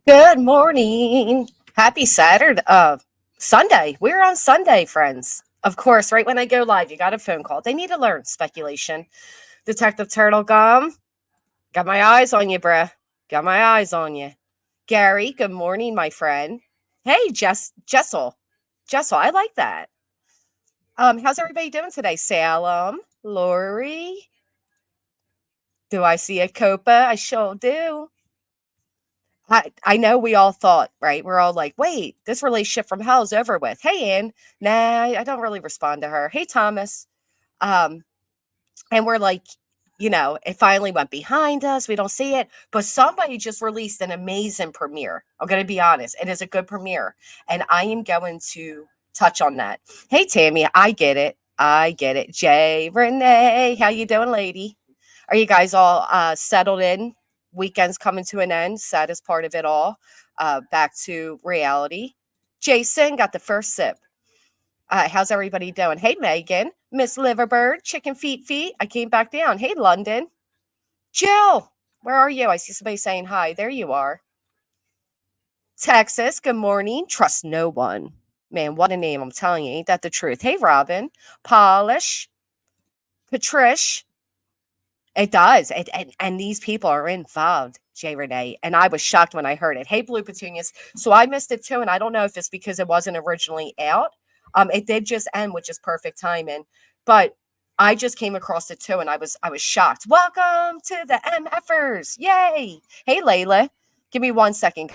Good morning. Happy Saturday. Sunday. We're on Sunday, friends. Of course, right when I go live, you got a phone call. They need to learn speculation. Detective Turtle Gum, got my eyes on you, bruh. Got my eyes on you. Gary, good morning, my friend. Hey, Jessel, I like that. How's everybody doing today? Salem, Lori. Do I see a Copa? I sure do. I know we all thought, right? We're all like, wait, this relationship from hell is over with. Hey, Ann. Nah, I don't really respond to her. Hey, Thomas. Um, and we're like, it finally went behind us. We don't see it. But somebody just released an amazing premiere. I'm going to be honest. It is a good premiere. And I am going to touch on that. Hey, Tammy, I get it. I get it. Jay, Renee, how you doing, lady? Are you guys all settled in? Weekend's coming to an end. Saddest part of it all. Back to reality. Jason got the first sip. How's everybody doing? Hey, Megan, Miss Liverbird, Chicken Feet. I came back down. Hey, London. Jill, where are you? I see somebody saying hi. There you are. Texas, good morning. Trust no one. Man, what a name. I'm telling you, ain't that the truth? Hey, Robin. Polish. Patrish. It does. And these people are involved, Jay Renee. And I was shocked when I heard it. Hey, Blue Petunias. So I missed it too. And I don't know if it's because it wasn't originally out. It did just end, which is perfect timing. But I just came across it too, and I was shocked. Welcome to the MFers. Yay. Hey, Layla. Give me 1 second.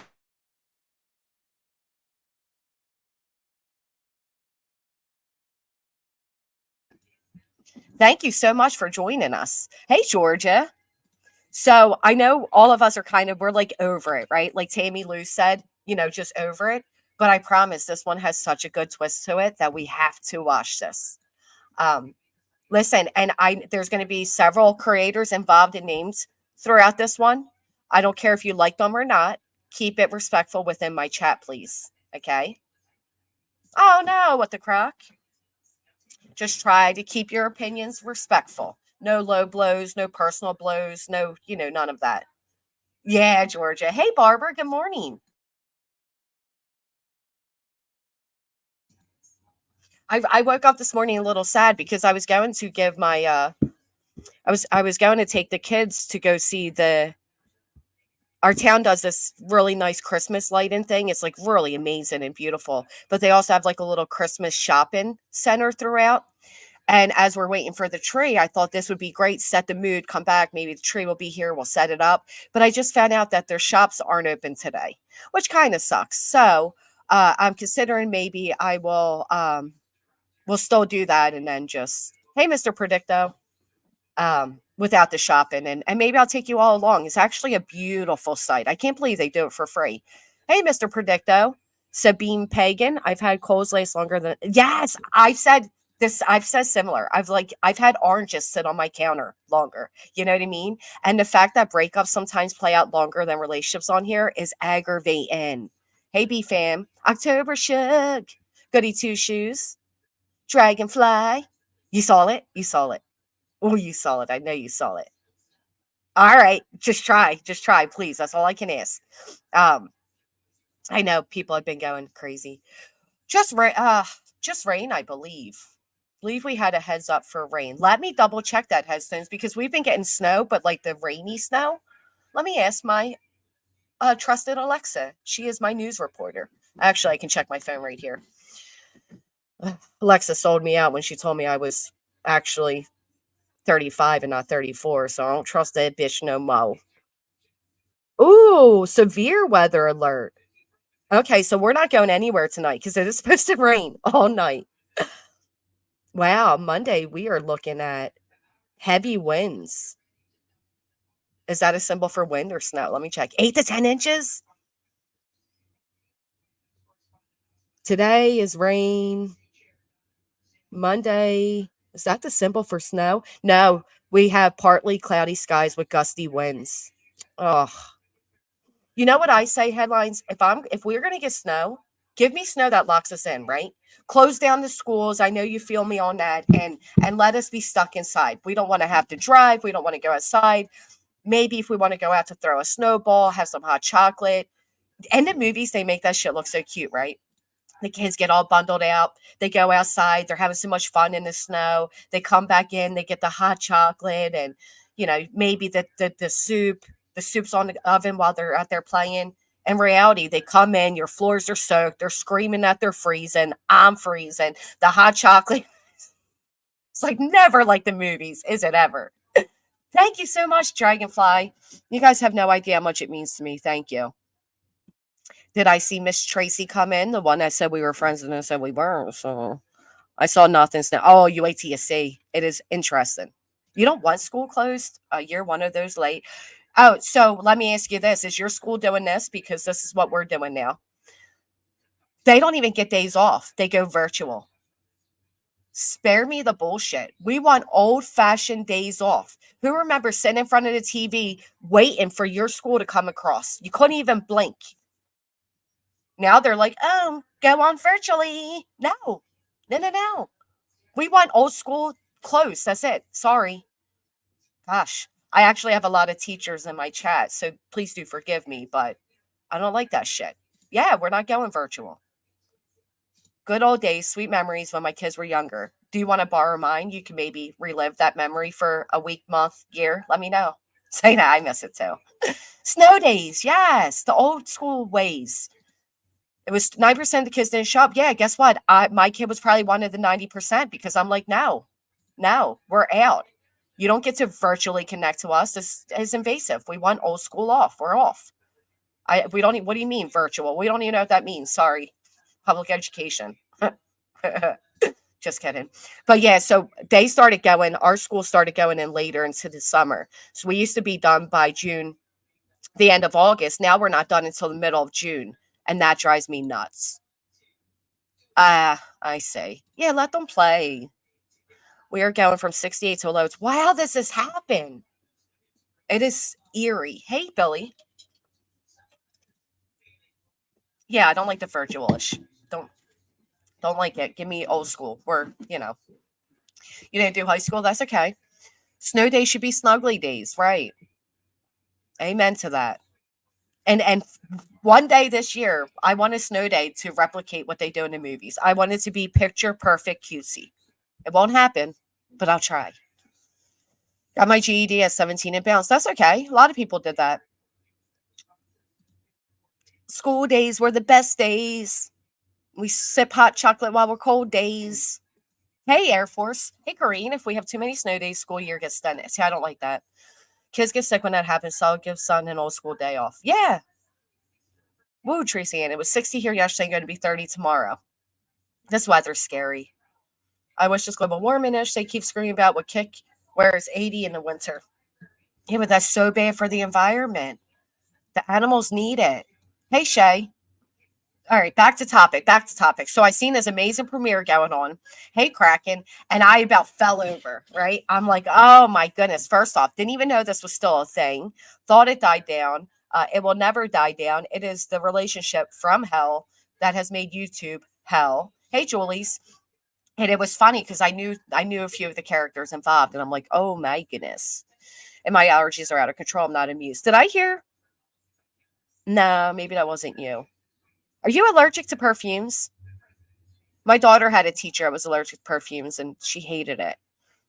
Thank you so much for joining us. Hey, Georgia. So I know all of us are we're like over it, right? Like Tammy Lou said, just over it. But I promise this one has such a good twist to it that we have to watch this. Um, Listen, and there's going to be several creators involved in names throughout this one. I don't care if you like them or not. Keep it respectful within my chat, please. Okay. Oh no, what the crock? Just try to keep your opinions respectful. No low blows, no personal blows, no, none of that. Yeah, Georgia. Hey, Barbara. Good morning. I woke up this morning a little sad because I was going to give my I was going to take the kids to go see the our town does this really nice Christmas lighting thing. It's like really amazing and beautiful. But they also have like a little Christmas shopping center throughout. And as we're waiting for the tree, I thought this would be great. Set the mood, come back. Maybe the tree will be here. We'll set it up. But I just found out that their shops aren't open today, which kind of sucks. So I'm considering maybe I will still do that and then just, hey, Mr. Predicto, without the shopping. And maybe I'll take you all along. It's actually a beautiful site. I can't believe they do it for free. Hey, Mr. Predicto, Sabine Pagan. I've had Coles Lace longer than, yes, I've said similar. I've had oranges sit on my counter longer. You know what I mean? And the fact that breakups sometimes play out longer than relationships on here is aggravating. Hey, B fam. October Shug. Goody Two Shoes. Dragonfly. You saw it? You saw it. Oh, you saw it. I know you saw it. All right. Just try. Just try, please. That's all I can ask. Um, I know people have been going crazy. Just rain, I believe. Believe we had a heads up for rain. Let me double check that, headstones, because we've been getting snow, but like the rainy snow. Let me ask my trusted Alexa. She is my news reporter. Actually, I can check my phone right here. Alexa sold me out when she told me I was actually 35 and not 34, so I don't trust that bitch no mo. Ooh, severe weather alert. Okay, so we're not going anywhere tonight because it is supposed to rain all night. Wow, Monday we are looking at heavy winds. Is that a symbol for wind or snow? Let me check. 8 to 10 inches. Today is rain. Monday. Is that the symbol for snow? No, we have partly cloudy skies with gusty winds. Oh, you know what I say, headlines? If we're gonna get snow, give me snow that locks us in, right? Close down the schools. I know you feel me on that, and let us be stuck inside. We don't want to have to drive. We don't want to go outside. Maybe if we want to go out to throw a snowball, have some hot chocolate, In the movies, they make that shit look so cute, right? The kids get all bundled out. They go outside. They're having so much fun in the snow. They come back in. They get the hot chocolate and, maybe the soup. The soup's on the oven while they're out there playing. In reality, they come in. Your floors are soaked. They're screaming that they're freezing. I'm freezing. The hot chocolate. It's like never like the movies, is it ever? Thank you so much, Dragonfly. You guys have no idea how much it means to me. Thank you. Did I see Miss Tracy come in? The one that said we were friends and then said we weren't. So I saw nothing. Oh, UATSC. It is interesting. You don't want school closed? You're one of those late. Oh, so let me ask you this. Is your school doing this? Because this is what we're doing now. They don't even get days off. They go virtual. Spare me the bullshit. We want old fashioned days off. Who remembers sitting in front of the TV waiting for your school to come across? You couldn't even blink. Now they're like, oh, go on virtually. No, no, no, no. We want old school closed. That's it. Sorry. Gosh, I actually have a lot of teachers in my chat, so please do forgive me, but I don't like that shit. Yeah, we're not going virtual. Good old days, sweet memories when my kids were younger. Do you want to borrow mine? You can maybe relive that memory for a week, month, year. Let me know. Say that. I miss it too. Snow days. Yes. The old school ways. It was 9% of the kids didn't show up. Yeah, guess what? My kid was probably one of the 90% because I'm like, no, we're out. You don't get to virtually connect to us. This is invasive. We want old school off. We're off. We don't. What do you mean virtual? We don't even know what that means. Sorry, public education. Just kidding. But yeah, so they started going. Our school started going in later into the summer. So we used to be done by June, the end of August. Now we're not done until the middle of June, and that drives me nuts. I say, yeah, let them play. We are going from 68 to lows. Wow, this has happened. It is eerie. Hey, Billy. Yeah, I don't like the virtualish. Don't like it. Give me old school. You didn't do high school. That's okay. Snow days should be snuggly days, right? Amen to that. And one day this year, I want a snow day to replicate what they do in the movies. I want it to be picture perfect cutesy. It won't happen, but I'll try. Got my GED at 17 and bounced. That's okay. A lot of people did that. School days were the best days. We sip hot chocolate while we're cold days. Hey, Air Force. Hey, Corrine. If we have too many snow days, school year gets done. See, I don't like that. Kids get sick when that happens, so I'll give son an old school day off. Yeah. Woo, Tracy Ann. It was 60 here yesterday, going to be 30 tomorrow. This weather's scary. I wish this global warming-ish. They keep screaming about what kick, whereas 80 in the winter. Yeah, but that's so bad for the environment. The animals need it. Hey, Shay. All right, back to topic. Back to topic. So I seen this amazing premiere going on. Hey, Kraken, and I about fell over. Right? I'm like, oh my goodness. First off, didn't even know this was still a thing. Thought it died down. It will never die down. It is the relationship from hell that has made YouTube hell. Hey, Julie's. And it was funny because I knew a few of the characters involved, and I'm like, oh my goodness. And my allergies are out of control. I'm not amused. Did I hear? No, maybe that wasn't you. Are you allergic to perfumes? My daughter had a teacher that was allergic to perfumes and she hated it.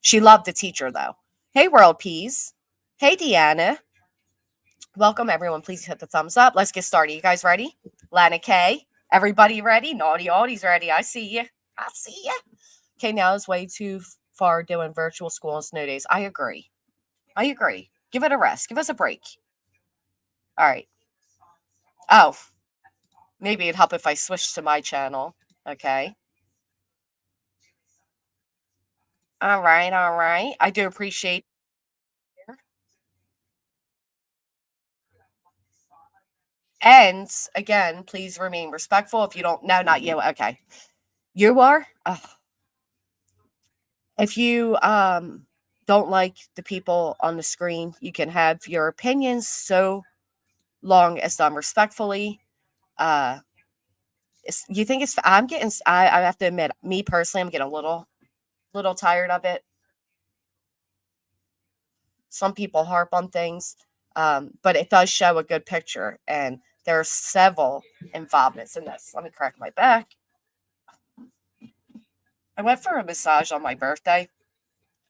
She loved the teacher though. Hey, World Peas. Hey, Deanna. Welcome, everyone. Please hit the thumbs up. Let's get started. You guys ready? Lana K. Everybody ready? Naughty Audie's ready. I see you. I see you. Okay, now it's way too far doing virtual school on snow days. I agree. Give it a rest. Give us a break. All right. Oh, maybe it'd help if I switched to my channel. Okay. All right. All right. I do appreciate it. And again, please remain respectful. If you don't, no, not you. Okay. You are? Ugh. If you don't like the people on the screen, you can have your opinions so long as done respectfully. You think it's? I have to admit, me personally, I'm getting a little tired of it. Some people harp on things, but it does show a good picture, and There are several involvements in this. Let me correct my back. I went for a massage on my birthday,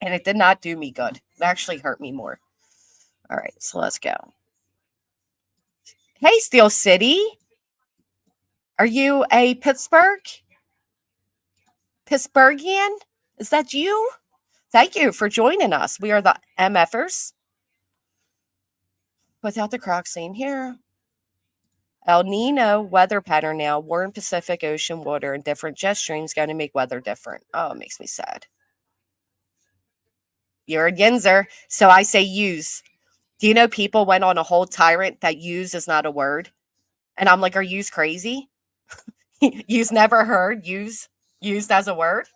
and it did not do me good. It actually hurt me more. All right, so let's go. Hey, Steel City. Are you a Pittsburghian? Is that you? Thank you for joining us. We are the MFers. Without the croc scene here. El Nino weather pattern now. Warm Pacific Ocean water and different jet streams going to make weather different. Oh, it makes me sad. You're a Yinzer, so I say use. Do you know people went on a whole tyrant that use is not a word? And I'm like, are yous crazy? You's never heard use used as a word?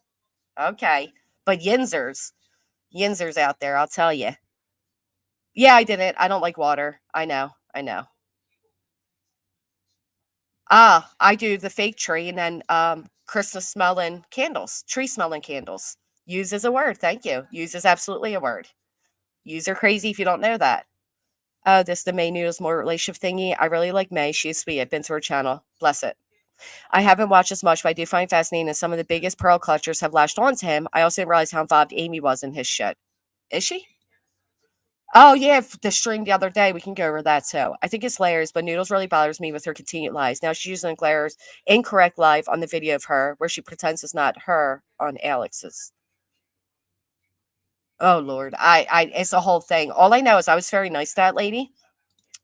Okay. But Yinzers out there, I'll tell you. Yeah, I didn't. I don't like water. I know. Ah, I do the fake tree and then Christmas smelling candles, tree smelling candles. Use is a word. Thank you. Use is absolutely a word. Use are crazy if you don't know that. Oh, this the May Noodles More relationship thingy. I really like May. She's sweet. I've been to her channel. Bless it. I haven't watched as much, but I do find fascinating that some of the biggest pearl clutchers have latched on to him. I also didn't realize how involved Amy was in his shit. Is she? Oh, yeah, the string the other day. We can go over that too. I think it's layers, but Noodles really bothers me with her continued lies. Now she's using Claire's incorrect live on the video of her, where she pretends it's not her on Alex's. Oh, Lord. It's a whole thing. All I know is I was very nice to that lady,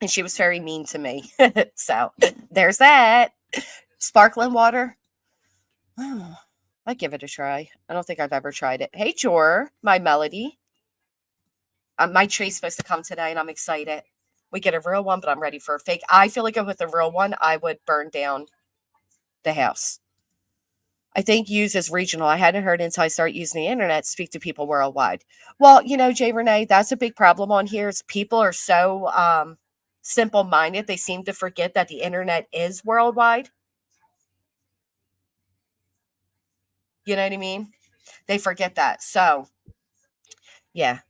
and she was very mean to me. So there's that. Sparkling water. I'd give it a try. I don't think I've ever tried it. Hey, Jor, my melody. My tree's supposed to come today, and I'm excited. We get a real one, but I'm ready for a fake. I feel like with a real one, I would burn down the house. I think use is regional. I hadn't heard until I started using the internet to speak to people worldwide. Well, Jay Renee, that's a big problem on here. Is people are so simple-minded. They seem to forget that the internet is worldwide. You know what I mean? They forget that. So, yeah.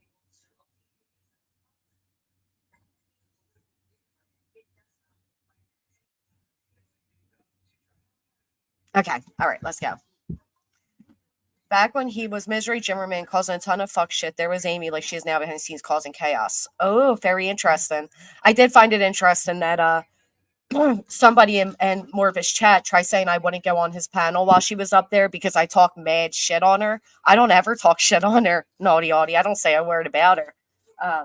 Okay. All right. Let's go. Back when he was Misery Jimmerman causing a ton of fuck shit, there was Amy, like she is now behind the scenes causing chaos. Oh, very interesting. I did find it interesting that somebody in more of his chat tried saying I wouldn't go on his panel while she was up there because I talk mad shit on her. I don't ever talk shit on her, naughty Audie. I don't say a word about her. I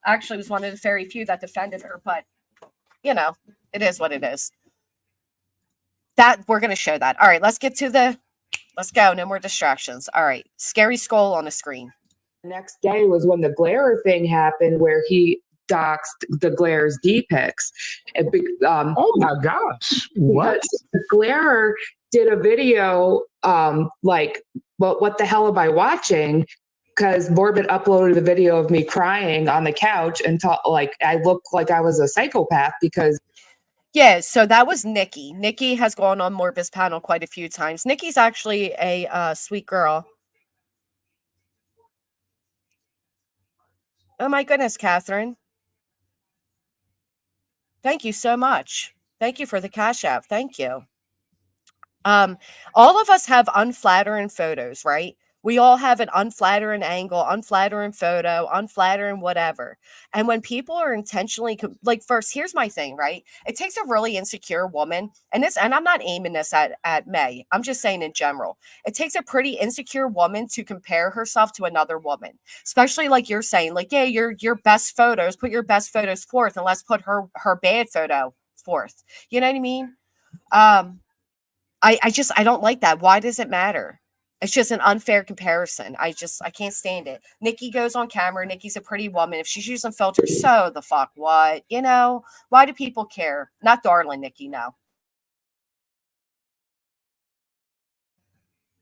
actually was one of the very few that defended her, but it is what it is. That we're gonna show that. All right, let's go. No more distractions. All right, scary skull on the screen. Next day was when the glare thing happened, where he doxed the Glare's D-pics. Oh my gosh! What? The Glare did a video like, what the hell am I watching? Because Morbid uploaded the video of me crying on the couch and I looked like I was a psychopath because. Yeah, so that was Nikki. Nikki has gone on Morbid's panel quite a few times. Nikki's actually a sweet girl. Oh my goodness, Catherine. Thank you so much. Thank you for the Cash App. Thank you. All of us have unflattering photos, right? We all have an unflattering angle, unflattering photo, unflattering whatever. And when people are intentionally first, here's my thing, right? It takes a really insecure woman, and I'm not aiming this at May. I'm just saying in general. It takes a pretty insecure woman to compare herself to another woman, especially like you're saying, like, yeah, your best photos, put your best photos forth, and let's put her bad photo forth. You know what I mean? I don't like that. Why does it matter? It's just an unfair comparison. I can't stand it. Nikki goes on camera. Nikki's a pretty woman. If she's using filters, so the fuck what? Why do people care? Not darling Nikki, no.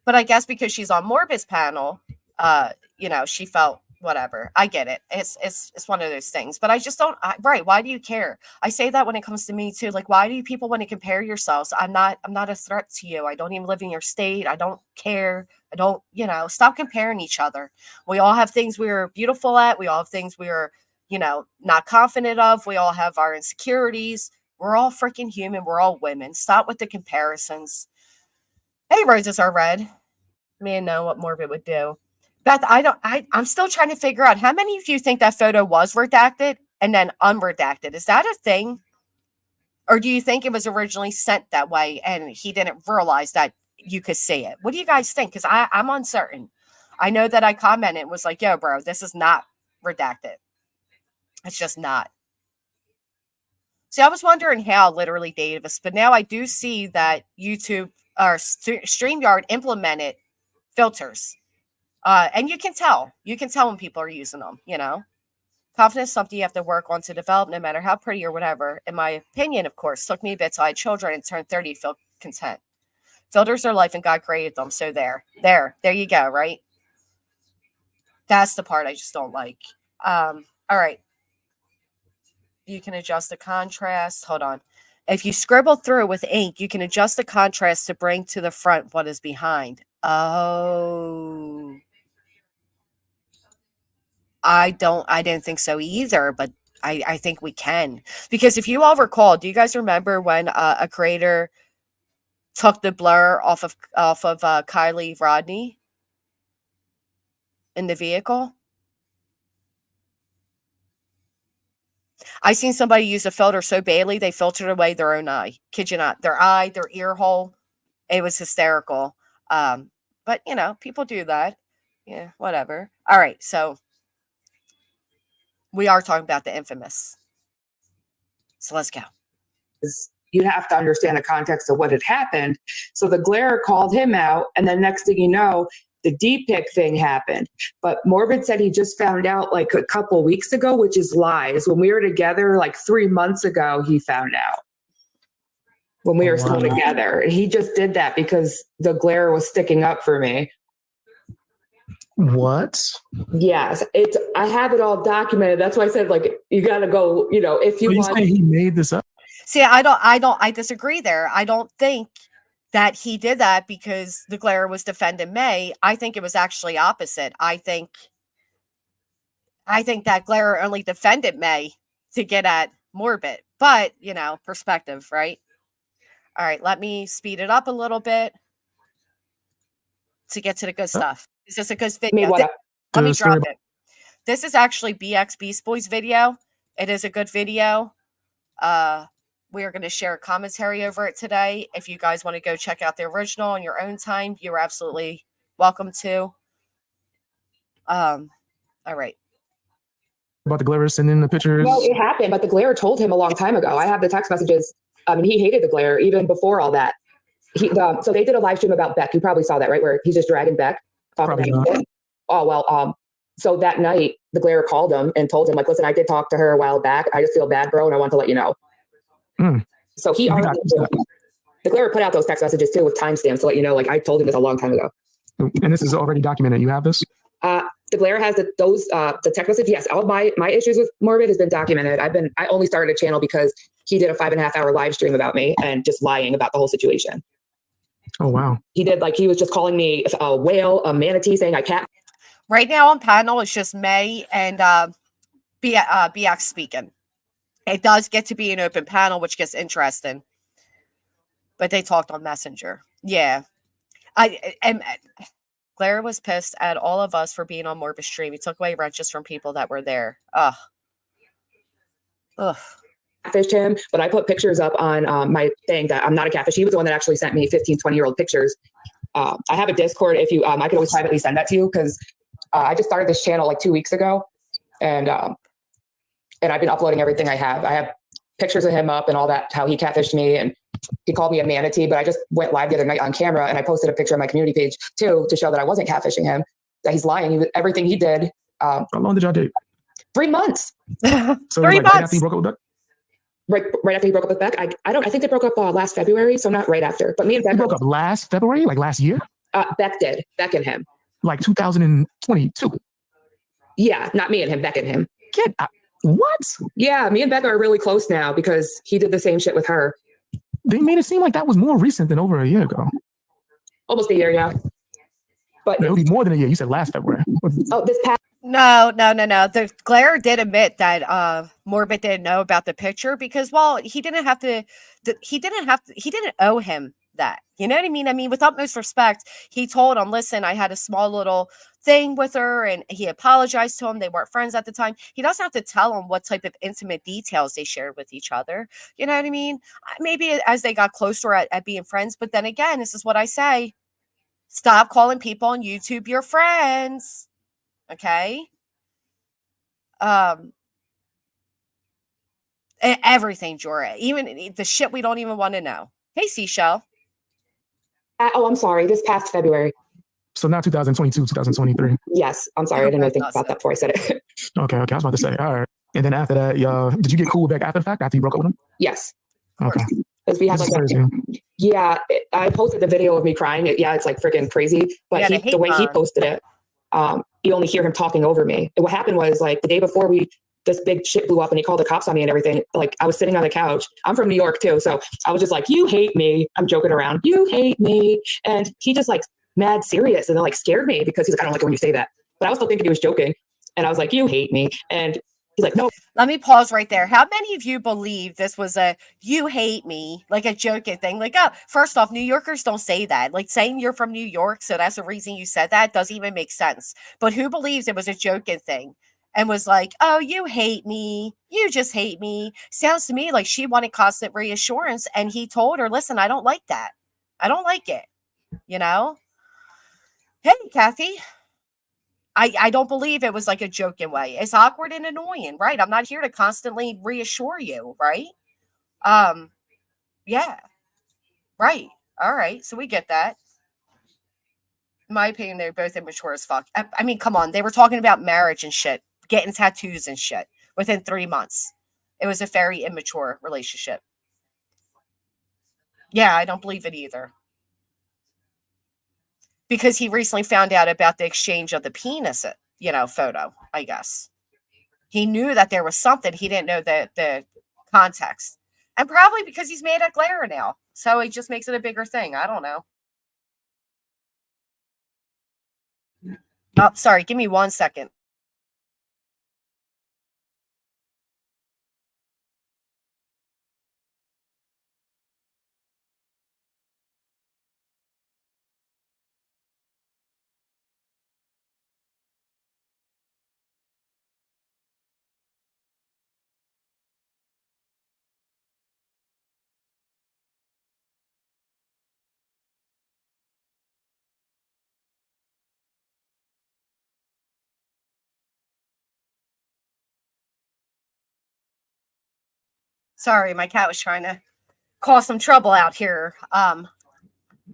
But I guess because she's on Morbid's panel, she felt whatever. I get it. It's one of those things. But I just don't. Right? Why do you care? I say that when it comes to me too. Like, why do people want to compare yourselves? I'm not a threat to you. I don't even live in your state. I don't care. I don't. Stop comparing each other. We all have things we're beautiful at. We all have things we're not confident of. We all have our insecurities. We're all freaking human. We're all women. Stop with the comparisons. Hey, roses are red. Man, know what Morbid would do. Beth, I'm still trying to figure out how many of you think that photo was redacted and then unredacted. Is that a thing? Or do you think it was originally sent that way and he didn't realize that you could see it? What do you guys think? Because I'm uncertain. I know that I commented and was like, yo, bro, this is not redacted. It's just not. See, I was wondering how literally Davis, but now I do see that YouTube or StreamYard implemented filters. And you can tell when people are using them, you know. Confidence is something you have to work on to develop, no matter how pretty or whatever. In my opinion, of course, took me a bit till I had children and turned 30 to feel content. Filters are life and God created them. So there you go, right? That's the part I just don't like. All right. You can adjust the contrast. Hold on. If you scribble through with ink, you can adjust the contrast to bring to the front what is behind. Oh. I didn't think so either, but I think we can. Because if you all recall, do you guys remember when a creator took the blur off of Kylie Rodney in the vehicle? I seen somebody use a filter so badly they filtered away their own eye. Kid you not. Their eye, their ear hole. It was hysterical. But, you know, people do that. Yeah, whatever. All right, so we are talking about the infamous. So let's go. You have to understand the context of what had happened. So the glare called him out, and then next thing you know, the D-pick thing happened. But Morbid said he just found out like a couple weeks ago, which is lies. When we were together like 3 months ago, he found out. When we were still together. And he just did that because the glare was sticking up for me. What? Yes, I have it all documented. That's why I said, like, you got to go, you know, if you want. He made this up. See, I disagree there. I don't think that he did that because the glare was defending May. I think it was actually opposite. I think that glare only defended May to get at Morbid. But, you know, perspective, right? All right, let me speed it up a little bit to get to the good stuff. Is this a good video? Let me drop it. This is actually BX Beast Boy's video. It is a good video. We are going to share a commentary over it today. If you guys want to go check out the original on your own time, you're absolutely welcome to. All right. About the glare sending the pictures? No, it happened, but the glare told him a long time ago. I have the text messages. He hated the glare even before all that. So they did a live stream about Beck. You probably saw that, right? Where he's just dragging Beck. Probably not. Oh, well, so that night, the glare called him and told him, like, listen, I did talk to her a while back. I just feel bad, bro, and I want to let you know. So he already, the glare put out those text messages too with timestamps to let you know, like, I told him this a long time ago. And this is already documented. You have this? The glare has the text message. Yes, all my issues with Morbid has been documented. I only started a channel because he did a 5.5 hour live stream about me and just lying about the whole situation. Oh, wow. He did, like, he was just calling me a whale, a manatee, saying I can't. Right now on panel, it's just May and BX speaking. It does get to be an open panel, which gets interesting. But they talked on Messenger. Yeah. Claire was pissed at all of us for being on Morbid stream. He took away wrenches from people that were there. Ugh. Catfished him, but I put pictures up on my thing that I'm not a catfish. He was the one that actually sent me 15, 20-year-old pictures. I have a Discord. If you, I can always privately send that to you because I just started this channel like 2 weeks ago, and I've been uploading everything I have. I have pictures of him up and all that, how he catfished me, and he called me a manatee. But I just went live the other night on camera, and I posted a picture on my community page too to show that I wasn't catfishing him, that he's lying. Everything he did. How long did y'all date? 3 months. So 3 like months. Right after you broke up with Beck? Right after he broke up with Beck. I think they broke up last February, so not right after. But me and Beck broke up last February, like last year. Beck did. Beck and him. Like 2022. Yeah, not me and him. Beck and him. What? Yeah, me and Beck are really close now because he did the same shit with her. They made it seem like that was more recent than over a year ago. Almost a year, yeah. But it'll be more than a year. You said last February. Oh, this past. No. The Glare did admit that Morbid didn't know about the picture because, well, he didn't owe him that. You know what I mean? I mean, with utmost respect, he told him, listen, I had a small little thing with her and he apologized to him. They weren't friends at the time. He doesn't have to tell him what type of intimate details they shared with each other. You know what I mean? Maybe as they got closer at being friends. But then again, this is what I say. Stop calling people on YouTube your friends. Okay? Everything, Jorah, even the shit we don't even want to know. Hey, Seashell. Oh, I'm sorry. This past February. So now 2022, 2023. Yes, I'm sorry. I didn't really think about that before I said it. Okay. I was about to say, all right. And then after that, did you get cool back after the fact, after you broke up with him? Yes. Okay. Because we had I posted the video of me crying. It's like freaking crazy. But the way he posted it, you only hear him talking over me. And what happened was like the day before this big shit blew up and he called the cops on me and everything. Like I was sitting on the couch. I'm from New York too. So I was just like, you hate me. I'm joking around. You hate me. And he just like mad serious and then like scared me because he's like, I don't like it when you say that. But I was still thinking he was joking. And I was like, you hate me. And he's like, no. Let me pause right there. How many of you believe this was a you hate me, like a joking thing? Like, oh, first off, New Yorkers don't say that. Like saying you're from New York, so that's the reason you said that doesn't even make sense. But who believes it was a joking thing and was like, oh, you hate me. You just hate me. Sounds to me like she wanted constant reassurance. And he told her, listen, I don't like that. I don't like it. You know? Hey, Kathy. I don't believe it was like a joking way. It's awkward and annoying, right? I'm not here to constantly reassure you, right? Yeah, right. All right. So we get that. In my opinion, they're both immature as fuck. I mean, come on. They were talking about marriage and shit, getting tattoos and shit within 3 months. It was a very immature relationship. Yeah, I don't believe it either. Because he recently found out about the exchange of the penis, photo, I guess. He knew that there was something. He didn't know the context. And probably because he's mad at Glare now. So he just makes it a bigger thing. I don't know. Oh, sorry. Give me 1 second. Sorry, my cat was trying to cause some trouble out here.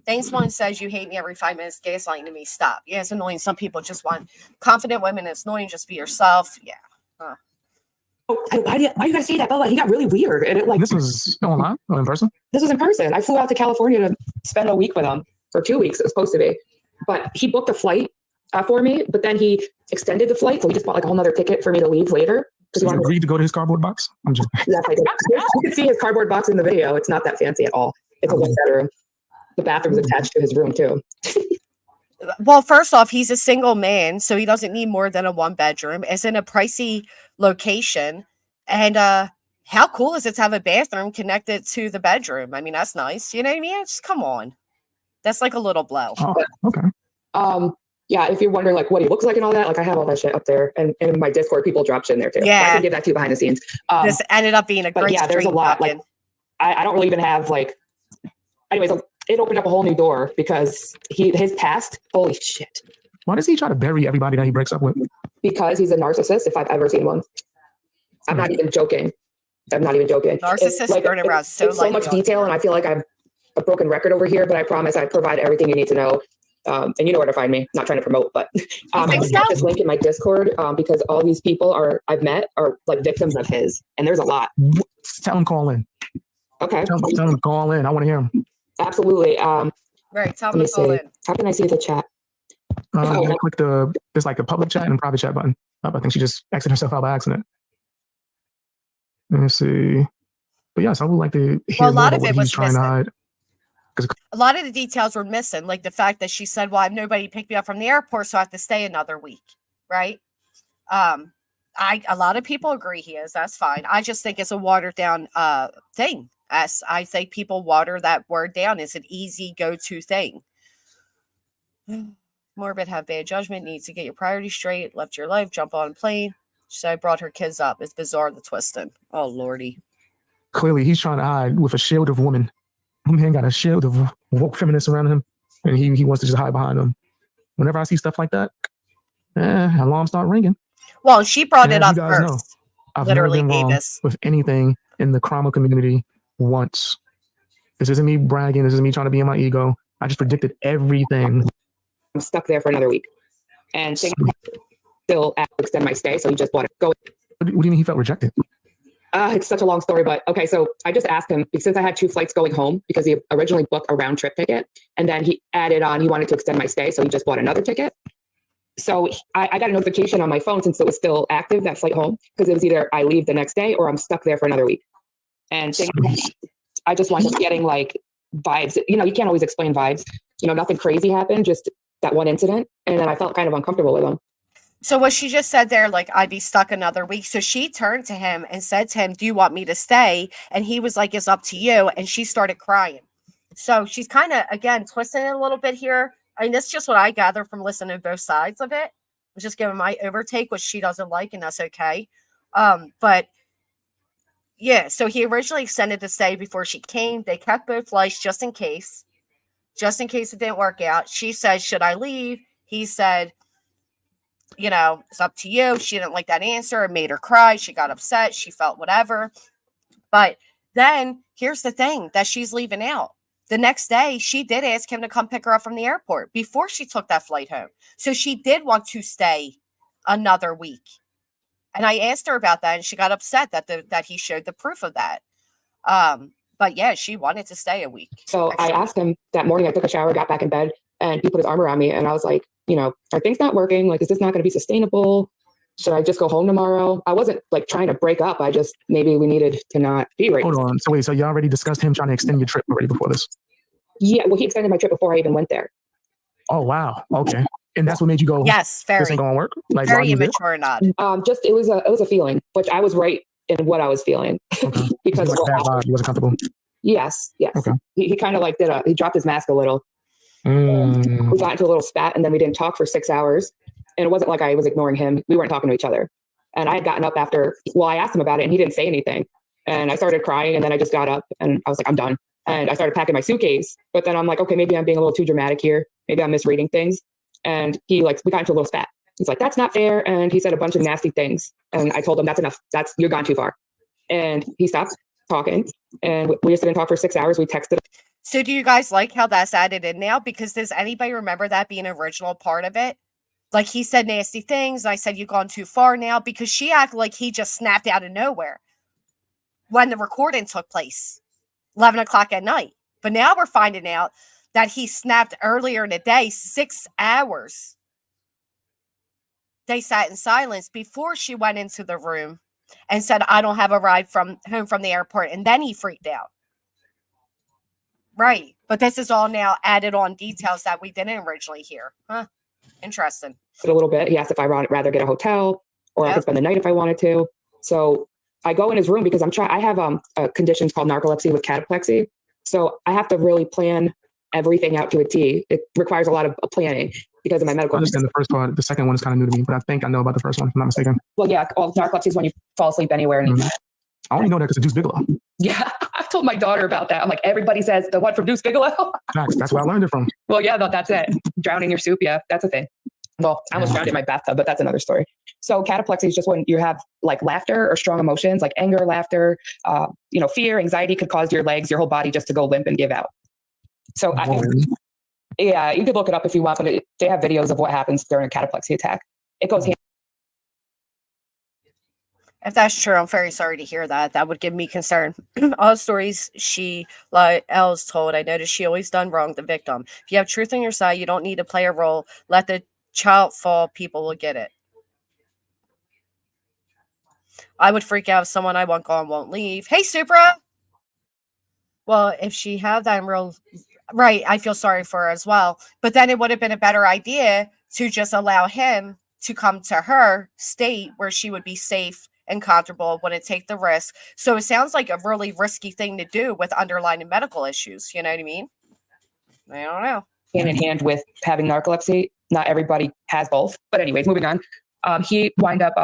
Thanks one says you hate me every 5 minutes, gaslighting to me. Stop. Yeah, it's annoying. Some people just want confident women. It's annoying. Just be yourself. Yeah. Why do you gotta say that, Bella? He got really weird. And this was online or in person? This was in person. I flew out to California to spend a week with him for 2 weeks. It was supposed to be, but he booked a flight for me. But then he extended the flight, so he just bought like a whole other ticket for me to leave later. So you agreed to go to his cardboard box? I'm just. Yes, I did. You can see his cardboard box in the video. It's not that fancy at all. It's a 1 bedroom. The bathroom's attached to his room too. Well, first off, he's a single man, so he doesn't need more than a 1 bedroom. It's in a pricey location. And how cool is it to have a bathroom connected to the bedroom? I mean, that's nice. You know what I mean? Just come on. That's like a little blow. Oh, okay. Yeah, if you're wondering like what he looks like and all that, like I have all that shit up there. And in my Discord, people drop shit in there too. Yeah. I can give that to you behind the scenes. This ended up being a great there's a lot. Talking. Like I don't really even have like, anyways, it opened up a whole new door because his past, holy shit. Why does he try to bury everybody that he breaks up with? Because he's a narcissist, if I've ever seen one. I'm not even joking. Narcissists burn around so much detail, and I feel like I'm a broken record over here, but I promise I provide everything you need to know. And you know where to find me. Not trying to promote, but I got this link in my Discord because all these people I've met are like victims of his, and there's a lot. Tell him call in. Okay. Tell him call in. I want to hear him. Absolutely. Right. Tell him to call in. How can I see the chat? Click there's like a public chat and private chat button. I think she just exited herself out by accident. Let me see. But yes, I would like to hear a lot of it was trying to hide. A lot of the details were missing, like the fact that she said, well, nobody picked me up from the airport, so I have to stay another week, right? A lot of people agree he is. That's fine. I just think it's a watered down thing. As I think people water that word down. It's an easy go-to thing. Morbid have bad judgment, needs to get your priorities straight, left your life, jump on a plane. So I brought her kids up. It's bizarre the twisting. Oh lordy. Clearly, he's trying to hide with a shield of woman. Man got a shield of woke feminists around him, and he wants to just hide behind them. Whenever I see stuff like that, alarms start ringing. Well, she brought it As up you guys first. know, I've Literally, never been wrong Davis. with anything in the trauma community once. This isn't me bragging. This isn't me trying to be in my ego. I just predicted everything. I'm stuck there for another week, and things still asked to extend my stay, so he just bought it. Go. What do you mean he felt rejected? It's such a long story, but okay. So I just asked him, since I had 2 flights going home, because he originally booked a round trip ticket, and then he added on, he wanted to extend my stay, so he just bought another ticket. So I got a notification on my phone since it was still active, that flight home, because it was either I leave the next day or I'm stuck there for another week. And I just wound up getting like vibes. You know, you can't always explain vibes. You know, nothing crazy happened, just that one incident. And then I felt kind of uncomfortable with him. So what she just said there, like, I'd be stuck another week. So she turned to him and said to him, do you want me to stay? And he was like, it's up to you. And she started crying. So she's kind of, again, twisting it a little bit here. I mean, that's just what I gather from listening to both sides of it. I'm just giving my overtake, which she doesn't like, and that's okay. But yeah, so he originally extended to stay before she came. They kept both flights just in case it didn't work out. She said, should I leave? He said, you know, it's up to you. She didn't like that answer. It made her cry. She got upset. She felt whatever. But then here's the thing that she's leaving out. The next day, she did ask him to come pick her up from the airport before she took that flight home. So she did want to stay another week. And I asked her about that, and she got upset that he showed the proof of that. But yeah, she wanted to stay a week. So I asked him that morning, I took a shower, got back in bed, and he put his arm around me. And I was like, you know, are things not working? Like, is this not going to be sustainable? Should I just go home tomorrow? I wasn't like trying to break up. I just, maybe we needed to not be right. Hold on. So wait, so you already discussed him trying to extend your trip already before this? Yeah, well, he extended my trip before I even went there. Oh, wow. Okay. And that's what made you go, yes, very. This ain't going to work? Like, very immature nod. Just, it was a feeling, which I was right in what I was feeling. Okay. Because like bad vibe, he wasn't comfortable. Yes. Okay. He kind of like he dropped his mask a little. We got into a little spat, and then we didn't talk for 6 hours. And it wasn't like I was ignoring him. We weren't talking to each other. And I had gotten up after, I asked him about it, and he didn't say anything. And I started crying, and then I just got up, and I was like, I'm done. And I started packing my suitcase. But then I'm like, okay, maybe I'm being a little too dramatic here. Maybe I'm misreading things. And we got into a little spat. He's like, that's not fair. And he said a bunch of nasty things. And I told him, that's enough. You're gone too far. And he stopped talking. And we just didn't talk for 6 hours. We texted. So do you guys like how that's added in now? Because does anybody remember that being an original part of it? Like, he said nasty things. I said, you've gone too far now, because she acted like he just snapped out of nowhere when the recording took place, 11 o'clock at night. But now we're finding out that he snapped earlier in the day, 6 hours. They sat in silence before she went into the room and said, I don't have a ride home from the airport. And then he freaked out. Right. But this is all now added on details that we didn't originally hear. Huh. Interesting. A little bit. He asked if I would rather get a hotel or I could spend the night if I wanted to. So I go in his room because I have a condition called narcolepsy with cataplexy. So I have to really plan everything out to a T. It requires a lot of planning because of my medical. I understand the first part. The second one is kind of new to me, but I think I know about the first one, if I'm not mistaken. Well, yeah, narcolepsy is when you fall asleep anywhere. And I only know that because of Deuce Bigelow. Yeah, I've told my daughter about that. I'm like, everybody says the one from Deuce Bigelow. That's where I learned it from. Well, yeah, that's it. Drowning your soup. Yeah, that's a thing. Well, I almost drowned in my bathtub, but that's another story. So cataplexy is just when you have like laughter or strong emotions, like anger, laughter, fear, anxiety could cause your legs, your whole body just to go limp and give out. So yeah, you could look it up if you want, but they have videos of what happens during a cataplexy attack. It goes hand. If that's true, I'm very sorry to hear that. That would give me concern. All the stories Els told, I noticed she always done wrong, the victim. If you have truth on your side, you don't need to play a role. Let the child fall. People will get it. I would freak out if someone I want gone won't leave. Hey, Supra. Well, if she had that in real... Right, I feel sorry for her as well. But then it would have been a better idea to just allow him to come to her state where she would be safe and comfortable, wouldn't take the risk. So it sounds like a really risky thing to do with underlying medical issues. You know what I mean? I don't know. Hand in hand with having narcolepsy. Not everybody has both. But anyways, moving on. He wound up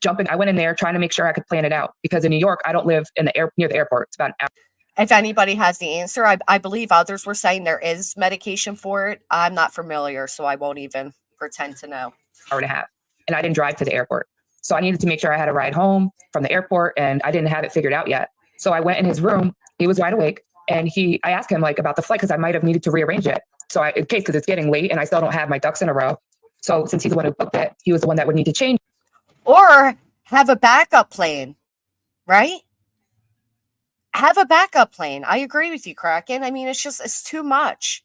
jumping. I went in there trying to make sure I could plan it out because in New York, I don't live in the near the airport. It's about an hour. If anybody has the answer, I believe others were saying there is medication for it. I'm not familiar, so I won't even pretend to know. Hour and a half. And I didn't drive to the airport. So I needed to make sure I had a ride home from the airport and I didn't have it figured out yet. So I went in his room. He was wide awake. And I asked him like about the flight because I might have needed to rearrange it. So in case, because it's getting late and I still don't have my ducks in a row. So since he's the one who booked it, he was the one that would need to change. Or have a backup plan, right? Have a backup plan. I agree with you, Kraken. I mean, it's too much.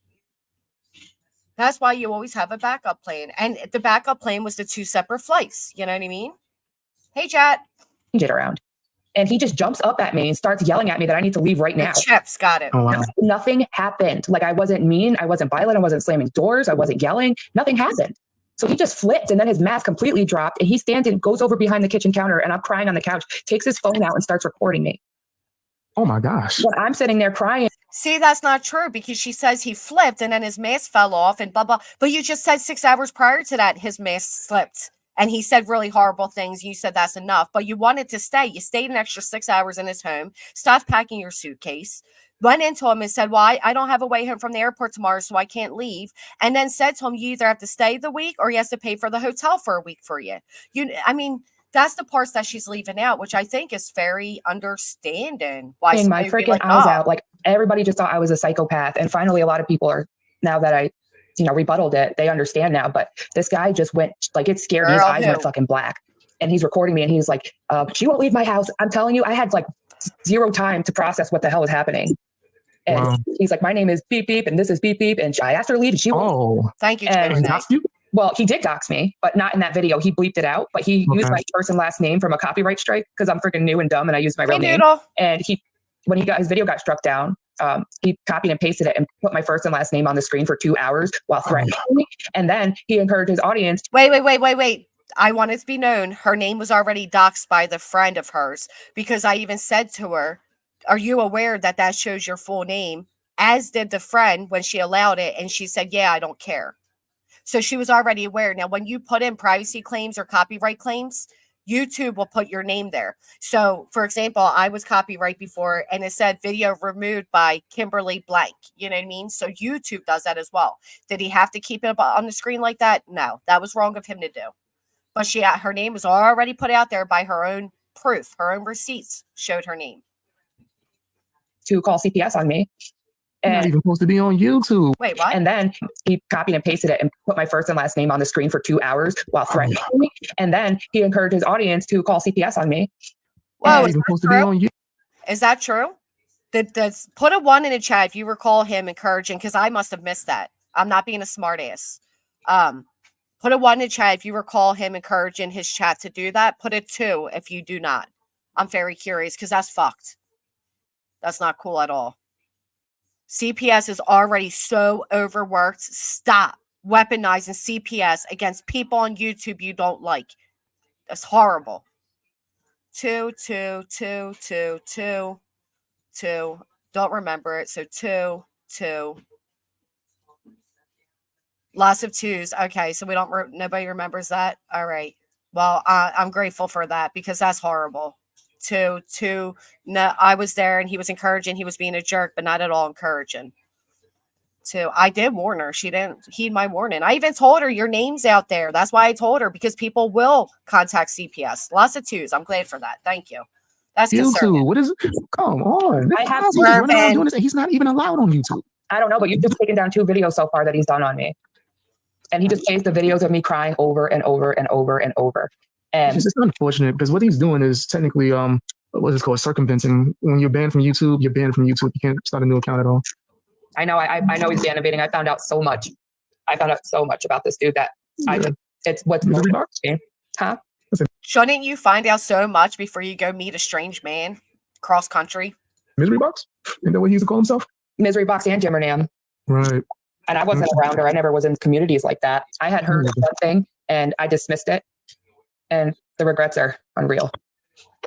That's why you always have a backup plan. And the backup plan was the 2 separate flights. You know what I mean? Hey, chat. It around. And he just jumps up at me and starts yelling at me that I need to leave right now. Chips, got it. Oh, wow. Nothing happened. Like I wasn't mean. I wasn't violent. I wasn't slamming doors. I wasn't yelling. Nothing happened. So he just flipped and then his mask completely dropped and he stands and goes over behind the kitchen counter and I'm crying on the couch, takes his phone out and starts recording me. Oh my gosh. When I'm sitting there crying. See, that's not true because she says he flipped and then his mask fell off and blah, blah. But you just said 6 hours prior to that, his mask slipped and he said really horrible things. You said that's enough, but you wanted to stay. You stayed an extra 6 hours in his home, stopped packing your suitcase, went into him and said, well, I don't have a way home from the airport tomorrow, so I can't leave. And then said to him, you either have to stay the week or he has to pay for the hotel for a week for you. I mean, that's the parts that she's leaving out, which I think is very understanding. Why my freaking eyes out. Like everybody just thought I was a psychopath. And finally, a lot of people are, now that I, rebutted it, they understand now. But this guy just went, like, it scared me. His eyes went fucking black. And he's recording me and he's like, she won't leave my house. I'm telling you, I had like 0 time to process what the hell was happening. And he's like, my name is beep beep and this is beep beep. And I asked her to leave and she won't. Thank you. And well, he did dox me, but not in that video. He bleeped it out, but he used my first and last name from a copyright strike because I'm freaking new and dumb and I used my real name. And when his video got struck down, he copied and pasted it and put my first and last name on the screen for 2 hours while threatening me. And then he encouraged his audience. Wait. I want it to be known her name was already doxed by the friend of hers because I even said to her, are you aware that shows your full name? As did the friend when she allowed it. And she said, yeah, I don't care. So she was already aware. Now, when you put in privacy claims or copyright claims, YouTube will put your name there. So, for example, I was copyright before and it said video removed by Kimberly Blank. You know what I mean? So YouTube does that as well. Did he have to keep it on the screen like that? No, that was wrong of him to do. But her name was already put out there by her own proof. Her own receipts showed her name. To call CPS on me. And not even supposed to be on YouTube. Wait, what? And then he copied and pasted it and put my first and last name on the screen for 2 hours while threatening me. And then he encouraged his audience to call CPS on me. Whoa, is that true? Is that true? Put a 1 in the chat if you recall him encouraging, because I must have missed that. I'm not being a smart ass. Put a 1 in the chat if you recall him encouraging his chat to do that. Put a 2 if you do not. I'm very curious because that's fucked. That's not cool at all. CPS is already so overworked. Stop weaponizing CPS against people on YouTube you don't like. That's horrible. 2. Don't remember it. So 2. Lots of 2s. Okay, so nobody remembers that. All right. Well, I'm grateful for that because that's horrible. 2. No, I was there and he was encouraging. He was being a jerk, but not at all encouraging. 2. I did warn her. She didn't heed my warning. I even told her your name's out there. That's why I told her, because people will contact CPS. Lots of 2s. I'm glad for that. Thank you. That's YouTube. What is it? Come on. I have doing this. He's not even allowed on YouTube. I don't know, but you've just taken down 2 videos so far that he's done on me. And he just plays the videos of me crying over and over and over and over. And it's just unfortunate because what he's doing is technically what is called circumventing. When you're banned from YouTube, you're banned from YouTube. You can't start a new account at all. I know. I know he's innovating. I found out so much. About this dude that it's what's Misery box? Huh? Shouldn't you find out so much before you go meet a strange man cross country? Misery box? Isn't that what he used to call himself? Misery box and Jimmernam. Right. And I wasn't around her. I never was in communities like that. I had heard one thing and I dismissed it. And the regrets are unreal.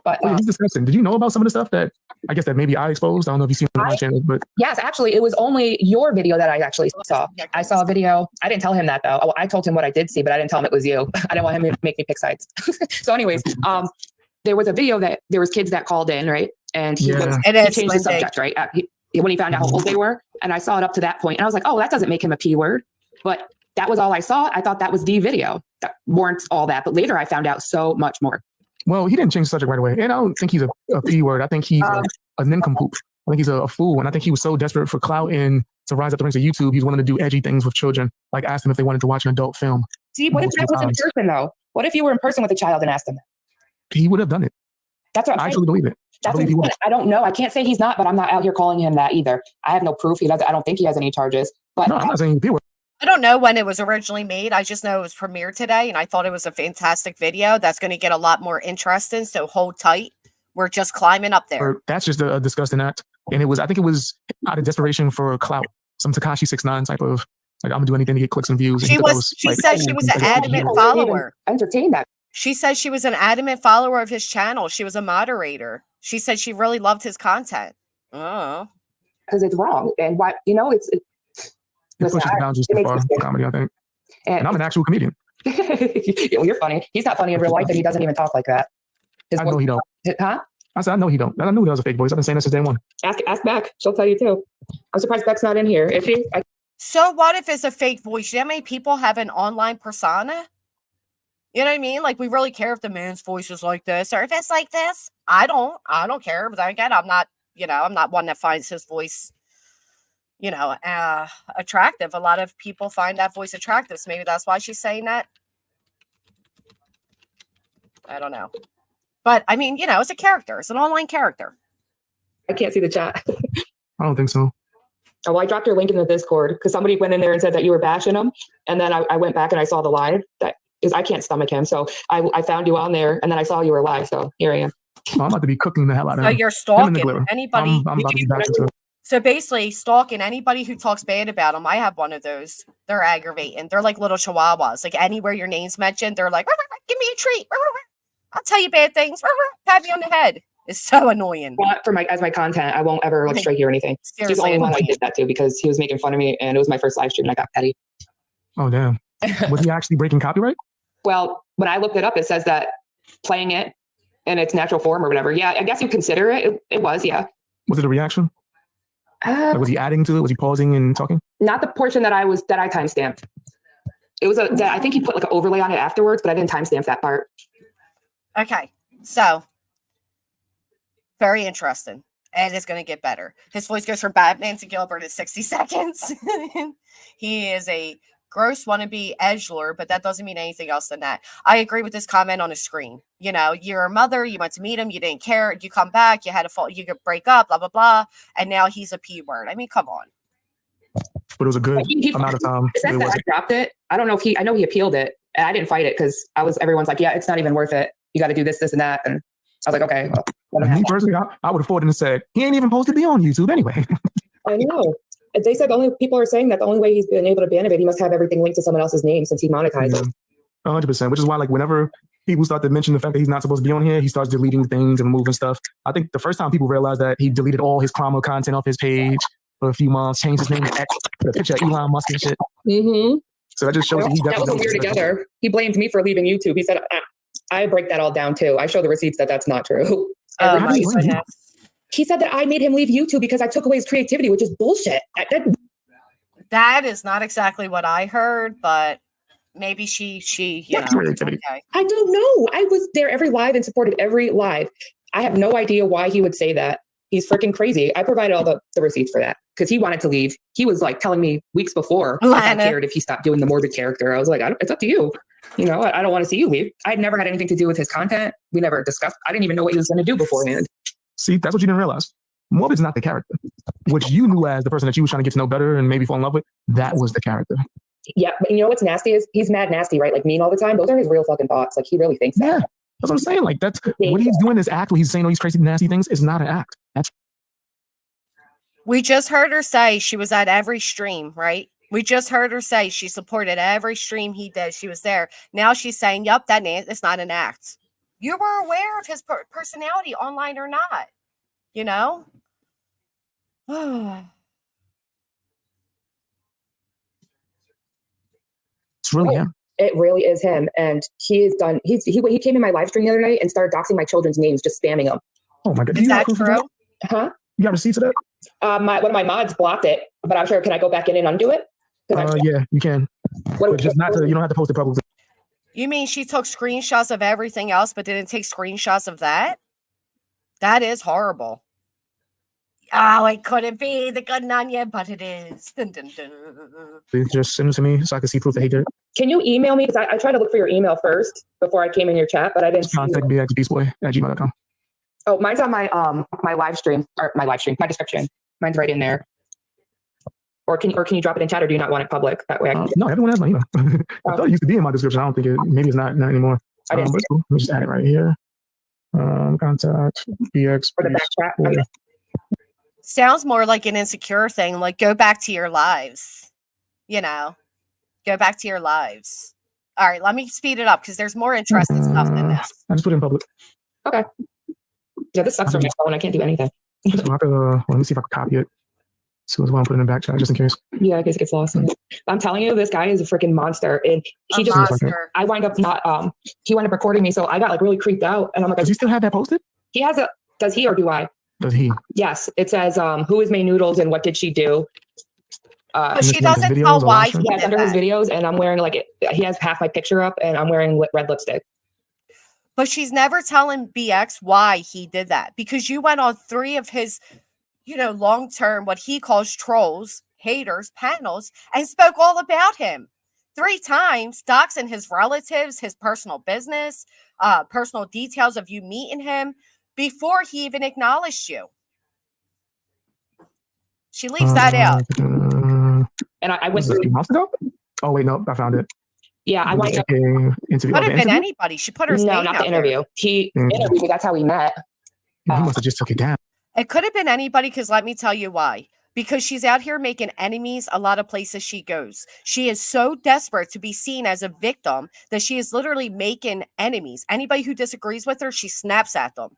But He's disgusting. Did you know about some of the stuff that I guess that maybe I exposed? I don't know if you've seen it on my channel, but yes, actually, it was only your video that I actually saw. I saw a video. I didn't tell him that though. I told him what I did see, but I didn't tell him it was you. I didn't want him to make me pick sides. So, anyways, there was a video that there was kids that called in, right? And he changed the subject, right? When he found out how old they were, and I saw it up to that point, and I was like, oh, that doesn't make him a P word, but that was all I saw. I thought that was the video that warrants all that, but later I found out so much more. Well, he didn't change the subject right away. And I don't think he's a P word. I think he's a nincompoop. I think he's a fool. And I think he was so desperate for clout and to rise up the ranks of YouTube, he's wanting to do edgy things with children, like ask them if they wanted to watch an adult film. See, what if that was in person, though? What if you were in person with a child and asked them? He would have done it. That's what I actually believe it. I don't know. I can't say he's not, but I'm not out here calling him that either. I have no proof. I don't think he has any charges. But no, I'm not saying he's a P word. I don't know when it was originally made. I just know it was premiered today, and I thought it was a fantastic video that's going to get a lot more interesting. So hold tight. We're just climbing up there. Or that's just a disgusting act. And I think it was out of desperation for clout. Some Tekashi 6ix9ine type of, like, I'm going to do anything to get clicks and views. She said she was an adamant follower. Entertain that. She said she was an adamant follower of his channel. She was a moderator. She said she really loved his content. Oh. Because it's wrong. And why, It pushes boundaries too far for comedy, I think. And I'm an actual comedian. You're funny. He's not funny in real life, and he doesn't even talk like that. I know he don't. Huh? I said, I know he don't. I knew that was a fake voice. I've been saying that since day one. Ask Beck. She'll tell you too. I'm surprised Beck's not in here. Is she? So what if it's a fake voice? You know how many people have an online persona? You know what I mean? Like, we really care if the man's voice is like this or if it's like this. I don't care. But then again, I'm not one that finds his voice attractive. A lot of people find that voice attractive. So maybe that's why she's saying that. I don't know. But I mean, it's a character. It's an online character. I can't see the chat. I don't think so. Oh, well, I dropped your link in the Discord because somebody went in there and said that you were bashing him. And then I went back and I saw the live. That is, I can't stomach him. So I found you on there and then I saw you were live. So here I am. Oh, I'm about to be cooking the hell out of him. So you're stalking anybody. I'm about to be back into it. So basically, stalking anybody who talks bad about them. I have one of those. They're aggravating. They're like little chihuahuas. Like, anywhere your name's mentioned, they're like, give me a treat. I'll tell you bad things. Pat me on the head. It's so annoying. Well, as my content, I won't ever strike you or anything. Seriously, he's the only one I did that to because he was making fun of me and it was my first live stream and I got petty. Oh, damn. Was he actually breaking copyright? Well, when I looked it up, it says that playing it in its natural form or whatever. Yeah, I guess you consider it. It was, yeah. Was it a reaction? Was he adding to it? Was he pausing and talking? Not the portion that I timestamped. It was I think he put like an overlay on it afterwards, but I didn't timestamp that part. Okay, so very interesting, and it's going to get better. His voice goes from Batman to Gilbert in 60 seconds. He is a gross wannabe edgelord, but that doesn't mean anything else than that. I agree with this comment on the screen. You're a mother, you went to meet him, you didn't care, you come back, you had a fault, you could break up, blah, blah, blah, and now he's a P word. I mean, come on. But it was a good amount of time. It says that I dropped it. I don't know I know he appealed it, and I didn't fight it because everyone's like, yeah, it's not even worth it. You got to do this, this, and that. And I was like, okay. Well, me personally, I would have fought and said, he ain't even supposed to be on YouTube anyway. I know. They said people are saying that the only way he's been able to ban it, he must have everything linked to someone else's name since he monetized it. 100%, which is why, like, whenever people start to mention the fact that he's not supposed to be on here, he starts deleting things and removing stuff. I think the first time people realized that he deleted all his Cromwell content off his page for a few months, changed his name to X, put a picture of Elon Musk and shit. Mm-hmm. So that just shows that wasn't weird together. He blamed me for leaving YouTube. He said, I break that all down too. I show the receipts that's not true. He said that I made him leave YouTube because I took away his creativity, which is bullshit. That is not exactly what I heard, but maybe she creativity. Okay. I don't know. I was there every live and supported every live. I have no idea why he would say that. He's freaking crazy. I provided all the receipts for that because he wanted to leave. He was like telling me weeks before if I cared if he stopped doing the morbid character. I was like, it's up to you. I don't want to see you leave. I'd never had anything to do with his content. We never discussed. I didn't even know what he was going to do beforehand. See, that's what you didn't realize. Morbid's not the character. What you knew as the person that you was trying to get to know better and maybe fall in love with, that was the character. Yeah, but you know what's nasty is he's mad nasty, right? Like mean all the time. Those are his real fucking thoughts. Like he really thinks that. Yeah, that's what I'm saying. Like that's what he's doing. This act where he's saying all these crazy nasty things is not an act. That's. We just heard her say she was at every stream, right? We just heard her say she supported every stream he did. She was there. Now she's saying, yep, it's not an act. You were aware of his personality online or not, you know? It's really him. It really is him. And he came in my live stream the other night and started doxing my children's names, just spamming them. Oh my God. Is that true? Huh? You got receipts of that? One of my mods blocked it, but I'm sure, can I go back in and undo it? Yeah, you can. But just not to, you don't have to post it publicly. You mean she took screenshots of everything else, but didn't take screenshots of that? That is horrible. Oh, it couldn't be the good onion, but it is. Dun, dun, dun. Please just send it to me so I can see proof that he did it. Can you email me? Because I tried to look for your email first before I came in your chat, but I didn't see it. Contact bxbeastboy@gmail.com. Oh, mine's on my live stream, my description. Mine's right in there. Or can you drop it in chat, or do you not want it public? That way I can no, everyone has my email. I thought it used to be in my description. I don't think maybe it's not anymore. I didn't see it. Let me just add it right here. Contact BX. For the back chat. Okay. Sounds more like an insecure thing. Like, go back to your lives. You know, go back to your lives. All right, let me speed it up because there's more interesting stuff than this. I just put it in public. Okay. Yeah, this sucks for my phone. I can't do anything. So I could, let me see if I can copy it. So as well, I'm putting in the back chat just in case. Yeah, I guess it gets lost. I'm telling you, this guy is a freaking monster, and he I wind up not. He wound up recording me, so I got like really creeped out, and I'm like, does he still have that posted? He has a. Does he or do I? Does he? Yes, it says who is May Noodles and what did she do? But she doesn't tell why he did under that. his videos, and I'm wearing he has half my picture up, and I'm wearing red lipstick. But she's never telling BX why he did that, because you went on 3 of his, long-term, what he calls trolls, haters, panels, and spoke all about him 3 times, doxing his relatives, his personal business, personal details of you meeting him before he even acknowledged you. She leaves that out. And I went through a few months ago. Oh wait, no, I found it. Yeah, I went interview. Could have been anybody. She put her name not the interview. There. He interviewed me. That's how we met. He must have just took it down. It could have been anybody, because let me tell you why. Because she's out here making enemies a lot of places she goes. She is so desperate to be seen as a victim that she is literally making enemies. Anybody who disagrees with her, she snaps at them.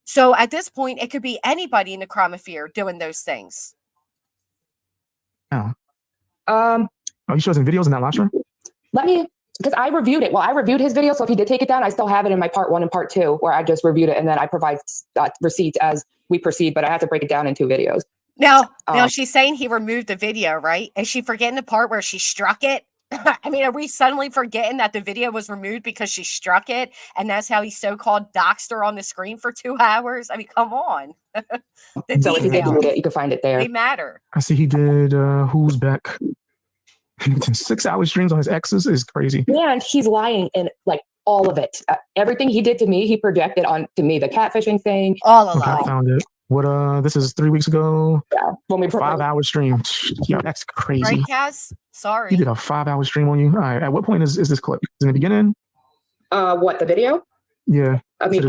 So at this point, it could be anybody in the chromosphere doing those things. Oh. Are you sure it's in videos in that live stream? Because I reviewed it. Well, I reviewed his video, so if he did take it down, I still have it in my part 1 and part 2, where I just reviewed it, and then I provide receipts as we proceed, but I have to break it down in 2 videos. Now she's saying he removed the video, right? Is she forgetting the part where she struck it? I mean, are we suddenly forgetting that the video was removed because she struck it, and that's how he so-called doxed her on the screen for 2 hours? I mean, come on. So if you did delete it, you can find it there. They matter. I see he did Who's Back. 6-hour streams on his exes is crazy. And he's lying in all of it. Everything he did to me, he projected on to me. The catfishing thing. All okay, I found it. What? This is 3 weeks ago. Yeah, when we 5-hour stream. Yeah, that's crazy. Right, Cass? Sorry. He did a 5-hour stream on you. All right. At what point is this clip? Is it in the beginning? What, the video? Yeah. I mean,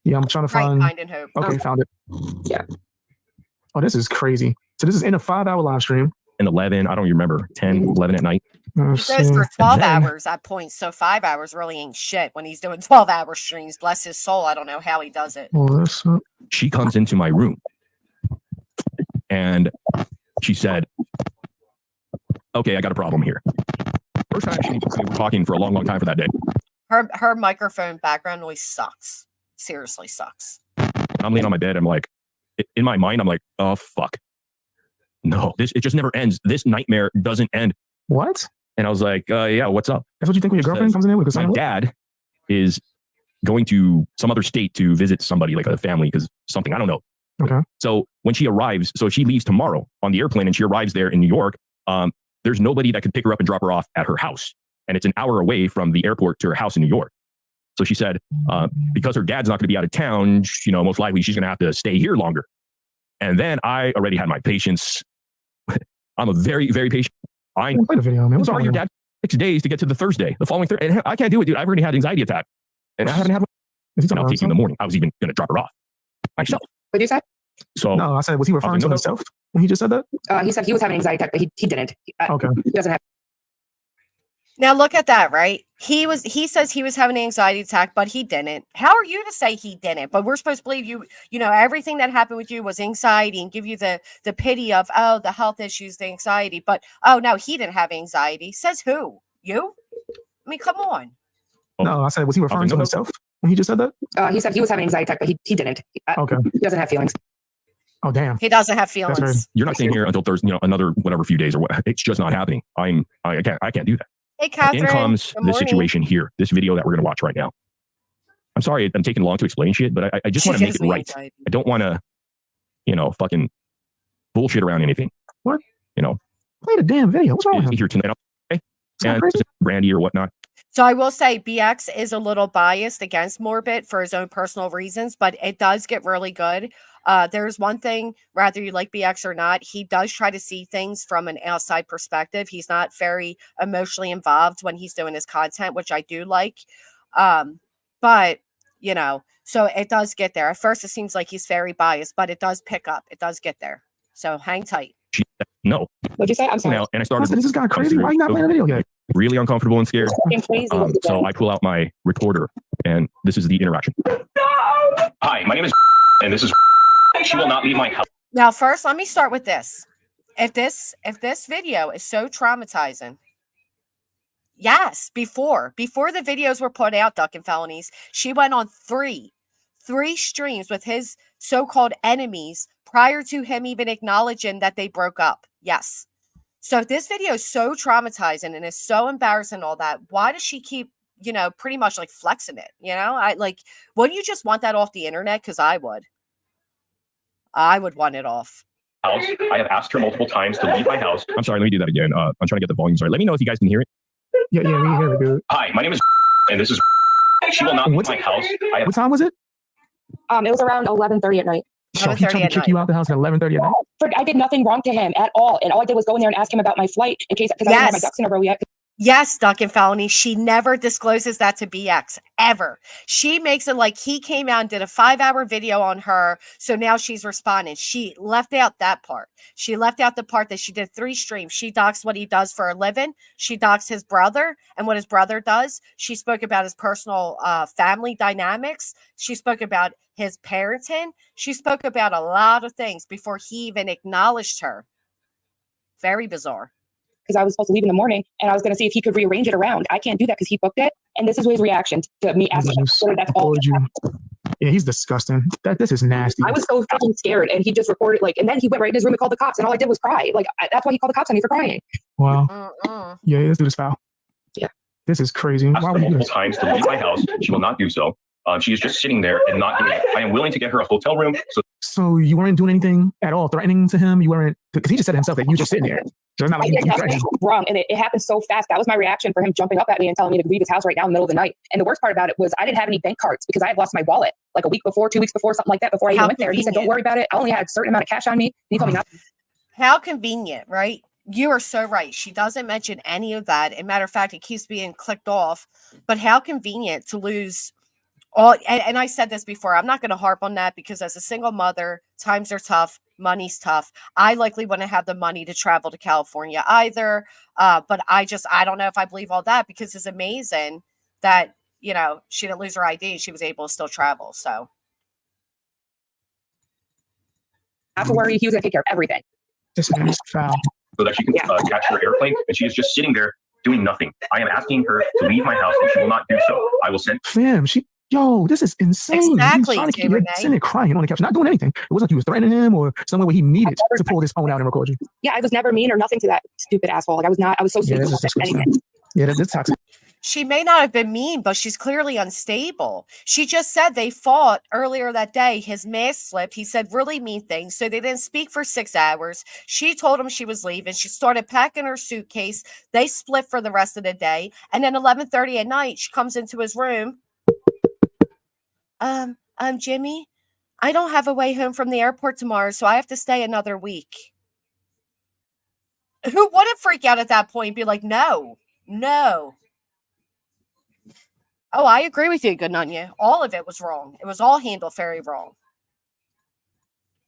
yeah, I'm trying to find. Find and Hope. Okay, found it. Yeah. Oh, this is crazy. So this is in a 5-hour live stream. 11, I don't remember, 10, 11 at night. He goes for 12 hours at points, so 5 hours really ain't shit when he's doing 12-hour streams. Bless his soul. I don't know how he does it. She comes into my room and she said, okay, I got a problem here. First time we were talking for a long, long time for that day. Her microphone background noise sucks. Seriously sucks. I'm laying on my bed. I'm like, in my mind, I'm like, oh, fuck. No, it just never ends. This nightmare doesn't end. What? And I was like, yeah, what's up? That's what you think when your girlfriend comes in here? My dad is going to some other state to visit somebody, like a family, because something, I don't know. Okay. So when she arrives, so she leaves tomorrow on the airplane and she arrives there in New York, there's nobody that could pick her up and drop her off at her house. And it's an hour away from the airport to her house in New York. So she said, because her dad's not going to be out of town, most likely she's going to have to stay here longer. And then I already had my patience. I'm a very, very patient. I play the video, man. What's your dad 6 days to get to the Thursday, the following Thursday. And I can't do it, dude. I've already had an anxiety attack. And I haven't had one. And I'll take you in the morning. I was even going to drop her off myself. What did you say? So No, I said, was he referring to no. himself when he just said that? He said he was having an anxiety attack, but he didn't. Okay. He doesn't have. Now look at that, right? He says he was having an anxiety attack, but he didn't. How are you to say he didn't? But we're supposed to believe you know, everything that happened with you was anxiety and give you the pity of, oh, the health issues, the anxiety. But oh no, he didn't have anxiety. Says who? You? I mean, come on. No, I said, was he referring to himself when he just said that? He said he was having an anxiety attack, but he didn't. Okay. He doesn't have feelings. Oh, damn. He doesn't have That's feelings. right. you're not staying here until Thursday, you know, another whatever few days or what. It's just not happening. I can't do that. Hey, Catherine. In comes good the morning. situation here, this video that we're going to watch right now. I'm sorry I'm taking long to explain shit, but I just want to make it right. Anxiety. I don't want to, you know, fucking bullshit around anything. What? You know, Play the damn video. What's wrong with him? here tonight, okay? Is that And crazy? Brandy or whatnot. So I will say BX is a little biased against Morbid for his own personal reasons, but it does get really good. There's one thing, whether you like BX or not, he does try to see things from an outside perspective. He's not very emotionally involved when he's doing his content, which I do like. But, you know, so it does get there. At first, it seems like he's very biased, but it does pick up. It does get there. So hang tight. She said, no. What'd you say? I'm sorry. Now, and I I started said, this is kind of crazy. Why are you not playing the video yet? really uncomfortable and scared. Fucking crazy. So I pull out my recorder, and this is the interaction. Hi, my name is, and this is. She will not leave my house. Now, first, let me start with this. If this video is so traumatizing, yes, before the videos were put out, Duck and Felonies, she went on three streams with his so-called enemies prior to him even acknowledging that they broke up. Yes. So if this video is so traumatizing and is so embarrassing and all that, why does she keep, you know, pretty much like flexing it? You know, wouldn't you just want that off the internet? Because I would want it off. House. I have asked her multiple times to leave my house. I'm sorry, let me do that again. I'm trying to get the volume. Sorry. Let me know if you guys can hear it. Yeah, we hear it, dude. Hi, my name is, and this is. She will not leave my house. What time was it? It was around 11:30 at night. So he tried to kick you out the house at 11:30 at night? I did nothing wrong to him at all, and all I did was go in there and ask him about my flight in case because I didn't have my ducks in a row yet. Yes, Duck and Felony. She never discloses that to BX, ever. She makes it like he came out and did a 5-hour video on her, so now she's responding. She left out that part. She left out the part that she did 3 streams. She doxed what he does for a living. She doxed his brother and what his brother does. She spoke about his personal family dynamics. She spoke about his parenting. She spoke about a lot of things before he even acknowledged her. Very bizarre. Because I was supposed to leave in the morning, and I was going to see if he could rearrange it around. I can't do that because he booked it, and this is his reaction to me asking him whether that's all. Yeah, he's disgusting. This is nasty. I was so fucking scared, and he just recorded and then he went right in his room and called the cops, and all I did was cry. That's why he called the cops on me for crying. Wow. Yeah, this dude is foul. Yeah, this is crazy. Asked her multiple times to leave my house. She will not do so. She is just sitting there and not doing it. I am willing to get her a hotel room. So you weren't doing anything at all, threatening to him? You weren't, because he just said himself that you just sitting there. So it's not like you threatened him. Wrong, and it happened so fast. That was my reaction for him jumping up at me and telling me to leave his house right now in the middle of the night. And the worst part about it was I didn't have any bank cards because I had lost my wallet like a week before, 2 weeks before, something like that. Before I even went there, and he said, "Don't worry about it. I only had a certain amount of cash on me." And he told me not. How convenient, right? You are so right. She doesn't mention any of that. As a matter of fact, it keeps being clicked off. But how convenient to lose all. And I said this before. I'm not going to harp on that because as a single mother, times are tough. Money's tough. I likely wouldn't have the money to travel to California either. But I don't know if I believe all that because it's amazing that, you know, she didn't lose her ID. She was able to still travel. So. Not to worry. He was going to take care of everything. This is foul. So that she can catch her airplane, and she is just sitting there doing nothing. I am asking her to leave my house, and she will not do so. I will send. Fam, this is insane. Exactly. He was sitting there crying on the couch, not doing anything. It wasn't like you was threatening him or somewhere where he needed to pull his phone out and record you. Yeah, I was never mean or nothing to that stupid asshole. I was so stupid. Yeah, that's toxic. She may not have been mean, but she's clearly unstable. She just said they fought earlier that day. His mask slipped. He said really mean things. So they didn't speak for 6 hours. She told him she was leaving. She started packing her suitcase. They split for the rest of the day. And then 11:30 at night, she comes into his room. Jimmy, I don't have a way home from the airport tomorrow, so I have to stay another week. Who wouldn't freak out at that point and be like, no. Oh, I agree with you, Good Nunya. All of it was wrong. It was all handled very wrong.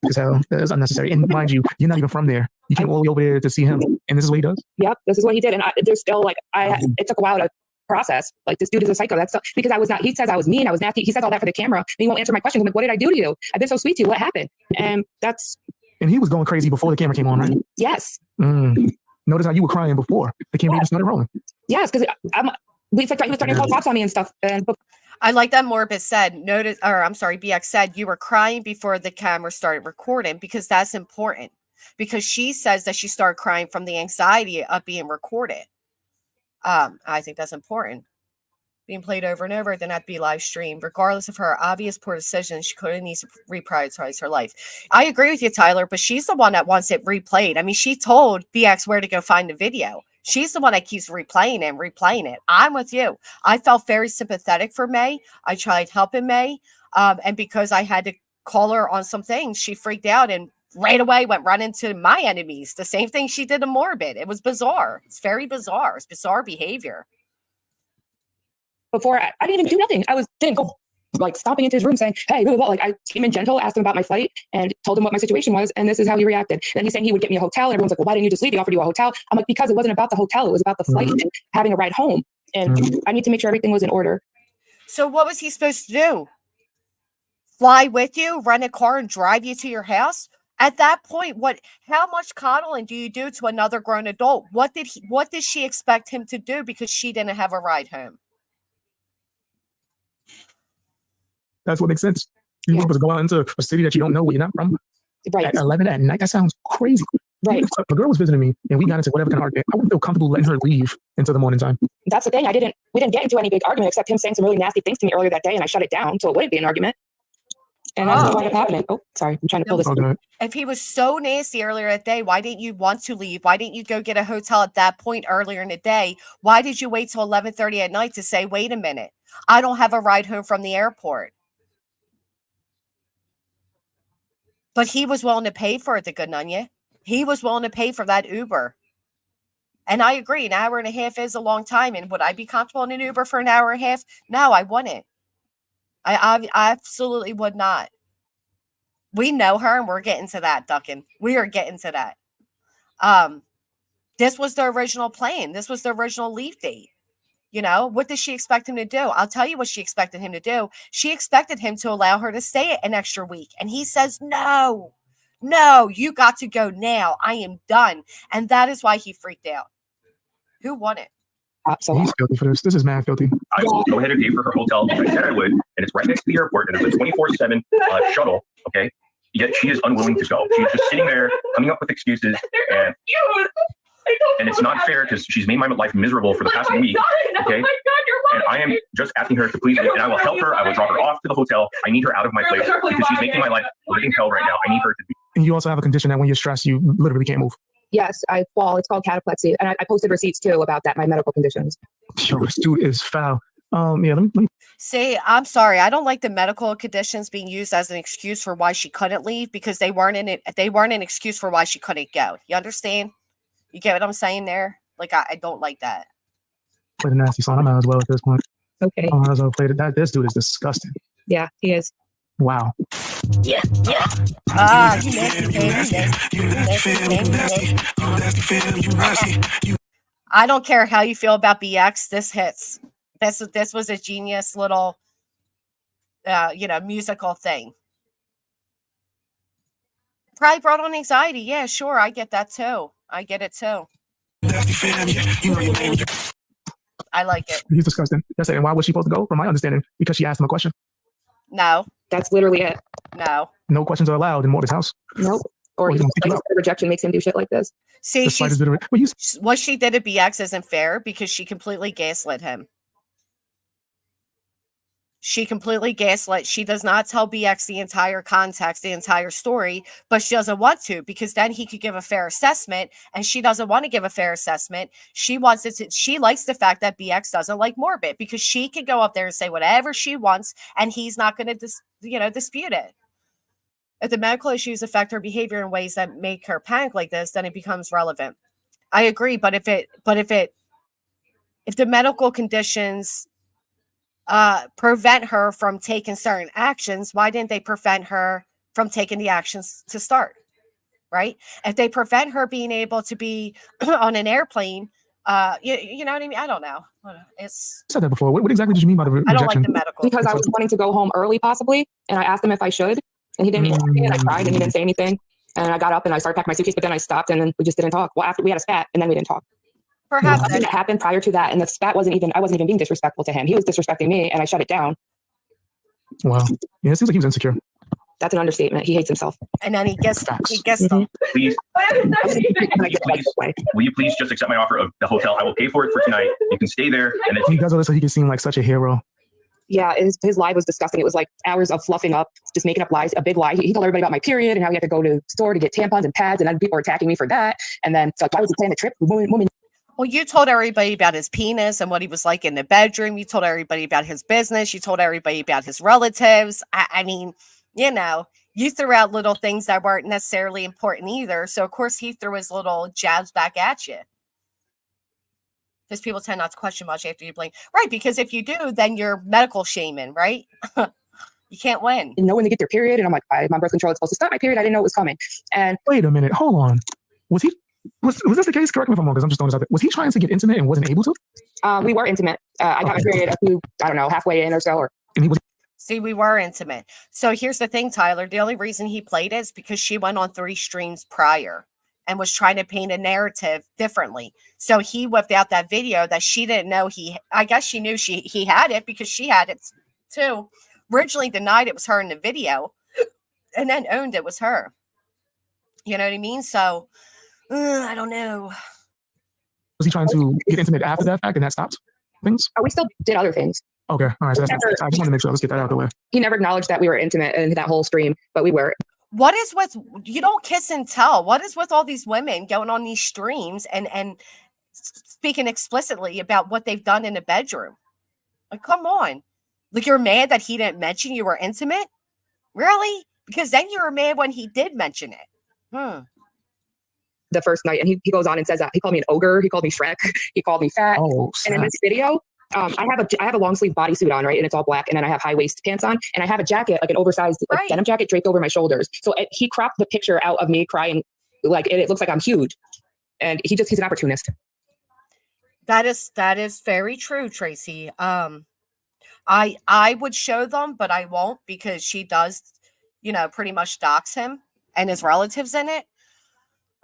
Because hell, that's unnecessary. And mind you, you're not even from there. You came all the way over there to see him, and this is what he does. Yep, this is what he did, and there's still like it took a while to process. Like, this dude is a psycho. That's because I was not. He says I was mean. I was nasty. He says all that for the camera. And he won't answer my questions. I'm like, what did I do to you? I've been so sweet to you. What happened? And that's. And he was going crazy before the camera came on, right? Yes. Notice how you were crying before the camera even started rolling. Yes, because he was starting to call cops on me and stuff. And I like that Morbid said, BX said you were crying before the camera started recording, because that's important. Because she says that she started crying from the anxiety of being recorded. I think that's important. Being played over and over, then have to be live streamed. Regardless of her obvious poor decisions, she could have needs to reprioritize her life. I agree with you, Tyler, but she's the one that wants it replayed. I mean, she told BX where to go find the video. She's the one that keeps replaying it. I'm with you. I felt very sympathetic for May. I tried helping May. And because I had to call her on some things, she freaked out and right away went running to my enemies. The same thing she did to Morbid. It was bizarre. It's very bizarre. It's bizarre behavior. Before I didn't even do nothing. Didn't go like stomping into his room saying, hey, blah, blah, blah. Like, I came in gentle, asked him about my flight, and told him what my situation was, and this is how he reacted. Then he's saying he would get me a hotel, and everyone's like, well, why didn't you just leave? He offered you a hotel. I'm like, because it wasn't about the hotel, it was about the flight and having a ride home. And I need to make sure everything was in order. So what was he supposed to do? Fly with you, rent a car, and drive you to your house? At that point, how much coddling do you do to another grown adult? What did she expect him to do because she didn't have a ride home? That's what makes sense. You're supposed to go out into a city that you don't know, where you're not from. Right. At 11 at night, that sounds crazy. Right. If a girl was visiting me and we got into whatever kind of argument, I wouldn't feel comfortable letting her leave until the morning time. That's the thing. We didn't get into any big argument except him saying some really nasty things to me earlier that day, and I shut it down so it wouldn't be an argument. And that's what ended up happening. Oh, sorry. I'm trying to pull this. Okay. If he was so nasty earlier that day, why didn't you want to leave? Why didn't you go get a hotel at that point earlier in the day? Why did you wait till 11:30 at night to say, wait a minute, I don't have a ride home from the airport? But he was willing to pay for it, the good Nunya. He was willing to pay for that Uber. And I agree, an hour and a half is a long time. And would I be comfortable in an Uber for an hour and a half? No, I wouldn't. I absolutely would not. We know her, and we're getting to that, Duckin. We are getting to that. This was the original plan. This was the original leave date. You know, what did she expect him to do? I'll tell you what she expected him to do. She expected him to allow her to stay an extra week. And he says, no, you got to go now. I am done. And that is why he freaked out. Who won it? He's filthy for this. This is mad filthy. I will go ahead and pay for her hotel, which I said I would, and it's right next to the airport, and it's a 24/7 shuttle, okay? Yet she is unwilling to go. She's just sitting there, coming up with excuses, and it's not fair because she's made my life miserable for the past week, okay? And I am just asking her to please, and I will help her. I will drop her off to the hotel. I need her out of my place because she's making my life living hell right now. I need her to be. And you also have a condition that when you're stressed, you literally can't move. Yes, I fall. It's called cataplexy. And I posted receipts too about that, my medical conditions. Yo, this dude is foul. Let me. See, I'm sorry. I don't like the medical conditions being used as an excuse for why she couldn't leave, because they weren't an excuse for why she couldn't go. You understand? You get what I'm saying there? Like, I don't like that. Play the nasty song. I might as well at this point. Okay. I might as well play that. This dude is disgusting. Yeah, he is. Wow. Yeah. I don't care how you feel about BX. This hits. This was a genius little, musical thing. Probably brought on anxiety. Yeah, sure. I get that too. I get it too. I like it. He's disgusting. That's it. And why was she supposed to go? From my understanding, because she asked him a question. No. That's literally it. No. No questions are allowed in Morbid's house. Nope. Or rejection makes him do shit like this. See, what she did at BX isn't fair because she completely gaslit him. She completely gaslit. She does not tell BX the entire context, the entire story, but she doesn't want to, because then he could give a fair assessment, and she doesn't want to give a fair assessment. She wants it to, she likes the fact that BX doesn't like Morbid, because she can go up there and say whatever she wants, and he's not going to dispute it. If the medical issues affect her behavior in ways that make her panic like this, then it becomes relevant. I agree, but if the medical conditions prevent her from taking certain actions, why didn't they prevent her from taking the actions to start, right? If they prevent her being able to be on an airplane, you know what I mean? I don't know. It's I said that before. What exactly did you mean by the I don't like rejection? the medical. Because I was wanting to go home early, possibly, and I asked him if I should, and he didn't. And I cried, and he didn't say anything. And I got up and I started packing my suitcase, but then I stopped, and then we just didn't talk. Well, after we had a spat, and then we didn't talk. Perhaps Something that happened prior to that, and the spat I wasn't even being disrespectful to him. He was disrespecting me, and I shut it down. Wow. Yeah, it seems like he was insecure. That's an understatement. He hates himself. and then he gets them. Please, will you please just accept my offer of the hotel? I will pay for it for tonight. You can stay there. And He does all this so he can seem like such a hero. Yeah, his lie was disgusting. It was like hours of fluffing up, just making up lies, a big lie. He told everybody about my period and how he had to go to the store to get tampons and pads, and then people were attacking me for that. And then it's like, why was he planning the trip? Woman. Well, you told everybody about his penis and what he was like in the bedroom. You told everybody about his business. You told everybody about his relatives. I mean, you know, you threw out little things that weren't necessarily important either. So, of course, he threw his little jabs back at you. Because people tend not to question much after you blink. Right, because if you do, then you're medical shaming, right? You can't win. And know when they get their period, and I'm like, my birth control is supposed to stop my period. I didn't know it was coming. And wait a minute, hold on. Was this the case? Correct me if I'm wrong, because I'm just throwing this out there. Was he trying to get intimate and wasn't able to? We were intimate. I got my period halfway in or so. And he was. See, we were intimate. So here's the thing, Tyler. The only reason he played is because she went on 3 streams prior and was trying to paint a narrative differently. So he whipped out that video that she didn't know I guess she knew he had it because she had it too. Originally denied it was her in the video and then owned it was her. You know what I mean? So I don't know. Was he trying to get intimate after that fact and that stopped things? We still did other things. Okay. All right. So I just want to make sure. Let's get that out of the way. He never acknowledged that we were intimate in that whole stream, but we were. What is with, you don't kiss and tell. What is with all these women going on these streams and speaking explicitly about what they've done in the bedroom? Like, come on. Like, you're mad that he didn't mention you were intimate? Really? Because then you were mad when he did mention it. The first night, and he goes on and says that he called me an ogre, he called me Shrek, he called me fat. And in this video, I have a long sleeve bodysuit on, right, and it's all black, and then I have high waist pants on, and I have a jacket, like an oversized denim jacket, draped over my shoulders. So he cropped the picture out of me crying, like it looks like I'm huge, and he's an opportunist. That is very true, Tracy. I would show them, but I won't because she does, pretty much dox him and his relatives in it.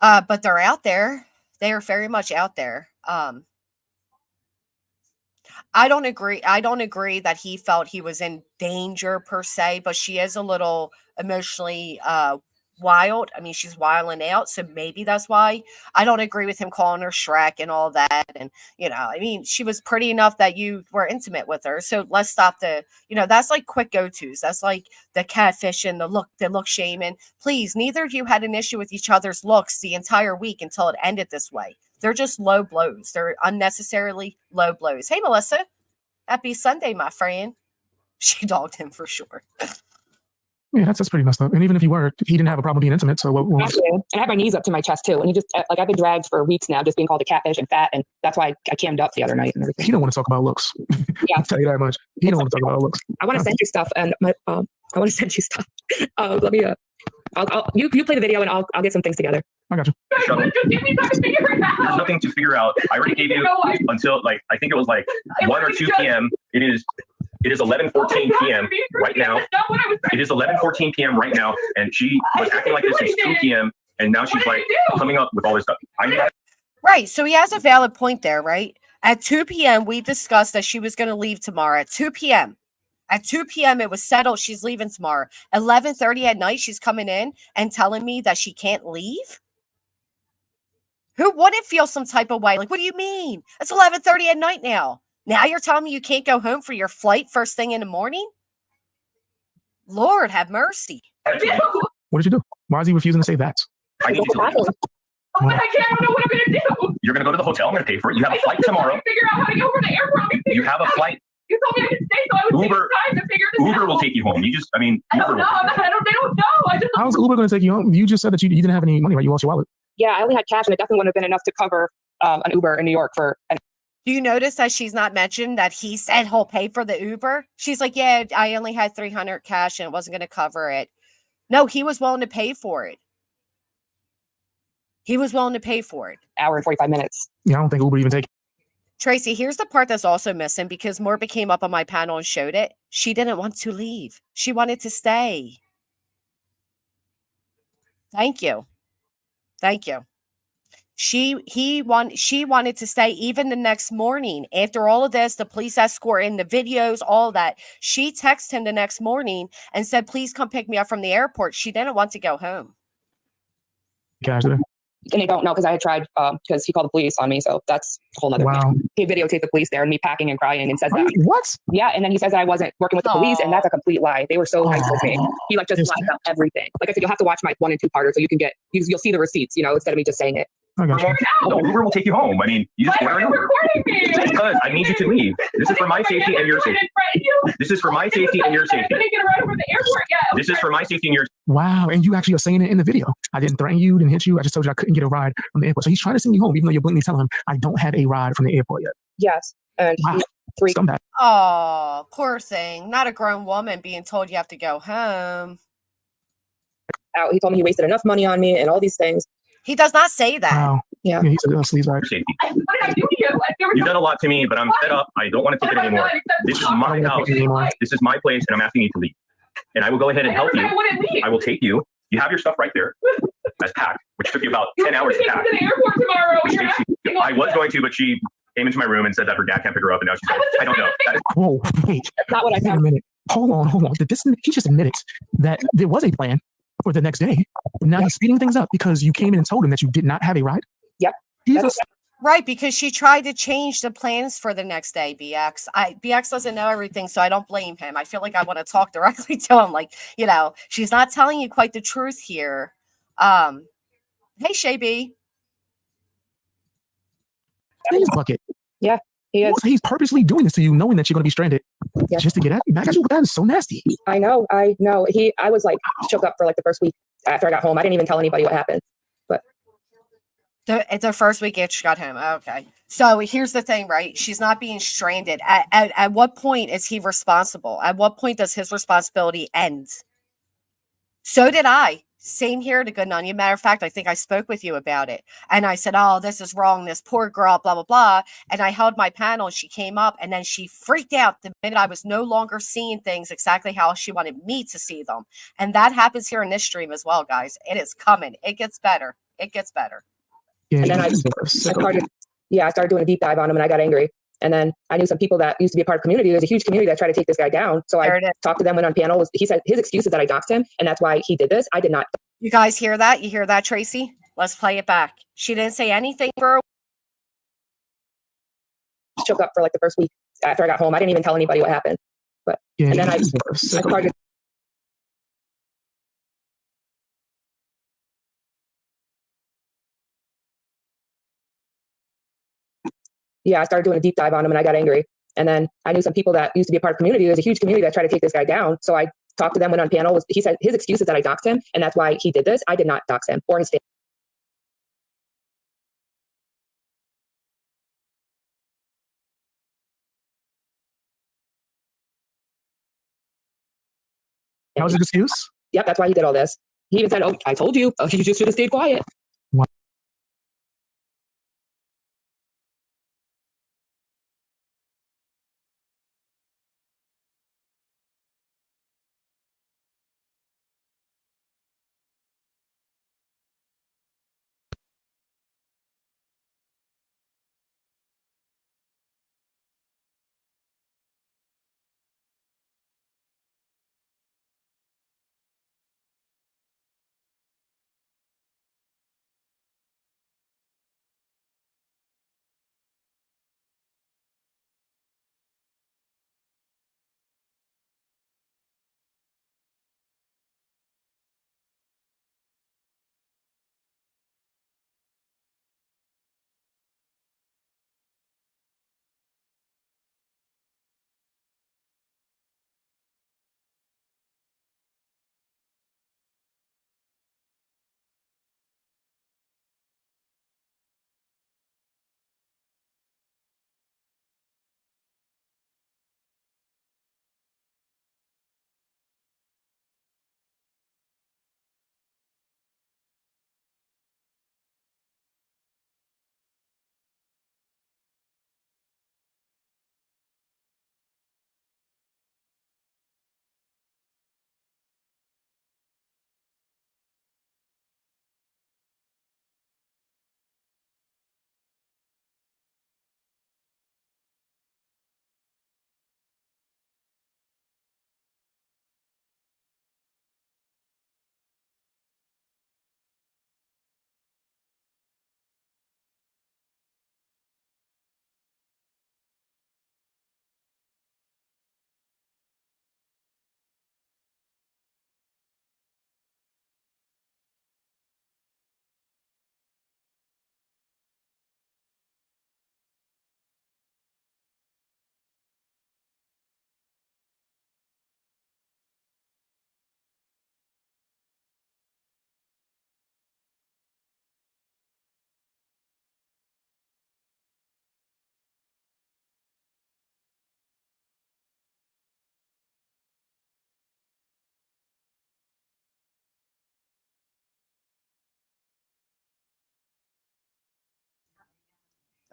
But they're out there. They are very much out there. I don't agree that he felt he was in danger per se, but she is a little emotionally wild. I mean, she's wilding out, so maybe that's why. I don't agree with him calling her Shrek and all that. And, I mean, she was pretty enough that you were intimate with her. So let's stop that's like quick go-tos. That's like the catfish and the look shaming. Please, neither of you had an issue with each other's looks the entire week until it ended this way. They're just low blows. They're unnecessarily low blows. Hey, Melissa. Happy Sunday, my friend. She dogged him for sure. Yeah, that's pretty messed up. And even if he didn't have a problem being intimate. So what? And I had my knees up to my chest too. And he just I've been dragged for weeks now, just being called a catfish and fat, and that's why I cammed up the other night and everything. He don't want to talk about looks. Yeah, I'll tell you that much. He don't want to talk about looks. I want to send you stuff, and I want to send you stuff. Let me. You play the video, and I'll get some things together. I got you. There's nothing to figure out. I already gave you until I think it was 1 or 2 p.m. It is 11:14 p.m. right now. It is 11:14 p.m. right now, and she was acting like this since 2 p.m. and now she's coming up with all this stuff. Right. So he has a valid point there, right? At 2 p.m., we discussed that she was going to leave tomorrow at 2 p.m. At 2 p.m., it was settled. She's leaving tomorrow. 11:30 at night, she's coming in and telling me that she can't leave. Who wouldn't feel some type of way? Like, what do you mean? It's 11:30 at night now. Now you're telling me you can't go home for your flight first thing in the morning? Lord, have mercy. What did you do? Why is he refusing to say that? I need you to leave. Oh, but I can't. I don't know what I'm going to do. You're going to go to the hotel. I'm going to pay for it. You have a flight tomorrow. Figure out how to get over the airport. You have a flight. You told me I could stay, so I was taking time to figure this out. Uber will take you home. I don't know. They don't know. How's Uber going to take you home? You just said that you didn't have any money, right? You lost your wallet. Yeah, I only had cash, and it definitely wouldn't have been enough to cover an Uber in New York for. Do you notice that she's not mentioned that he said he'll pay for the Uber? She's like, yeah, I only had $300 cash and it wasn't going to cover it. No, he was willing to pay for it. He was willing to pay for it. Hour and 45 minutes. Yeah, I don't think Uber even take. Tracy, here's the part that's also missing because Morba came up on my panel and showed it. She didn't want to leave. She wanted to stay. Thank you. Thank you. She wanted to stay even the next morning. After all of this, the police escort in the videos, all that. She texted him the next morning and said, please come pick me up from the airport. She didn't want to go home. Cash there. And they don't know because I had tried because he called the police on me. So that's a whole nother Wow. thing. He videotaped the police there and me packing and crying and says that. What? Yeah. And then he says that I wasn't working with the police. And that's a complete lie. They were so nice with me. He like just lied about everything. Like I said, you'll have to watch my 1 and 2 parter so you can get, you'll see the receipts, you know, instead of me just saying it. I got you. No, Uber will take you home. I mean, you just Why order are an you Uber. recording me? Because I need you to leave. This is for my safety and your safety. This is for my safety and your I safety. couldn't get a ride over the airport yet. This is for my safety and your Wow. And you actually are saying it in the video. I didn't threaten you, didn't hit you. I just told you I couldn't get a ride from the airport. So he's trying to send you home, even though you're blatantly telling him I don't have a ride from the airport yet. Yes. And Wow. three. Scumbag. Oh, poor thing. Not a grown woman being told you have to go home. Out. He told me he wasted enough money on me and all these things. He does not say that. Wow. Yeah. He said, sleeves right. safety. What did I do to you? You've done a lot to me, but I'm fed up. I don't want to take it anymore. This is my house. This is my place, and I'm asking you to leave. And I will go ahead and help you. I wouldn't leave. I will take you. You have your stuff right there as packed, which took you about 10 hours to pack. To the airport tomorrow. I was going to, but she came into my room and said that her dad can't pick her up, and now she's like, I don't know. That is Whoa, wait. That's not what I Wait a said. minute. Hold on. He just admitted that there was a plan for the next day. But now he's speeding things up because you came in and told him that you did not have a ride. Yep. He's That's- Right, because she tried to change the plans for the next day, BX. BX doesn't know everything, so I don't blame him. I feel like I want to talk directly to him. Like, you know, she's not telling you quite the truth here. Hey, Shay B. His bucket. He is. He's purposely doing this to you, knowing that you're going to be stranded Yeah. just to get at you. Back at you. That is so nasty. I know. I was like shook up for like the first week after I got home. I didn't even tell anybody what happened. It's her first week after she got home. Okay. So here's the thing, right? She's not being stranded. At what point is he responsible? At what point does his responsibility end? So did I. Same here to Good Onion. Matter of fact, I think I spoke with you about it. And I said, oh, this is wrong. This poor girl, blah, blah, blah. And I held my panel and she came up and then she freaked out the minute I was no longer seeing things exactly how she wanted me to see them. And that happens here in this stream as well, guys. It is coming. It gets better. It gets better. Yeah, And then I started doing a deep dive on him and I got angry. And then I knew some people that used to be a part of the community. There's a huge community that tried to take this guy down. So There I it is. talked to them, went on panel. He said his excuse is that I doxed him and that's why he did this. I did not. You guys hear that? You hear that, Tracy? Let's play it back. She didn't say anything for a Shook up for like the first week after I got home. I didn't even tell anybody what happened. Yeah, And then I started. Yeah, I started doing a deep dive on him and I got angry. And then I knew some people that used to be a part of the community. There's a huge community that tried to take this guy down. So I talked to them, went on panel. He said his excuse is that I doxed him and that's why he did this. I did not dox him or his family. that was an excuse. Yep, that's why he did all this. He even said, oh, I told you. Oh, you just should have stayed quiet.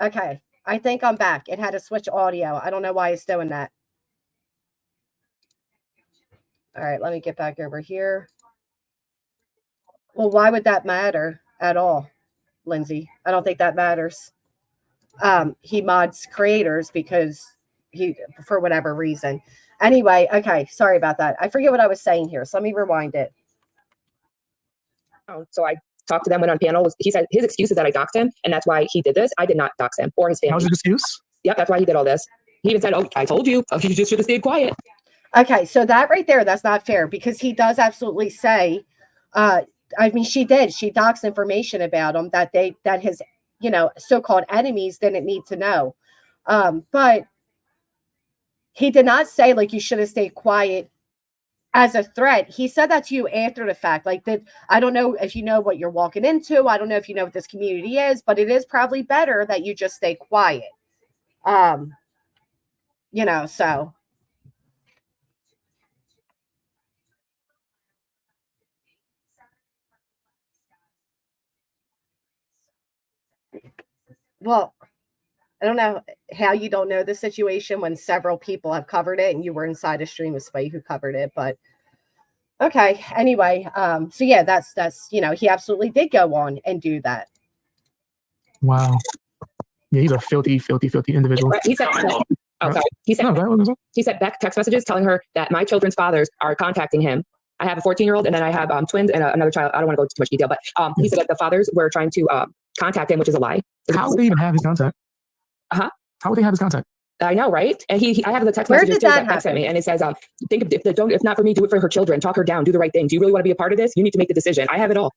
Okay, I think I'm back. It had to switch audio. I don't know why it's doing that. All right, let me get back over here. Well, why would that matter at all, Lindsay? I don't think that matters. He mods creators because for whatever reason. Anyway, okay, sorry about that. I forget what I was saying here, so let me rewind it. So I talked to them, went on panel. He said his excuse is that I doxed him, and that's why he did this. I did not dox him or his family. That was his excuse? Yep, that's why he did all this. He even said, "Oh, I told you. You just should have stayed quiet." Okay, so that right there, that's not fair because he does absolutely say, I mean, she did. She doxed information about him that his, so-called enemies didn't need to know. But he did not say like you should have stayed quiet as a threat. He said that to you after the fact. Like that, I don't know if you know what you're walking into. I don't know if you know what this community is, but it is probably better that you just stay quiet. So. Well, I don't know how you don't know the situation when several people have covered it and you were inside a stream of Spite who covered it, but okay. Anyway, so yeah, that's he absolutely did go on and do that. Wow. Yeah, he's a filthy, filthy, filthy individual. He said, oh, sorry. He said back text messages telling her that my children's fathers are contacting him. I have a 14-year-old and then I have twins and another child. I don't want to go into too much detail, but he said that the fathers were trying to contact him, which is a lie. How would they even have his contact? Uh-huh. How would they have his contact? I know, right? And I have the text Where messages did too that that sent happen? me, and it says, if not for me, do it for her children. Talk her down. Do the right thing. Do you really want to be a part of this? You need to make the decision. I have it all.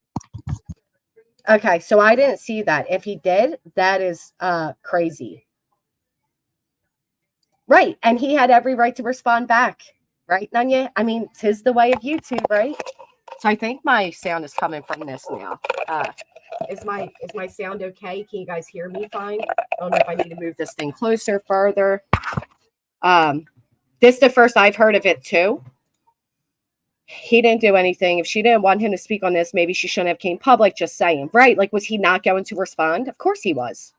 Okay, so I didn't see that. If he did, that is crazy. Right, and he had every right to respond back. Right, Nanya? I mean, 'tis the way of YouTube, right? So I think my sound is coming from this now. Is my sound okay? Can you guys hear me fine? I don't know if I need to move this thing closer, further. This is the first I've heard of it too. He didn't do anything. If she didn't want him to speak on this, maybe she shouldn't have came public, just saying. Right, like was he not going to respond? Of course he was.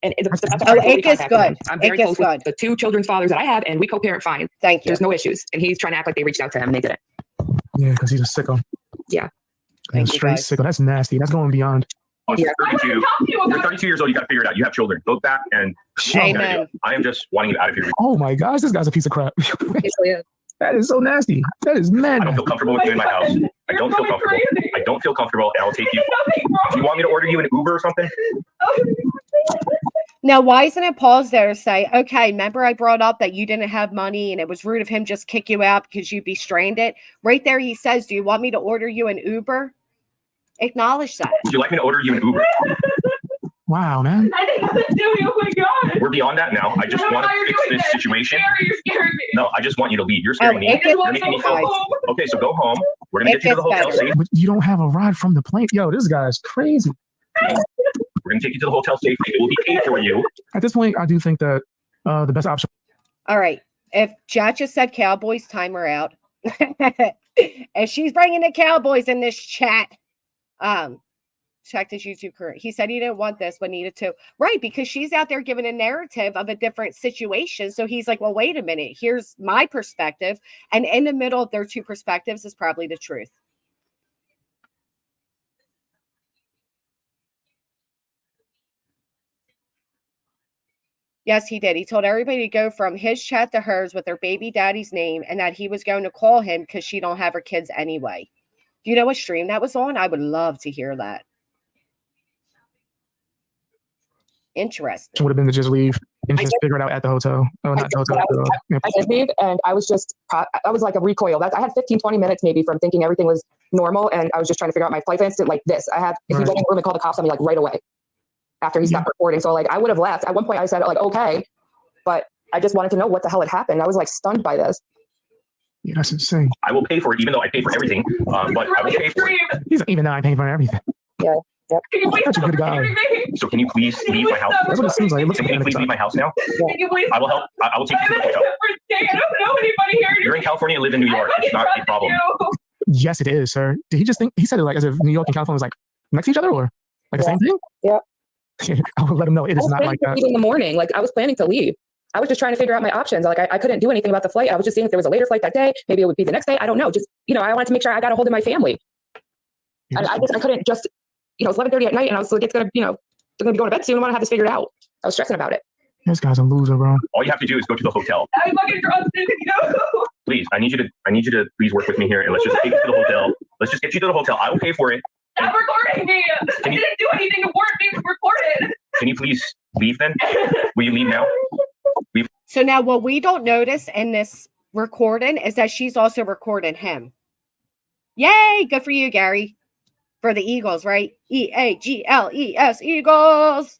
And it gets good. I'm very close with the two children's fathers that I have, and we co-parent fine. Thank you. There's no issues. And he's trying to act like they reached out to him and they didn't. Yeah, because he's a sicko. Yeah. Thank you, Straight guys. sicko. That's nasty. That's going beyond. You're 32. You're 32 years old. You got to figure it out. You have children. Go back and Amen. I am just wanting you out of here. Oh my gosh, this guy's a piece of crap. That is so nasty. That is mad. I don't feel comfortable with you in my house. I don't feel comfortable. I don't feel comfortable, and I'll take you. Do you want me to order you an Uber or something? Now, why isn't it paused there to say, okay, remember I brought up that you didn't have money and it was rude of him just kick you out because you'd be stranded? Right there, he says, do you want me to order you an Uber? Acknowledge that. Would you like me to order you an Uber? Wow, man. I didn't have to do it. Oh my God. We're beyond that now. I just want to fix this situation. You're scaring me. No, I just want you to leave. You're scaring me. it gets You're making me feel. Okay, so go home. We're going to It get you to the gets hotel better. safe. But you don't have a ride from the plane. Yo, this guy's crazy. We're going to take you to the hotel safely. It will be paid for you. At this point, I do think that the best option. All right. If Jack just said Cowboys, time her out. If she's bringing the Cowboys in this chat, check his YouTube career. He said he didn't want this, but needed to. Right, because she's out there giving a narrative of a different situation. So he's like, well, wait a minute. Here's my perspective. And in the middle of their two perspectives is probably the truth. Yes, he did. He told everybody to go from his chat to hers with their baby daddy's name and that he was going to call him because she don't have her kids anyway. Do you know what stream that was on? I would love to hear that. Interesting. Would have been to just leave and just figure it out at the hotel. Oh, not the hotel. I did leave, and I was like a recoil. I had 15, 20 minutes maybe from thinking everything was normal, and I was just trying to figure out my plans like this. If he went in the room and called the cops on me like right away after he stopped recording. So like I would have left. At one point I said like, okay, but I just wanted to know what the hell had happened. I was like stunned by this. Yeah, that's insane. I will pay for it, even though I pay for everything. But I will pay for it. He's even now I'm paying for everything. Yeah. Yep. Such a good guy. So can you please leave my house? That's what it seems like. It looks Can like you please leave my house now? Can you please? I will help. I will take you to the hotel. I don't know anybody here. You're in California and live in New York. It's not a problem. Yes, it is, sir. Did he just think he said it like as if New York and California was like next to each other or like the same thing? Yeah. I would let him know it I is was not planning like to that. leave in the morning. Like I was planning to leave. I was just trying to figure out my options. Like I couldn't do anything about the flight. I was just seeing if there was a later flight that day. Maybe it would be the next day. I don't know. Just, I wanted to make sure I got a hold of my family. I couldn't just, it's 11:30 at night and I was like, it's going to, they're going to be going to bed soon. I want to have this figured out. I was stressing about it. This guy's a loser, bro. All you have to do is go to the hotel. I'm fucking drunk, Please, I need you to please work with me here and let's just take you to the hotel. Let's just get you to the hotel. I will pay for it. Stop recording me. I didn't do anything to warrant being recorded. Can you please leave then? Will you leave now? So now what we don't notice in this recording is that she's also recording him. Yay! Good for you, Gary. For the Eagles, right? Eagles, Eagles.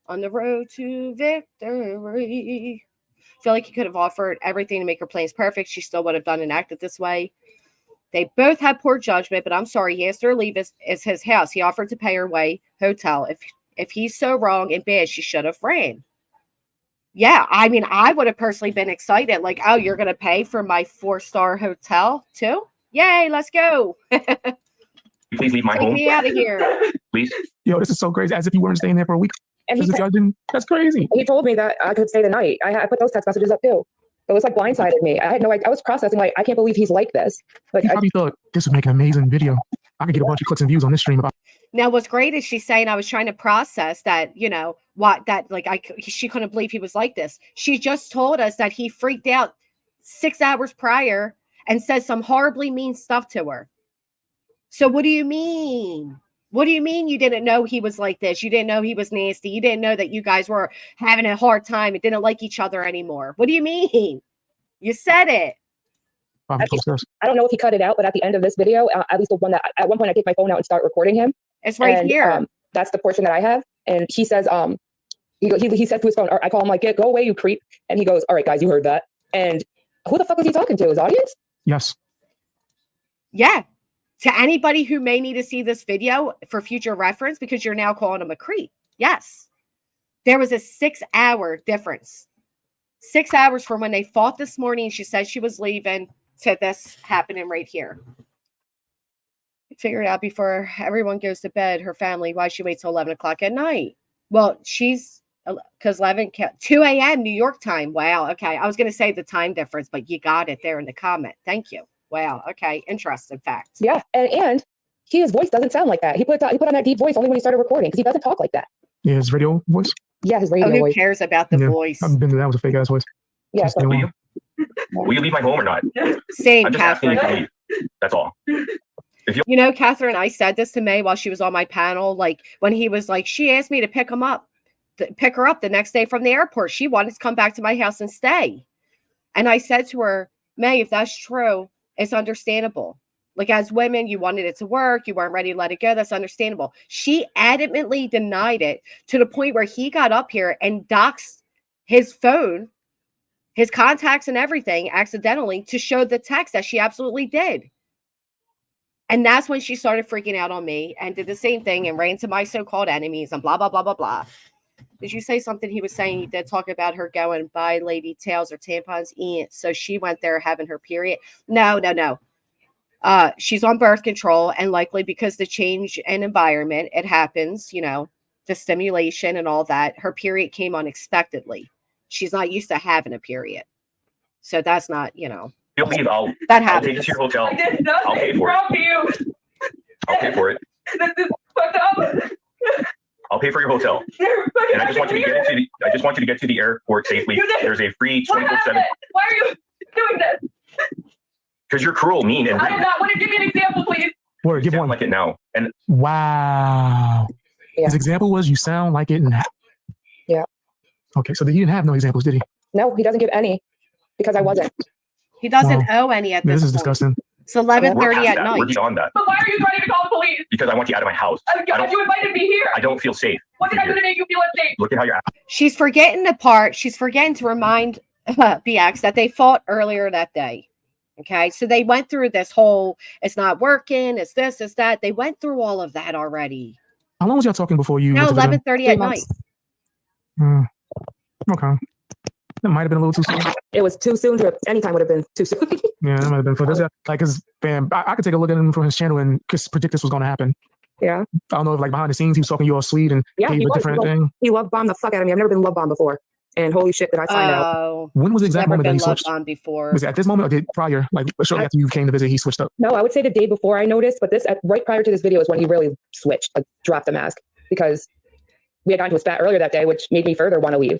On the road to victory. I feel like he could have offered everything to make her plans perfect. She still would have done and acted this way. They both had poor judgment, but I'm sorry. He asked her to leave is his house. He offered to pay her way hotel. If he's so wrong and bad, she should have ran. Yeah, I mean, I would have personally been excited. Like, oh, you're going to pay for my 4-star hotel too? Yay, let's go. Please leave my Take home. me out of here. Please. Yo, this is so crazy. As if you weren't staying there for a week. And That's crazy. he told me that I could stay the night. I put those text messages up too. It was like blindsided me. I had no idea. I was processing like, I can't believe he's like this. Like He probably thought this would make an amazing video. I could get a bunch of clicks and views on this stream. Now, what's great is she's saying I was trying to process that, she couldn't believe he was like this. She just told us that he freaked out 6 hours prior and said some horribly mean stuff to her. So what do you mean? What do you mean you didn't know he was like this? You didn't know he was nasty. You didn't know that you guys were having a hard time and didn't like each other anymore. What do you mean? You said it. I don't know if he cut it out, but at the end of this video, at least the one that at one point I take my phone out and start recording him. It's right here. That's the portion that I have. And he says, he said to his phone, I call him like, go away, you creep. And he goes, all right, guys, you heard that. And who the fuck was he talking to? His audience? Yes. Yeah. To anybody who may need to see this video for future reference, because you're now calling him a creep. Yes. There was a 6-hour difference. 6 hours from when they fought this morning. She said she was leaving to this happening right here. Figure it out before everyone goes to bed. Her family, why she waits till 11 o'clock at night. Well, because 2 a.m. New York time. Wow. Okay. I was going to say the time difference, but you got it there in the comment. Thank you. Wow. Okay. Interesting fact. Yeah. And his voice doesn't sound like that. He put on that deep voice only when he started recording because he doesn't talk like that. Yeah, his radio voice? Yeah, his radio who voice. Cares about the voice? I've been to that was a fake ass voice. Yeah. So, will you leave my home or not? Same, I'm just asking you Catherine. to leave. That's all. Catherine, I said this to May while she was on my panel. Like when he was like, she asked me to pick her up the next day from the airport. She wanted to come back to my house and stay. And I said to her, May, if that's true, it's understandable. Like as women, you wanted it to work. You weren't ready to let it go. That's understandable. She adamantly denied it to the point where he got up here and doxed his phone, his contacts and everything accidentally to show the text that she absolutely did. And that's when she started freaking out on me and did the same thing and ran to my so-called enemies and blah, blah, blah, blah, blah. Did you say something? He was saying he did talk about her going buy lady tails or tampons. So she went there having her period. No. She's on birth control and likely because the change in environment, it happens, the stimulation and all that. Her period came unexpectedly. She's not used to having a period. So that's not, You'll leave. that I'll take you happens. to your hotel. I did nothing I'll pay for wrong to you. I'll pay for it. This is fucked up. I'll pay for your hotel. And I just want you to get to the airport safely. There's a free 24/7. Why are you doing this? Because you're cruel, mean, and I do not want to give me an example, please. Word, give sound one. like it now. And Wow. Yeah. His example was you sound like it now. Yeah. Okay, so he didn't have no examples, did he? no, he doesn't give any because I wasn't. He doesn't Wow. owe any at This this is point. disgusting. It's 11:30 we're past at that. night. We're beyond that. But why are you trying to call the police? Because I want you out of my house. You invited me here. I don't feel safe. What did I do to make you feel unsafe? Look at how you're acting. She's forgetting to remind BX that they fought earlier that day. Okay, so they went through this whole, it's not working, it's this, it's that. They went through all of that already. How long was y'all talking before you? Now went to the gym? 11:30 at night. Okay. That might have been a little too soon. It was too soon. Anytime would have been too soon. Yeah, that might have been for this. Like, cause fam, I could take a look at him from his channel and just predict this was going to happen. Yeah. I don't know if like behind the scenes he was talking to you all sweet and Yeah, gave he you a was. different thing. He love bombed the fuck out of me. I've never been love bombed before. And holy shit, did I find out. Oh, When was the exact never moment that been he loved switched? on before. Was it at this moment or did prior, like shortly after you came to visit, he switched up? No, I would say the day before I noticed, but right prior to this video is when he really switched, like dropped the mask, because we had gotten to a spat earlier that day, which made me further want to leave.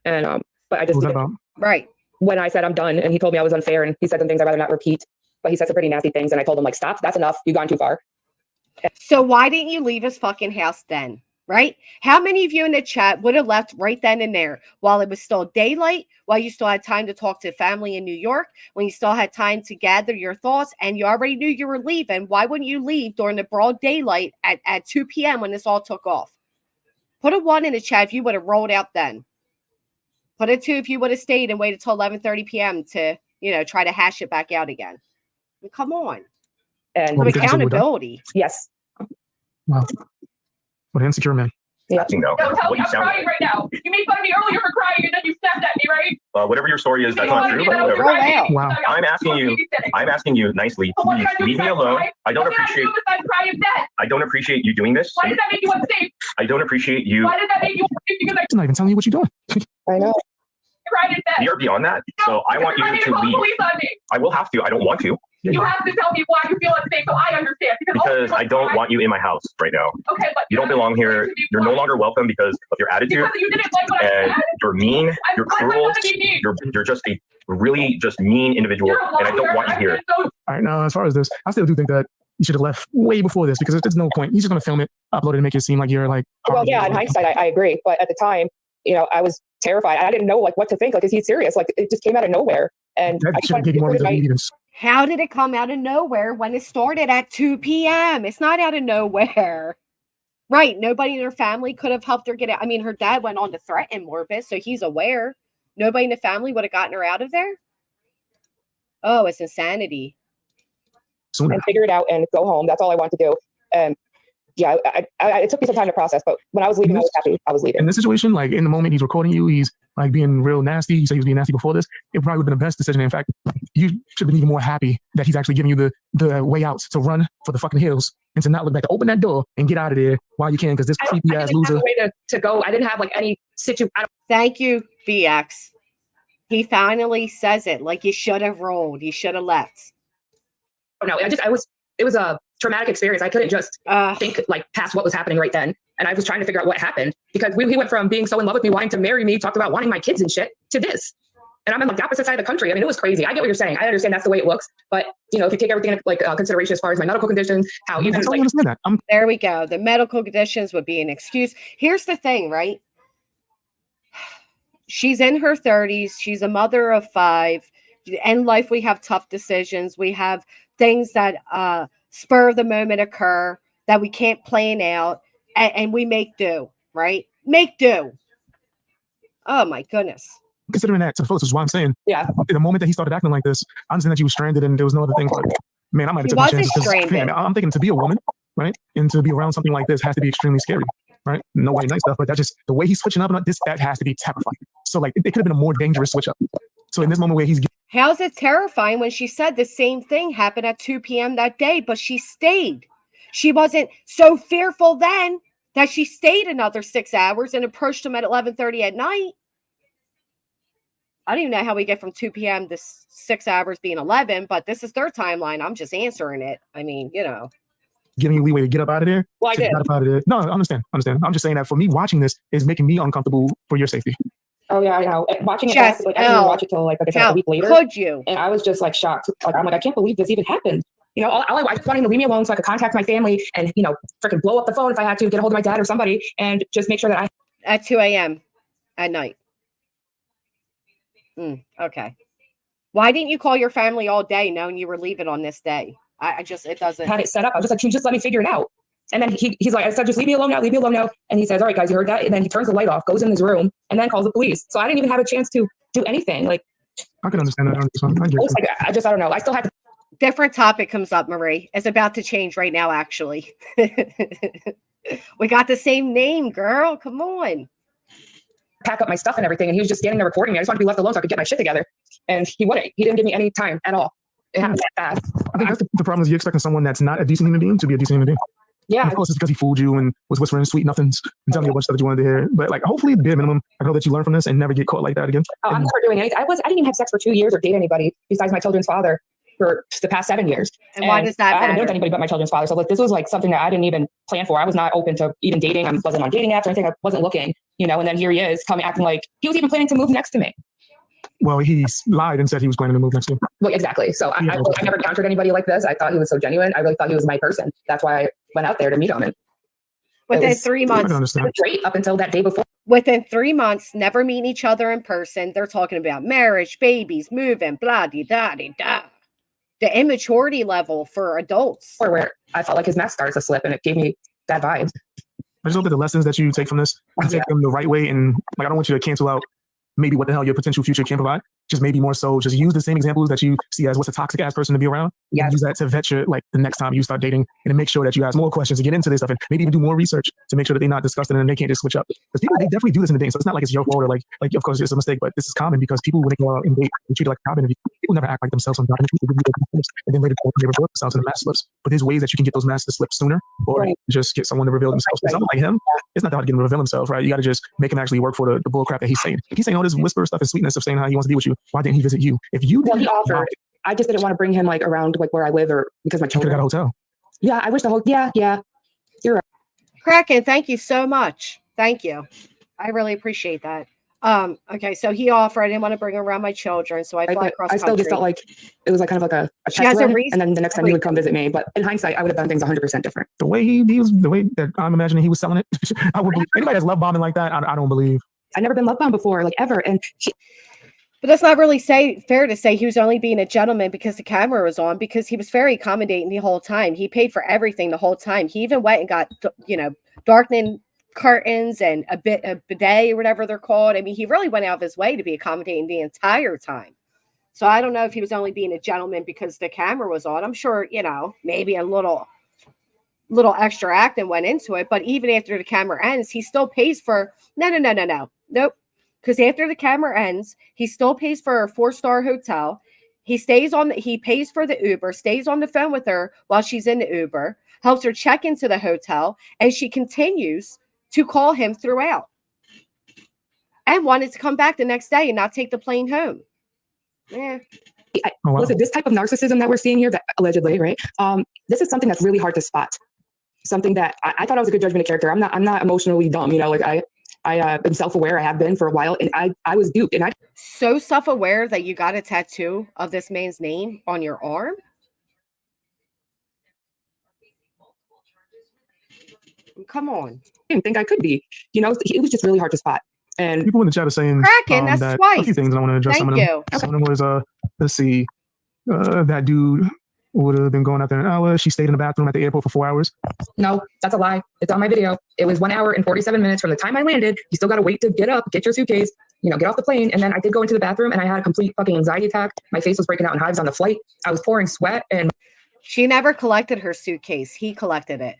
And but I What just was that about? Right. when I said I'm done, and he told me I was unfair, and he said some things I'd rather not repeat, but he said some pretty nasty things, and I told him like, stop, that's enough, you've gone too far. So why didn't you leave his fucking house then? Right? How many of you in the chat would have left right then and there while it was still daylight, while you still had time to talk to family in New York, when you still had time to gather your thoughts and you already knew you were leaving? Why wouldn't you leave during the broad daylight at 2 p.m. when this all took off? Put a 1 in the chat if you would have rolled out then. Put a 2 if you would have stayed and waited till 11:30 p.m. to, try to hash it back out again. I mean, come on. And Well, because you said we're done? Accountability. yes. Wow. What an insecure man. Yeah. No, Don't tell what me you I'm sound crying right now. You made fun of me earlier for crying and then you snapped at me, right? whatever your story is, that's You not wanted true. me But to know whatever. you're crying. Wow. I'm asking you nicely, So what please did I do leave me besides alone. cry? I don't What did I appreciate. do besides cry in bed? I don't appreciate you doing this. Why does that make you unsafe? I don't appreciate you. Why does that make you unsafe? Because I He's not even telling you what you're doing. I know. cried in bed. We are beyond that. So I want you need to call the leave. police on me. I will have to. I don't want to You have to tell me why you feel unsafe so I understand. because I don't want you in my house right now. Okay, but You don't belong here. You're no longer welcome because of your attitude. Because you didn't like what I And said. you're mean. You're I'm cruel. gonna be mean. You're just a really just mean individual, You're a and I don't liar. want you I've here. been so All right, now as far as this, I still do think that you should have left way before this because there's no point. He's just gonna film it, upload it, and make it seem like you're like. Well, yeah, in hindsight, I agree. But at the time, I was terrified. I didn't know like what to think. Like, is he serious? Like, it just came out of nowhere. And I That just should have wanted given to you more get rid of reason to my- leave. How did it come out of nowhere when it started at 2 p.m.? It's not out of nowhere. Right. Nobody in her family could have helped her get out. I mean, her dad went on to threaten Morbus, so he's aware. Nobody in the family would have gotten her out of there. Oh, it's insanity. Sooner. and figure it out and go home. That's all I want to do. And yeah, it took me some time to process, but when I was leaving, I was happy I was leaving. In this situation, like in the moment he's recording you, he's like being real nasty. You say he was being nasty before this. It probably would have been the best decision. In fact, you should have been even more happy that he's actually giving you the way out to run for the fucking hills and to not look back, to open that door and get out of there while you can, because this creepy ass I didn't have loser. a way to go. I didn't have like any Thank you, VX. He finally says it. Like, you should have rolled. You should have left. No, it was a traumatic experience. I couldn't just think like past what was happening right then. And I was trying to figure out what happened because he went from being so in love with me, wanting to marry me, talked about wanting my kids and shit, to this. And I'm in like the opposite side of the country. I mean, it was crazy. I get what you're saying. I understand that's the way it looks. But, if you take everything into like consideration as far as my medical conditions, how I even totally like, understand that. There we go. The medical conditions would be an excuse. Here's the thing, right? She's in her 30s. She's a mother of 5. In life, we have tough decisions. We have things that spur of the moment occur that we can't plan out, and we make do, right? Make do. Oh, my goodness. Considering that to the fullest is why I'm saying, yeah, the moment that he started acting like this, I understand that you were stranded and there was no other thing. But man, I might have He taken wasn't chances. 'Cause, stranded. man, I'm thinking to be a woman, right? And to be around something like this has to be extremely scary, right? No white night stuff, but that just the way he's switching up and that has to be terrifying. So like it could have been a more dangerous switch up. So in this moment where he's How's it terrifying when she said the same thing happened at 2 p.m. that day, but she stayed? She wasn't so fearful then that she stayed another 6 hours and approached him at 11:30 at night. I don't even know how we get from 2 p.m. to 6 hours being 11, but this is their timeline. I'm just answering it. I mean, giving you leeway to get up out of there. well, I did. Get up out of there. No, I understand. I'm just saying that for me, watching this is making me uncomfortable for your safety. Oh yeah, I know. Watching it Jess, back, like I didn't watch it till like I said, a week later. Could you? And I was just like shocked. Like, I'm like, I can't believe this even happened. I just wanted him to leave me alone so I could contact my family and, freaking blow up the phone if I had to, get a hold of my dad or somebody and just make sure that At 2 a.m. at night. Okay. Why didn't you call your family all day knowing you were leaving on this day? It doesn't. had it set up. I was just like, can you just let me figure it out? And then he's like, I said, just leave me alone now. And he says, all right, guys, you heard that? And then he turns the light off, goes in his room, and then calls the police. So I didn't even have a chance to do anything. Like, I can understand that. I don't know. I still had to Different topic comes up, Marie. It's about to change right now, actually. We got the same name, girl. Come on. pack up my stuff and everything. And he was just standing there recording me. I just wanted to be left alone so I could get my shit together. And he wouldn't. He didn't give me any time at all. It happened that fast. I think the problem is you're expecting someone that's not a decent human being to be a decent human being. Yeah. And of course, it's because he fooled you and was whispering sweet nothings and telling you a bunch of stuff that you wanted to hear. But like, hopefully, at bare minimum, I know that you learn from this and never get caught like that again. Oh, I'm never doing anything. I didn't even have sex for 2 years or date anybody besides my children's father for the past 7 years. And why does that I haven't matter? known anybody but my children's father. So like, this was like something that I didn't even plan for. I was not open to even dating. I wasn't on dating apps or anything. I wasn't looking, you know. And then here he is coming acting like he was even planning to move next to me. Well, he lied and said he was planning to move next year. Well, exactly. So I never encountered anybody like this. I thought he was so genuine. I really thought he was my person. That's why I went out there to meet him. And Within 3 I months, don't understand. it was great up until that day before. within 3 months, never meeting each other in person. They're talking about marriage, babies, moving, blah, de, da, de, da. The immaturity level for adults. Or where I felt like his mask started to slip and it gave me bad vibes. I just hope that the lessons that you take from this, you take them the right way. And like, I don't want you to cancel out maybe what the hell your potential future can provide. Just maybe more so, just use the same examples that you see as what's a toxic ass person to be around. Yeah. Use that to vet your, like, the next time you start dating, and to make sure that you ask more questions and get into this stuff, and maybe even do more research to make sure that they're not disgusted and they can't just switch up. Because people, they definitely do this in the dating. So it's not like it's your fault or like of course it's a mistake, but this is common because people, when they go out and date, they treat it like a job interview. People never act like themselves on job interviews. They give you their slips, and then later they reveal themselves in the mask slips. But there's ways that you can get those masks to slip sooner, or just get someone to reveal themselves. For someone like him, it's not that hard to get him to reveal himself, right? You got to just make him actually work for the bull crap that he's saying. If he's saying all this whisper stuff and sweetness of saying how he wants to be with you, why didn't he visit you? If you he offered, I just didn't want to bring him like around like where I live or because my could have children. got a hotel. Yeah, I wish the whole. Yeah. You're right. Kraken, thank you so much. Thank you. I really appreciate that. Okay, so he offered. I didn't want to bring around my children, so I fly across I still just felt like it was like kind of like a She has test a run, reason. and then the next time he would come visit me. But in hindsight, I would have done things 100% different. The way he was, the way that I'm imagining he was selling it, I would believe anybody that's love bombing like that. I don't believe. I've never been love bombed before, like ever, and But that's not really fair to say he was only being a gentleman because the camera was on, because he was very accommodating the whole time. He paid for everything the whole time. He even went and got, darkening curtains and a bidet or whatever they're called. I mean, he really went out of his way to be accommodating the entire time. So I don't know if he was only being a gentleman because the camera was on. I'm sure, maybe a little extra acting went into it. But even after the camera ends, he still pays for, nope. Because after the camera ends, he still pays for a 4-star hotel. He pays for the Uber, stays on the phone with her while she's in the Uber, helps her check into the hotel, and she continues to call him throughout. And wanted to come back the next day and not take the plane home. Yeah. Listen, this type of narcissism that we're seeing here, that allegedly, right? This is something that's really hard to spot. Something that I thought I was a good judgment of character. I'm not emotionally dumb, like I am self-aware. I have been for a while, and I was duped. And I so self-aware that you got a tattoo of this man's name on your arm. Come on. I didn't think I could be. It was just really hard to spot. And people in the chat are saying Kraken, that's that twice. a few things, and I want to address some of them. Some of them was let's see, that dude would have been going out there an hour. She stayed in the bathroom at the airport for 4 hours. No, that's a lie. It's on my video. It was 1 hour and 47 minutes from the time I landed. You still got to wait to get up, get your suitcase, get off the plane. And then I did go into the bathroom and I had a complete fucking anxiety attack. My face was breaking out in hives on the flight. I was pouring sweat. And she never collected her suitcase. He collected it.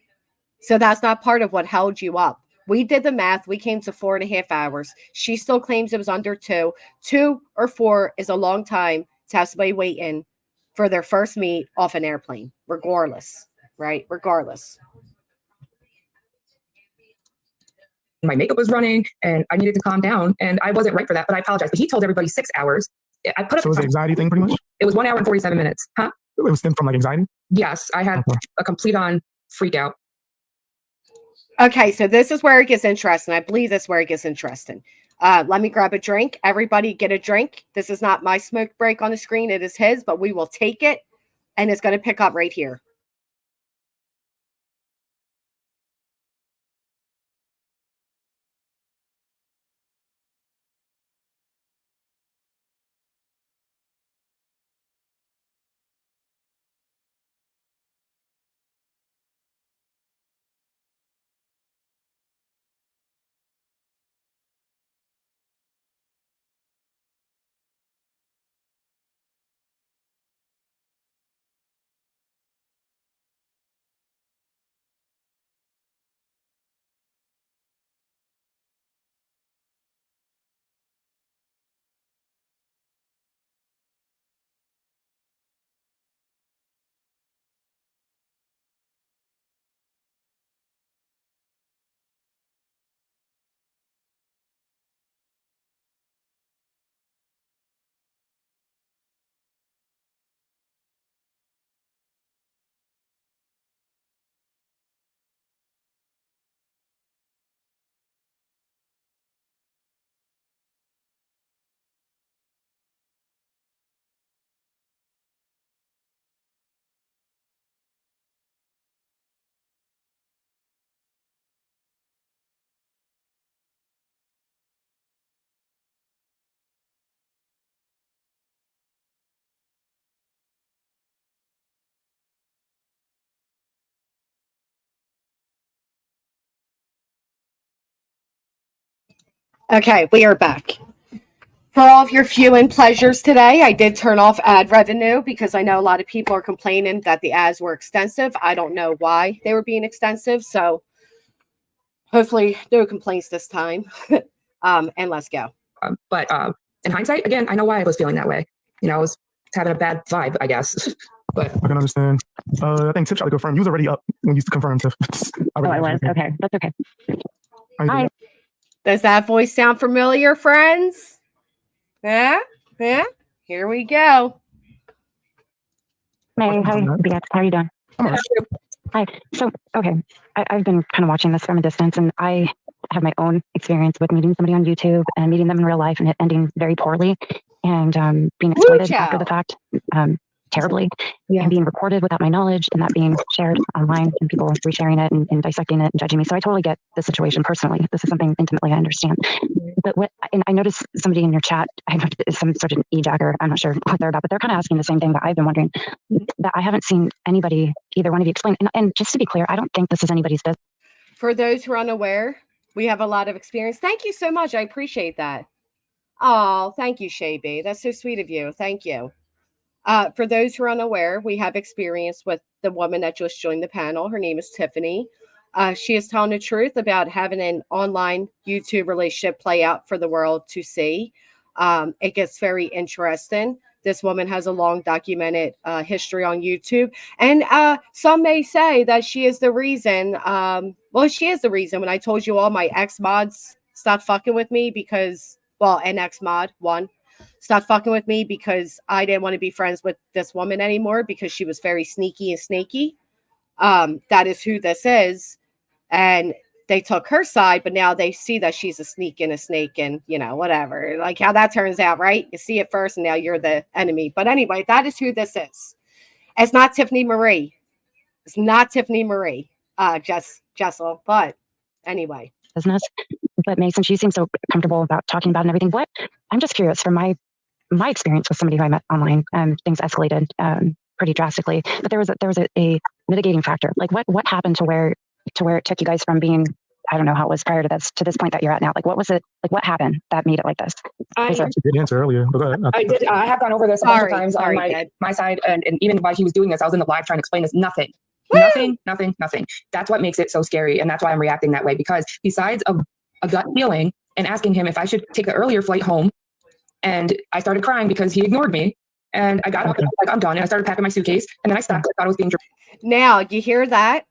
So that's not part of what held you up. We did the math. We came to 4.5 hours. She still claims it was under 2. 2 or 4 is a long time to have somebody waiting for their first meet off an airplane, regardless, right? Regardless. My makeup was running and I needed to calm down, and I wasn't right for that, but I apologize. But he told everybody 6 hours. I put up. So it was the anxiety thing pretty much? It was 1 hour and 47 minutes. Huh? It was stemmed from like anxiety? Yes, I had a complete on freak out. Okay, so this is where it gets interesting. I believe this is where it gets interesting. Let me grab a drink. Everybody get a drink. This is not my smoke break on the screen. It is his, but we will take it, and it's going to pick up right here. Okay, we are back. For all of your viewing pleasures today, I did turn off ad revenue because I know a lot of people are complaining that the ads were extensive. I don't know why they were being extensive, so hopefully no complaints this time. And let's go. But in hindsight, again, I know why I was feeling that way. You know, I was having a bad vibe, I guess. But I can understand. I think Tiff tried to confirm. You was already up when you confirmed, Tiff. Oh, I was. Okay, that's okay. Hi. Does that voice sound familiar, friends? Yeah? Yeah? Here we go. May, how are you doing? I'm all right. Hi. So, okay, I've been kind of watching this from a distance, and I have my own experience with meeting somebody on YouTube and meeting them in real life and it ending very poorly and being exploited after the fact terribly and being recorded without my knowledge and that being shared online and people resharing it and dissecting it and judging me. So I totally get the situation personally. This is something intimately I understand. But and I noticed somebody in your chat, I know it's some sort of e-jacker, I'm not sure what they're about, but they're kind of asking the same thing that I've been wondering, that I haven't seen anybody, either one of you explain. And just to be clear, I don't think this is anybody's business. For those who are unaware, we have a lot of experience. Thank you so much. I appreciate that. Oh, thank you, Shay B. That's so sweet of you. Thank you. For those who are unaware, we have experience with the woman that just joined the panel. Her name is Tiffany. She is telling the truth about having an online YouTube relationship play out for the world to see. It gets very interesting. This woman has a long documented history on YouTube. And some may say that she is the reason. Well, she is the reason when I told you all my ex-mods stopped fucking with me because, well, an ex-mod, one, stopped fucking with me because I didn't want to be friends with this woman anymore because she was very sneaky and snaky. That is who this is. And they took her side, but now they see that she's a sneak and a snake and, you know, whatever. Like how that turns out, right? You see it first and now you're the enemy. But anyway, that is who this is. It's not Tiffany Marie. It's not Tiffany Marie. Jessel. But anyway. Business. But Mason, she seems so comfortable about talking about and everything. What I'm just curious from my experience with somebody who I met online, things escalated pretty drastically. But there was a mitigating factor. Like what happened to where it took you guys from being, I don't know how it was prior to this point that you're at now. Like what was it? Like what happened that made it like this? I did answer earlier. But go ahead. I did. I have gone over this a bunch of times on my side, and even while he was doing this, I was in the live trying to explain this. Nothing. That's what makes it so scary, and that's why I'm reacting that way. Because besides a gut feeling and asking him if I should take the earlier flight home, and I started crying because he ignored me, and I got up and I was like, I'm done, and I started packing my suitcase, and then I stopped. I thought I was being dramatic. Now you hear that?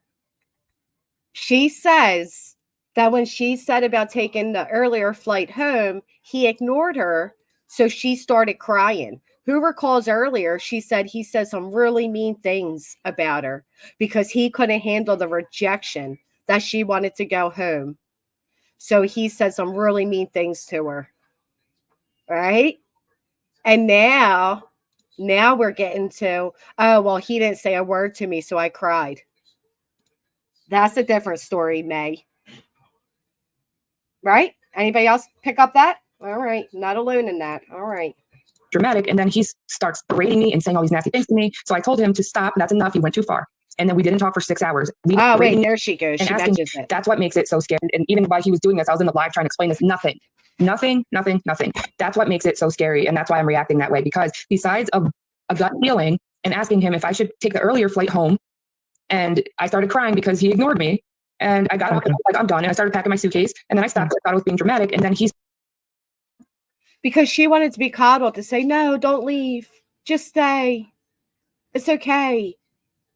She says that when she said about taking the earlier flight home, he ignored her, so she started crying. Who recalls earlier, she said he said some really mean things about her because he couldn't handle the rejection that she wanted to go home. So he said some really mean things to her. Right? And now we're getting to, oh, well, he didn't say a word to me, so I cried. That's a different story, May. Right? Anybody else pick up that? All right. Not alone in that. All right. Dramatic. And then he starts berating me and saying all these nasty things to me. So I told him to stop. That's enough. He went too far. And then we didn't talk for 6 hours. Oh, wait, there she goes. She mentions it. That's what makes it so scary. And even while he was doing this, I was in the live trying to explain this. Nothing. That's what makes it so scary. And that's why I'm reacting that way. Because besides a gut feeling and asking him if I should take the earlier flight home, and I started crying because he ignored me, and I got up and I was like, I'm done, and I started packing my suitcase, and then I stopped. I thought I was being dramatic, and then because she wanted to be coddled to say, no, don't leave, just stay, it's okay.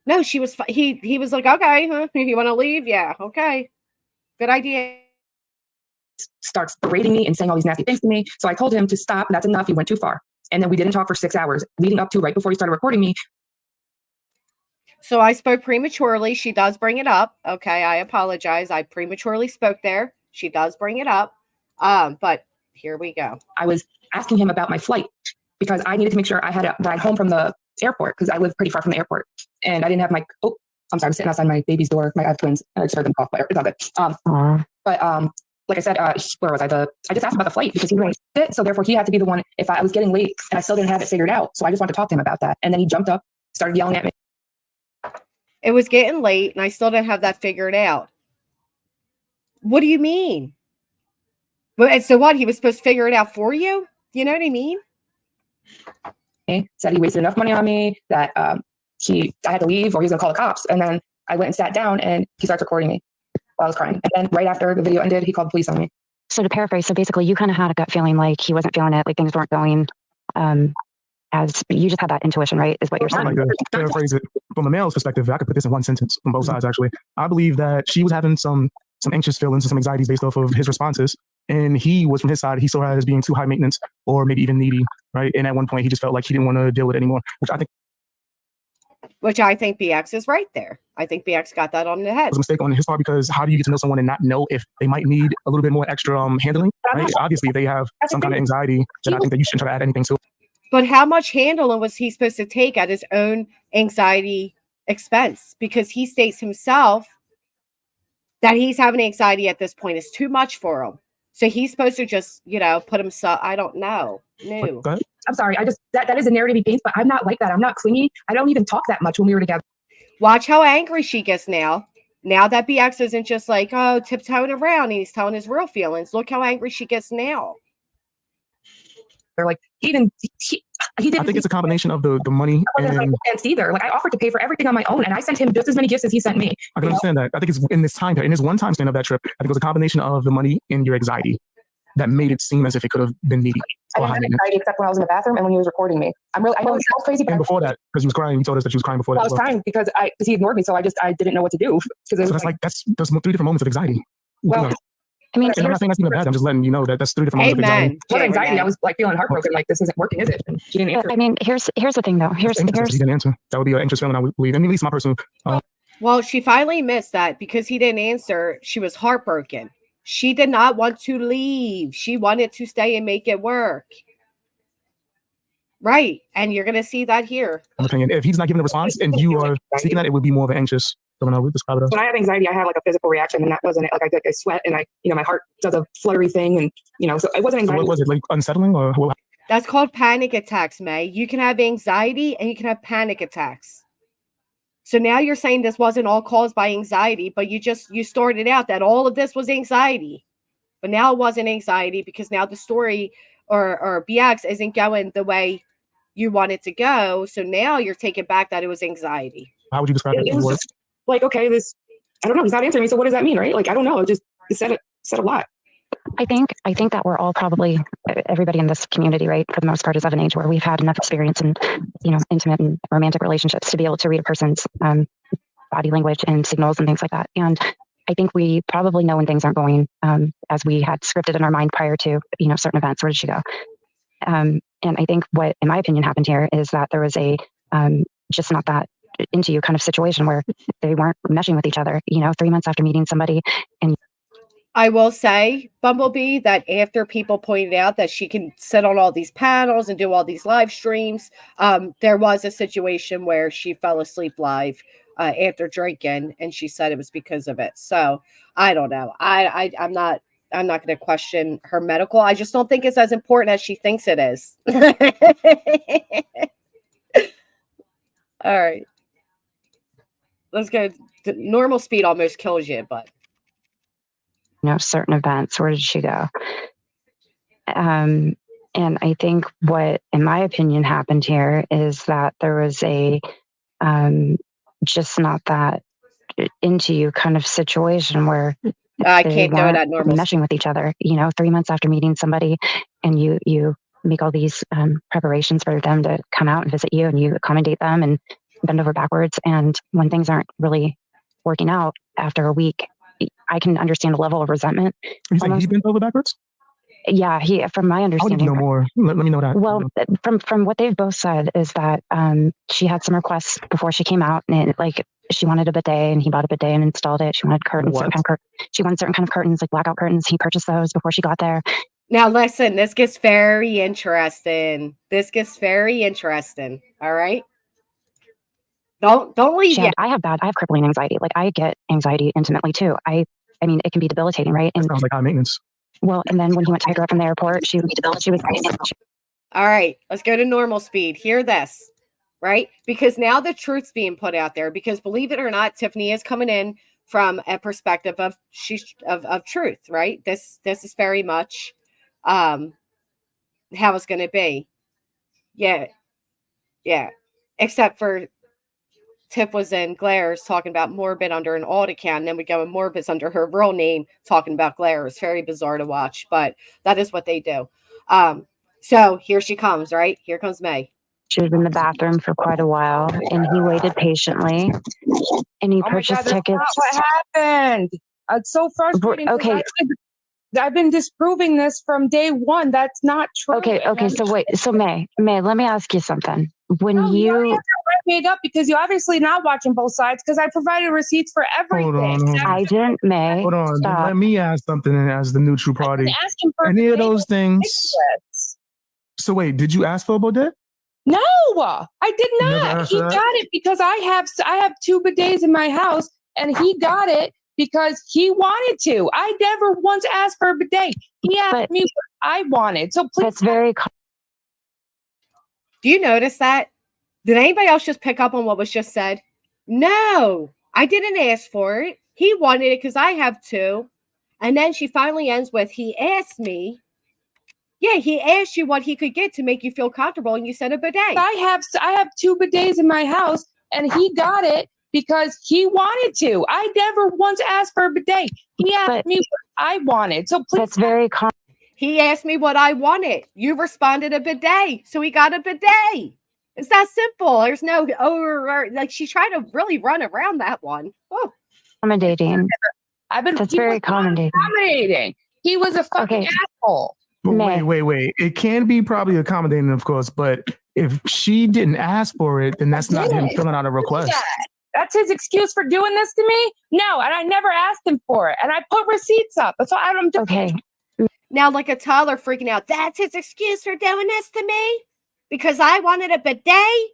No, he was like, okay, huh? You want to leave? Yeah, okay, good idea. Starts berating me and saying all these nasty things to me. So I told him to stop. That's enough. He went too far. And then we didn't talk for 6 hours leading up to right before he started recording me. So I spoke prematurely. She does bring it up. Okay, I apologize. I prematurely spoke there. She does bring it up. But here we go. I was asking him about my flight because I needed to make sure I had a ride home from the airport because I live pretty far from the airport. And I didn't have my, I'm sorry, I'm sitting outside my baby's door. I have twins. I just heard them cough, but it's all good. But like I said, where was I? I just asked about the flight because he raised it. So therefore he had to be the one if I was getting late and I still didn't have it figured out. So I just wanted to talk to him about that. And then he jumped up, started yelling at me. It was getting late and I still didn't have that figured out. What do you mean? Well, and so what? He was supposed to figure it out for you? You know what I mean? Said he wasted enough money on me that I had to leave or he was gonna call the cops. And then I went and sat down and he starts recording me while I was crying. And then right after the video ended, he called the police on me. So to paraphrase, so basically you kind of had a gut feeling like he wasn't feeling it, like things weren't going as you just had that intuition, right? Is what you're saying. I'd like to paraphrase it from a male's perspective. I could put this in one sentence from both sides, actually. I believe that she was having some anxious feelings and some anxieties based off of his responses. And he was, from his side, he saw her as being too high maintenance or maybe even needy, right? And at one point, he just felt like he didn't want to deal with it anymore, which I think BX is right there. I think BX got that on the head. was a mistake on his part, because how do you get to know someone and not know if they might need a little bit more extra handling, right? Obviously, if they have some kind of anxiety, then I think that you shouldn't try to add anything to it. But how much handling was he supposed to take at his own anxiety expense? Because he states himself that he's having anxiety at this point is too much for him. So he's supposed to just, put himself, I don't know. No. I'm sorry. That is a narrative he paints, but I'm not like that. I'm not clingy. I don't even talk that much when we were together. Watch how angry she gets now. Now that BX isn't just like, tiptoeing around, and he's telling his real feelings. Look how angry she gets now. They're like, he didn't. I think it's a combination of the money and either. Like, I offered to pay for everything on my own, and I sent him just as many gifts as he sent me. I can understand that. I think it's in this time, in this one time span of that trip, I think it was a combination of the money and your anxiety that made it seem as if it could have been needy. I didn't have anxiety except when I was in the bathroom and when he was recording me. I know it sounds crazy, but and before that, because you was crying, you told us that you was crying before that. I was crying because he ignored me, so I didn't know what to do. So that's those 3 different moments of anxiety. Well, I mean, and I'm not saying that's even bad. I'm just letting you know that that's 3 different moments of anxiety. What anxiety? I was like feeling heartbroken, like this isn't working, is it? And she didn't answer. I mean, here's the thing though. He didn't answer. That would be an anxious feeling, I would believe. I mean, at least my personal. Well, she finally admits that because he didn't answer, she was heartbroken. She did not want to leave. She wanted to stay and make it work. Right. And you're going to see that here. I'm opinion. If he's not giving a response and you are seeking that, it would be more of an anxious. I would describe it as. When I have anxiety, I have like a physical reaction, and that wasn't it. Like I sweat, and my heart does a fluttery thing, and so it wasn't anxiety. So what was it, like unsettling or? That's called panic attacks, May. You can have anxiety and you can have panic attacks. So now you're saying this wasn't all caused by anxiety, but you started out that all of this was anxiety, but now it wasn't anxiety because now the story or BX isn't going the way you want it to go. So now you're taking back that it was anxiety. How would you describe it? It was just like, okay, I don't know. He's not answering me. So what does that mean, right? Like, I don't know. It said a lot. I think that we're all probably, everybody in this community, right, for the most part, is of an age where we've had enough experience in, intimate and romantic relationships to be able to read a person's body language and signals and things like that. And I think we probably know when things aren't going as we had scripted in our mind prior to, certain events. Where did she go? And I think what, in my opinion, happened here is that there was a just not that into you kind of situation where they weren't meshing with each other, 3 months after meeting somebody. And I will say, Bumblebee, that after people pointed out that she can sit on all these panels and do all these live streams, there was a situation where she fell asleep live after drinking, and she said it was because of it. So I don't know. I'm not going to question her medical. I just don't think it's as important as she thinks it is. All right. Let's go. Normal speed almost kills you, but. Certain events. Where did she go? And I think what, in my opinion, happened here is that there was a just not that into you kind of situation where I can't go that normal meshing with each other. 3 months after meeting somebody, and you make all these preparations for them to come out and visit you, and you accommodate them and bend over backwards. And when things aren't really working out after a week, I can understand a level of resentment. You saying he bent over backwards? Yeah, from my understanding. I would know more. Let me know that. Well, from what they've both said is that she had some requests before she came out, and she wanted a bidet, and he bought a bidet and installed it. She wanted curtains, she wanted certain kind of curtains, like blackout curtains. He purchased those before she got there. Now, listen, this gets very interesting. All right. Don't leave yet. I have crippling anxiety. Like, I get anxiety intimately too. I mean, it can be debilitating, right? And sounds like high maintenance. Well, and then when he went to pick her up from the airport, she was. All right, let's go to normal speed. Hear this, right? Because now the truth's being put out there. Because believe it or not, Tiffany is coming in from a perspective of truth, right? This is very much how it's going to be. Yeah. Except for Tip was in Glares talking about Morbid under an alt account, and then we go in Morbid's under her real name talking about Glares. Very bizarre to watch, but that is what they do. So here she comes, right? Here comes May. She was in the bathroom for quite a while, and he waited patiently, and he purchased tickets. That's not what happened. It's so frustrating. Okay. I've been disproving this from day one. That's not true. Okay. So wait. So May, let me ask you something. When you made up because you're obviously not watching both sides because I provided receipts for everything. Hold on. I didn't, May. Hold on. Stop. Let me ask something as the neutral party. Any of those things. So wait, did you ask for a bidet? No, I did not. He got it because I have 2 bidets in my house, and he got it because he wanted to. I never once asked for a bidet. He asked me what I wanted. So please. That's very. Do you notice that? Did anybody else just pick up on what was just said? No, I didn't ask for it. He wanted it because I have 2. And then she finally ends with, he asked me. Yeah, he asked you what he could get to make you feel comfortable, and you said a bidet. I have 2 bidets in my house, and he got it because he wanted to. I never once asked for a bidet. He asked me what I wanted. So please. That's very common. He asked me what I wanted. You responded a bidet, so he got a bidet. It's that simple. There's no like she tried to really run around that one. Oh. Accommodating. That's very accommodating. He was a fucking asshole. Wait. It can be probably accommodating, of course, but if she didn't ask for it, then that's not him filling out a request. That's his excuse for doing this to me? No, and I never asked him for it. And I put receipts up. That's why I'm just okay. Now, like a toddler freaking out, that's his excuse for doing this to me? Because I wanted a bidet?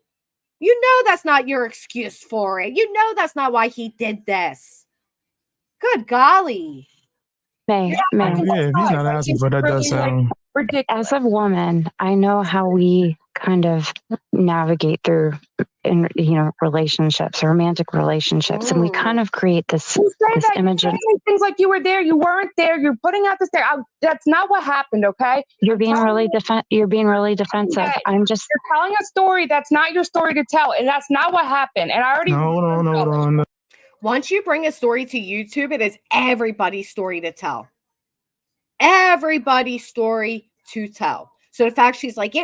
You know that's not your excuse for it. You know that's not why he did this. Good golly. May. Yeah, if he's not asking for that, does sound ridiculous. As a woman, I know how we kind of navigate through relationships, romantic relationships, and we kind of create this image of things like you were there, you weren't there, you're putting out this there. That's not what happened, okay? You're being really defensive. Okay. I'm just you're telling a story that's not your story to tell, and that's not what happened. And I already hold on. Once you bring a story to YouTube, it is everybody's story to tell. Everybody's story to tell. So in fact, she's like,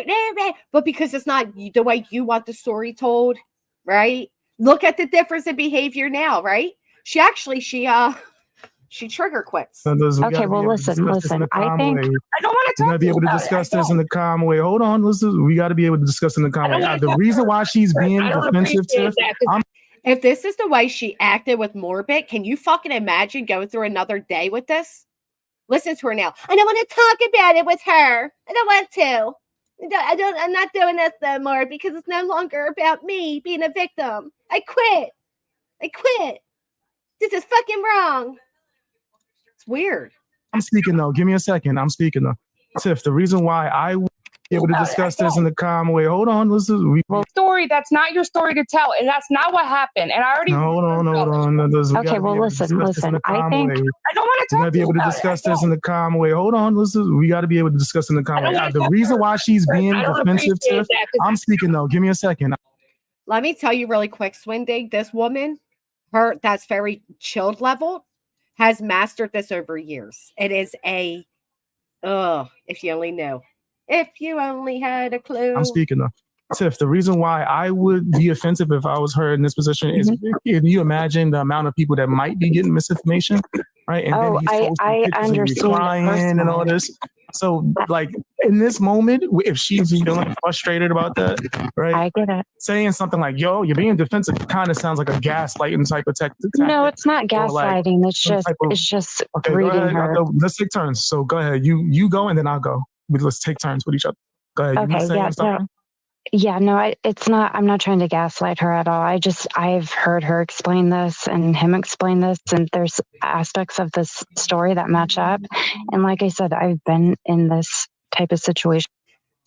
but because it's not the way you want the story told, right? Look at the difference in behavior now, right? She trigger quits. Okay, well, listen. I think I don't want to talk. You gotta be able to discuss this in the calm way. Hold on, listen. We got to be able to discuss in the calm way. The reason why she's being defensive, if this is the way she acted with Morbid, can you fucking imagine going through another day with this? Listen to her now. I don't want to talk about it with her. I don't want to. I'm not doing this no more because it's no longer about me being a victim. I quit. This is fucking wrong. It's weird. I'm speaking though. Give me a second. I'm speaking though. Tiff, the reason why I will be able to discuss this in the calm way. Hold on. Listen. Story that's not your story to tell, and that's not what happened. And I already. Hold on. Okay, well, listen. I think I don't want to talk. We gotta be able to discuss this in the calm way. Hold on. Listen. We got to be able to discuss in the calm way. The reason why she's being defensive, Tiff. I'm speaking though. Give me a second. Let me tell you really quick, Swindig. This woman, that's very chilled level, has mastered this over years. It is if you only knew. If you only had a clue. I'm speaking though. Tiff, the reason why I would be offensive if I was her in this position is, can you imagine the amount of people that might be getting misinformation, right? And then he's I understand. Crying and all this. So, like, in this moment, if she's feeling frustrated about that, right? I get it. Saying something like, yo, you're being defensive kind of sounds like a gaslighting type of tactic. No, it's not gaslighting. It's just reading her. Let's take turns. So go ahead. You go and then I'll go. Let's take turns with each other. Go ahead. It's not. I'm not trying to gaslight her at all. I've heard her explain this and him explain this, and there's aspects of this story that match up. And like I said, I've been in this type of situation.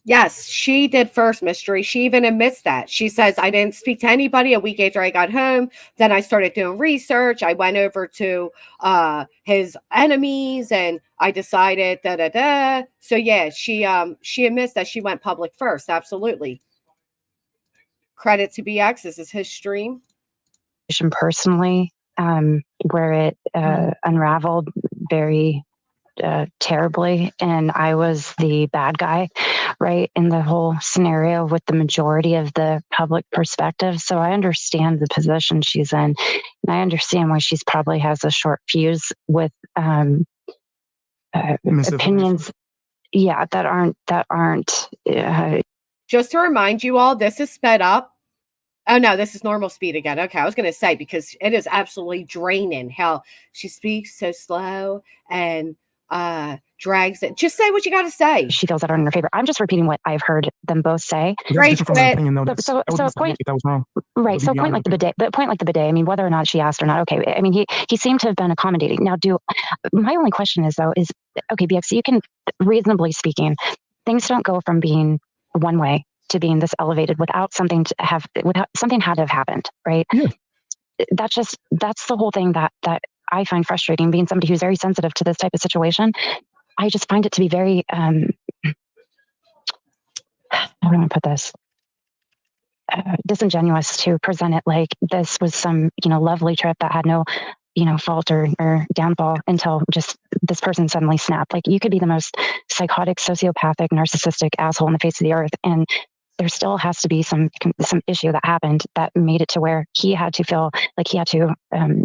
Yes, she did first, Mystery. She even admits that. She says, I didn't speak to anybody a week after I got home. Then I started doing research. I went over to his enemies and I decided da da da. So yeah, she admits that she went public first. Absolutely. Credit to BX. This is his stream. Personally, where it unraveled very terribly, and I was the bad guy, right, in the whole scenario with the majority of the public perspective. So I understand the position she's in, and I understand why she's probably has a short fuse with opinions, yeah, that aren't. Just to remind you all, this is sped up. Oh no, this is normal speed again. Okay, I was going to say, because it is absolutely draining how she speaks so slow and drags it. Just say what you got to say. She feels that are in her favor. I'm just repeating what I've heard them both say. Right, From an opinion, though. So a point, if that was wrong. Right. So a point like the bidet. I mean, whether or not she asked or not, okay. I mean, he seemed to have been accommodating. Now, my only question is though, is okay, BX, you can, reasonably speaking, things don't go from being one way to being this elevated without something had to have happened, right? Yeah. That's the whole thing that I find frustrating, being somebody who's very sensitive to this type of situation. I just find it to be very how do I put this? Disingenuous to present it like this was some, lovely trip that had no, fault or downfall until just this person suddenly snapped. Like, you could be the most psychotic, sociopathic, narcissistic asshole on the face of the earth, and there still has to be some issue that happened that made it to where he had to feel like he had to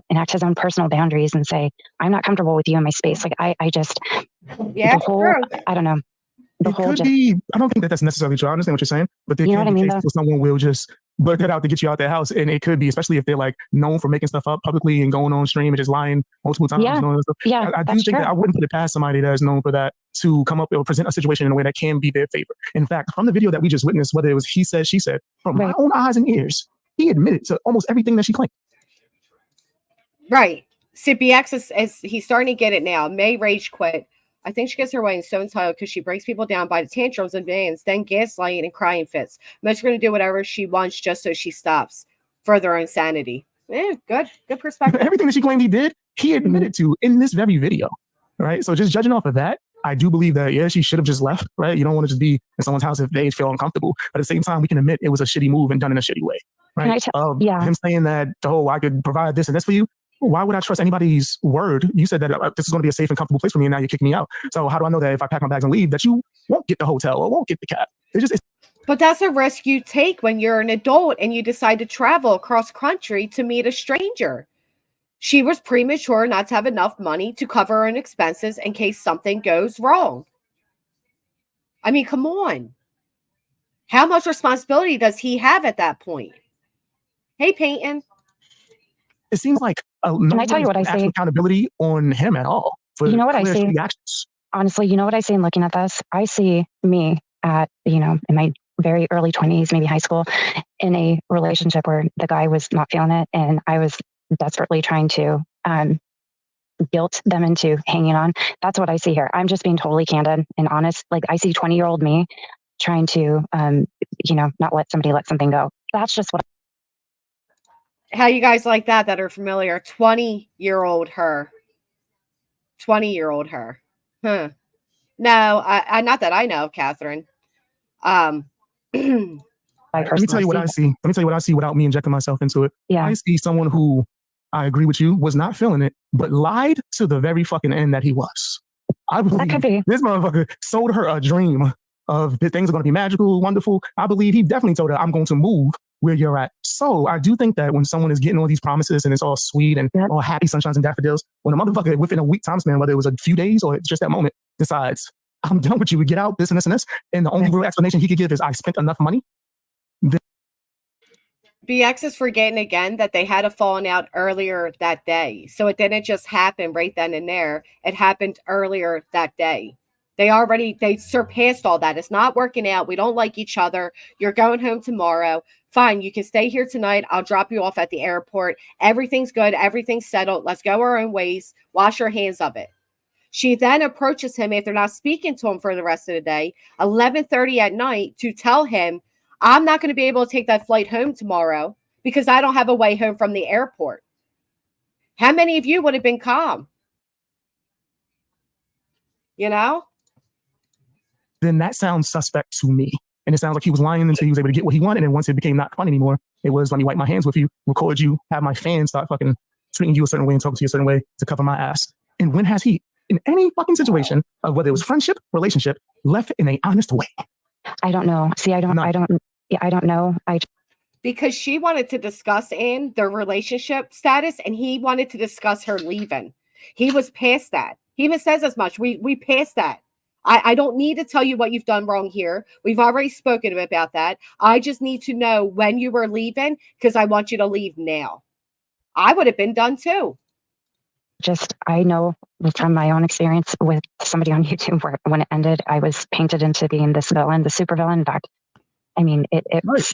enact his own personal boundaries and say, I'm not comfortable with you in my space. Like, I just, yeah, the whole, I don't know. I don't think that's necessarily true. I understand what you're saying, but there can be cases where someone will just blurt that out to get you out their house, and it could be, especially if they're like known for making stuff up publicly and going on stream and just lying multiple times. Yeah, I do think that I wouldn't put it past somebody that is known for that to come up or present a situation in a way that can be their favor. In fact, from the video that we just witnessed, whether it was he said, she said, from my own eyes and ears, he admitted to almost everything that she claimed. Right. CBX is he's starting to get it now. May rage quit. I think she gets her way and so entitled because she breaks people down by the tantrums and bans, then gaslighting and crying fits. Most going to do whatever she wants just so she stops. Further insanity. Good perspective. Everything that she claimed he did, he admitted to in this very video. Right. So just judging off of that, I do believe that, she should have just left. Right. You don't want to just be in someone's house if they feel uncomfortable. But at the same time, we can admit it was a shitty move and done in a shitty way. Right. Him saying that, I could provide this and this for you. Why would I trust anybody's word? You said that this is going to be a safe and comfortable place for me, and now you're kicking me out. So how do I know that if I pack my bags and leave, that you won't get the hotel or won't get the cab? But that's a risk you take when you're an adult and you decide to travel across country to meet a stranger. She was premature not to have enough money to cover her own expenses in case something goes wrong. I mean, come on. How much responsibility does he have at that point? Hey, Peyton. It seems like can I tell you what I see? Accountability on him at all. You know what I see? Honestly, you know what I see in looking at this? I see me at, in my very early 20s, maybe high school, in a relationship where the guy was not feeling it, and I was desperately trying to guilt them into hanging on. That's what I see here. I'm just being totally candid and honest. Like, I see 20-year-old me trying to, not let something go. That's just what. How you guys like that are familiar? 20-year-old her. 20-year-old her. Huh. No, I not that I know, Catherine. Let me tell you what I see. Let me tell you what I see without me injecting myself into it. Yeah. I see someone who, I agree with you, was not feeling it, but lied to the very fucking end that he was. I believe that could be. This motherfucker sold her a dream of things are going to be magical, wonderful. I believe he definitely told her, I'm going to move where you're at. So I do think that when someone is getting all these promises and it's all sweet and all happy sunshines and daffodils, when a motherfucker within a week time span, whether it was a few days or just that moment, decides, I'm done with you, we get out, this and this and this, and the only real explanation he could give is, I spent enough money. BX is forgetting again that they had a falling out earlier that day. So it didn't just happen right then and there. It happened earlier that day. They surpassed all that. It's not working out. We don't like each other. You're going home tomorrow. Fine, you can stay here tonight. I'll drop you off at the airport. Everything's good. Everything's settled. Let's go our own ways. Wash your hands of it. She then approaches him after not speaking to him for the rest of the day, 11:30 at night, to tell him, I'm not going to be able to take that flight home tomorrow because I don't have a way home from the airport. How many of you would have been calm? You know? Then that sounds suspect to me. And it sounds like he was lying until he was able to get what he wanted. And once it became not fun anymore, it was, let me wipe my hands with you, record you, have my fans start fucking treating you a certain way and talking to you a certain way to cover my ass. And when has he, in any fucking situation, of whether it was friendship, relationship, left it in an honest way? I don't know. See, I don't know. Because she wanted to discuss their relationship status, and he wanted to discuss her leaving. He was past that. He even says as much. We passed that. I don't need to tell you what you've done wrong here. We've already spoken about that. I just need to know when you were leaving because I want you to leave now. I would have been done too. I know from my own experience with somebody on YouTube where when it ended, I was painted into being this villain, the super villain. In fact, I mean, it was.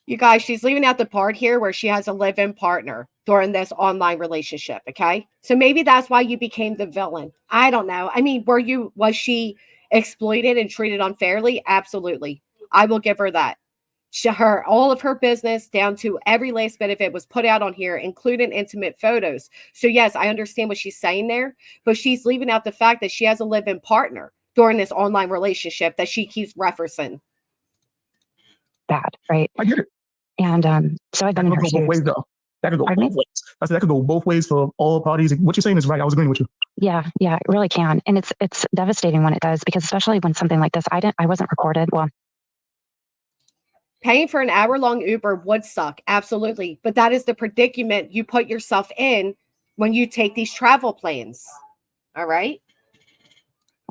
You guys, she's leaving out the part here where she has a live-in partner during this online relationship, okay? So maybe that's why you became the villain. I don't know. I mean, was she exploited and treated unfairly? Absolutely. I will give her that. All of her business, down to every last bit of it, was put out on here, including intimate photos. So yes, I understand what she's saying there, but she's leaving out the fact that she has a live-in partner during this online relationship that she keeps referencing. Bad, right? I get it. And so I've been in her shoes. Both ways, though. That could go both ways. I said that could go both ways for all parties. What you're saying is right. I was agreeing with you. Yeah, it really can, and it's devastating when it does, because especially when something like this, I wasn't recorded. Well, paying for an hour-long Uber would suck, absolutely, but that is the predicament you put yourself in when you take these travel plans. All right.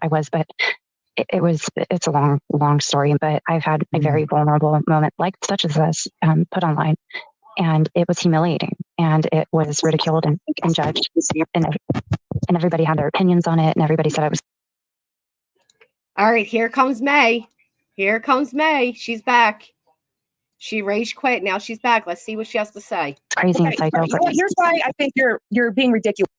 I was, but it's a long story, but I've had a very vulnerable moment like such as this put online, and it was humiliating, and it was ridiculed and judged, and everybody had their opinions on it, and everybody said I was. All right, here comes May. She's back. She rage quit. Now she's back. Let's see what she has to say. It's crazy and psycho. Here's why I think you're being ridiculous.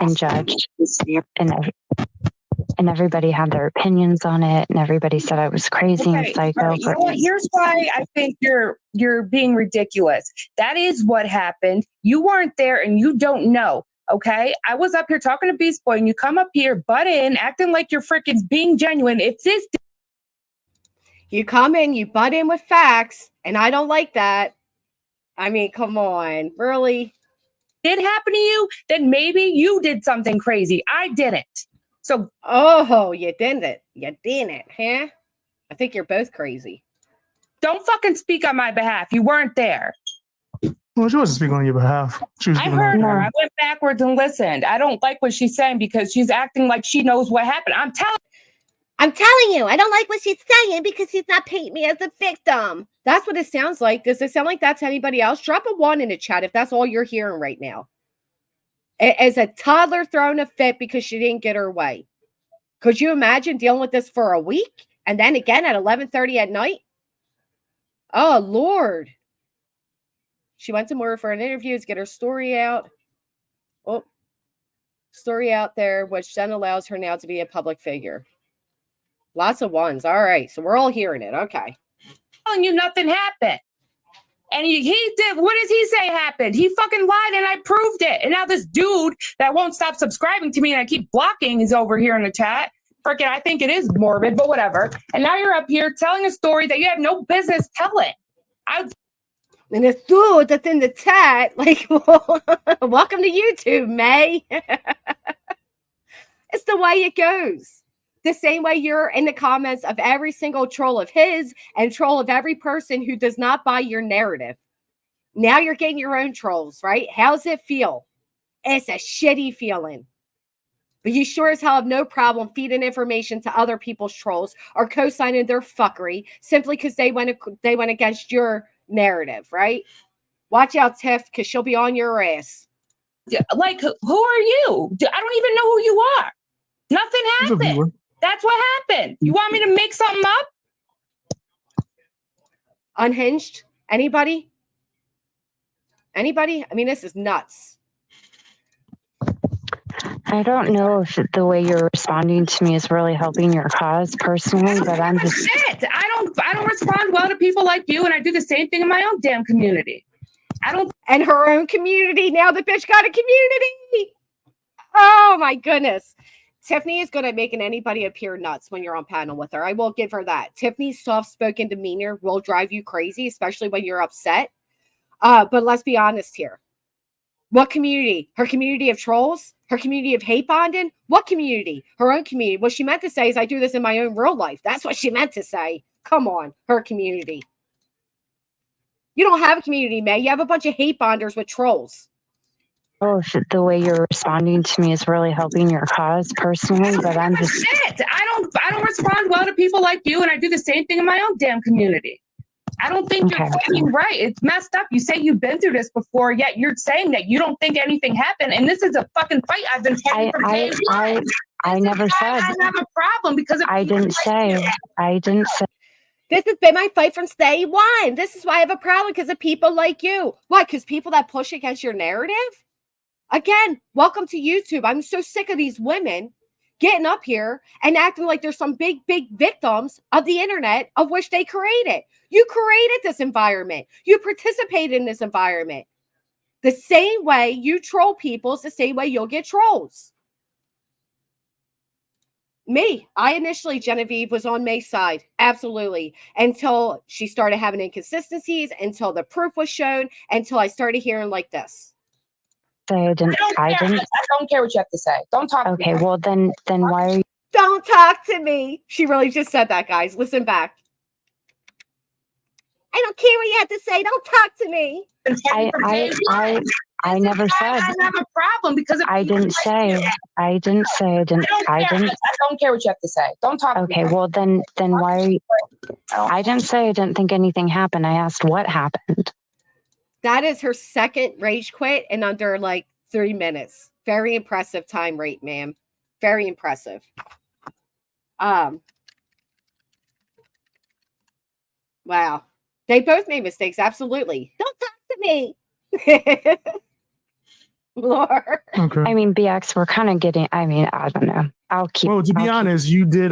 And judged, and everybody had their opinions on it, and everybody said I was crazy and psycho. Here's why I think you're being ridiculous. That is what happened. You weren't there, and you don't know. Okay, I was up here talking to Beast Boy, and you come up here, butt in, acting like you're freaking being genuine. If this, you come in, you butt in with facts, and I don't like that. I mean, come on, really? Did happen to you, then maybe you did something crazy. I didn't. So, you didn't, huh? I think you're both crazy. Don't fucking speak on my behalf. You weren't there. Well, she wasn't speaking on your behalf. I heard her. I went backwards and listened. I don't like what she's saying because she's acting like she knows what happened. I'm telling you, I don't like what she's saying because she's not painting me as a victim. That's what it sounds like. Does it sound like that to anybody else? Drop a 1 in the chat if that's all you're hearing right now. As a toddler throwing a fit because she didn't get her way. Could you imagine dealing with this for a week? And then again at 11:30 at night? Oh, Lord. She went to Mora for an interview to get her story out. Story out there, which then allows her now to be a public figure. Lots of 1s. All right. So we're all hearing it. Okay. telling you nothing happened. And he did, what does he say happened? He fucking lied and I proved it. And now this dude that won't stop subscribing to me and I keep blocking is over here in the chat. Freaking, I think it is morbid, but whatever. And now you're up here telling a story that you have no business telling. And this dude that's in the chat, like, welcome to YouTube, May. It's the way it goes. The same way you're in the comments of every single troll of his and troll of every person who does not buy your narrative. Now you're getting your own trolls, right? How's it feel? It's a shitty feeling. But you sure as hell have no problem feeding information to other people's trolls or co-signing their fuckery simply because they went against your narrative, right? Watch out, Tiff, because she'll be on your ass. Like, who are you? I don't even know who you are. Nothing happened. That's what happened. You want me to make something up? Unhinged? Anybody? Anybody? I mean, this is nuts. I don't know if the way you're responding to me is really helping your cause personally, but I'm just shit. I don't respond well to people like you, and I do the same thing in my own damn community. I don't. And her own community. Now the bitch got a community. Oh my goodness. Tiffany is good at making anybody appear nuts when you're on panel with her. I will give her that. Tiffany's soft-spoken demeanor will drive you crazy, especially when you're upset. But let's be honest here. What community? Her community of trolls? Her community of hate bonding? What community? Her own community. What she meant to say is I do this in my own real life. That's what she meant to say. Come on, her community. You don't have a community, May. You have a bunch of hate bonders with trolls. know if the way you're responding to me is really helping your cause personally, but I'm just shit. I don't respond well to people like you, and I do the same thing in my own damn community. I don't think you're fucking right. It's messed up. You say you've been through this before, yet you're saying that you don't think anything happened, and this is a fucking fight I've been fighting for day one. I never said I have a problem because I didn't say. This has been my fight from day one. This is why I have a problem, because of people like you. Why? Because people that push against your narrative? Again, welcome to YouTube. I'm so sick of these women getting up here and acting like there's some big victims of the internet of which they created. You created this environment. You participated in this environment. The same way you troll people is the same way you'll get trolls. Me, I initially, Genevieve, was on May's side. Absolutely. Until she started having inconsistencies, until the proof was shown, until I started hearing like this. I didn't I don't care what you have to say. Don't talk to me. Okay, well then why are you Don't talk to me. She really just said that, guys. Listen back. I don't care what you have to say. Don't talk to me. I never said I have a problem because I didn't say. I don't care what you have to say. Don't talk to me. Okay, well then why are you I didn't say I didn't think anything happened. I asked what happened. That is her second rage quit in under like 3 minutes. Very impressive time rate, ma'am. Very impressive. Wow. They both made mistakes. Absolutely. Don't talk to me. Lord. Okay. I mean, BX, we're kind of getting, I don't know. Well, to be honest, you did,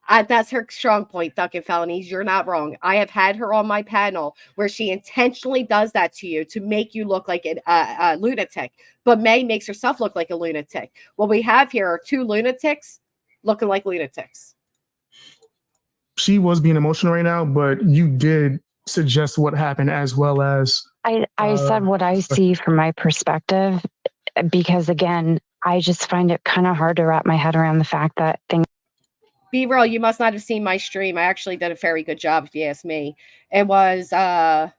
that's her strong point, Duncan Felonies. You're not wrong. I have had her on my panel where she intentionally does that to you to make you look like a lunatic. But May makes herself look like a lunatic. What we have here are two lunatics looking like lunatics. She was being emotional right now, but you did suggest what happened as well as... I said what I see from my perspective, because again, I just find it kind of hard to wrap my head around the fact that things... Be real, you must not have seen my stream. I actually did a very good job, if you ask me. It was, how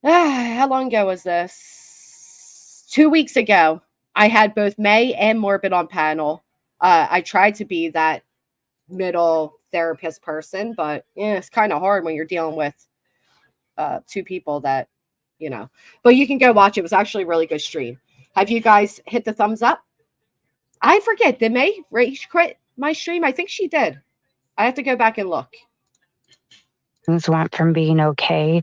long ago was this? 2 weeks ago. I had both May and Morbid on panel. I tried to be that middle therapist person, but it's kind of hard when you're dealing with two people that, but you can go watch it. It was actually a really good stream. Have you guys hit the thumbs up? I forget, did May rage quit my stream? I think she did. I have to go back and look. Things went from being okay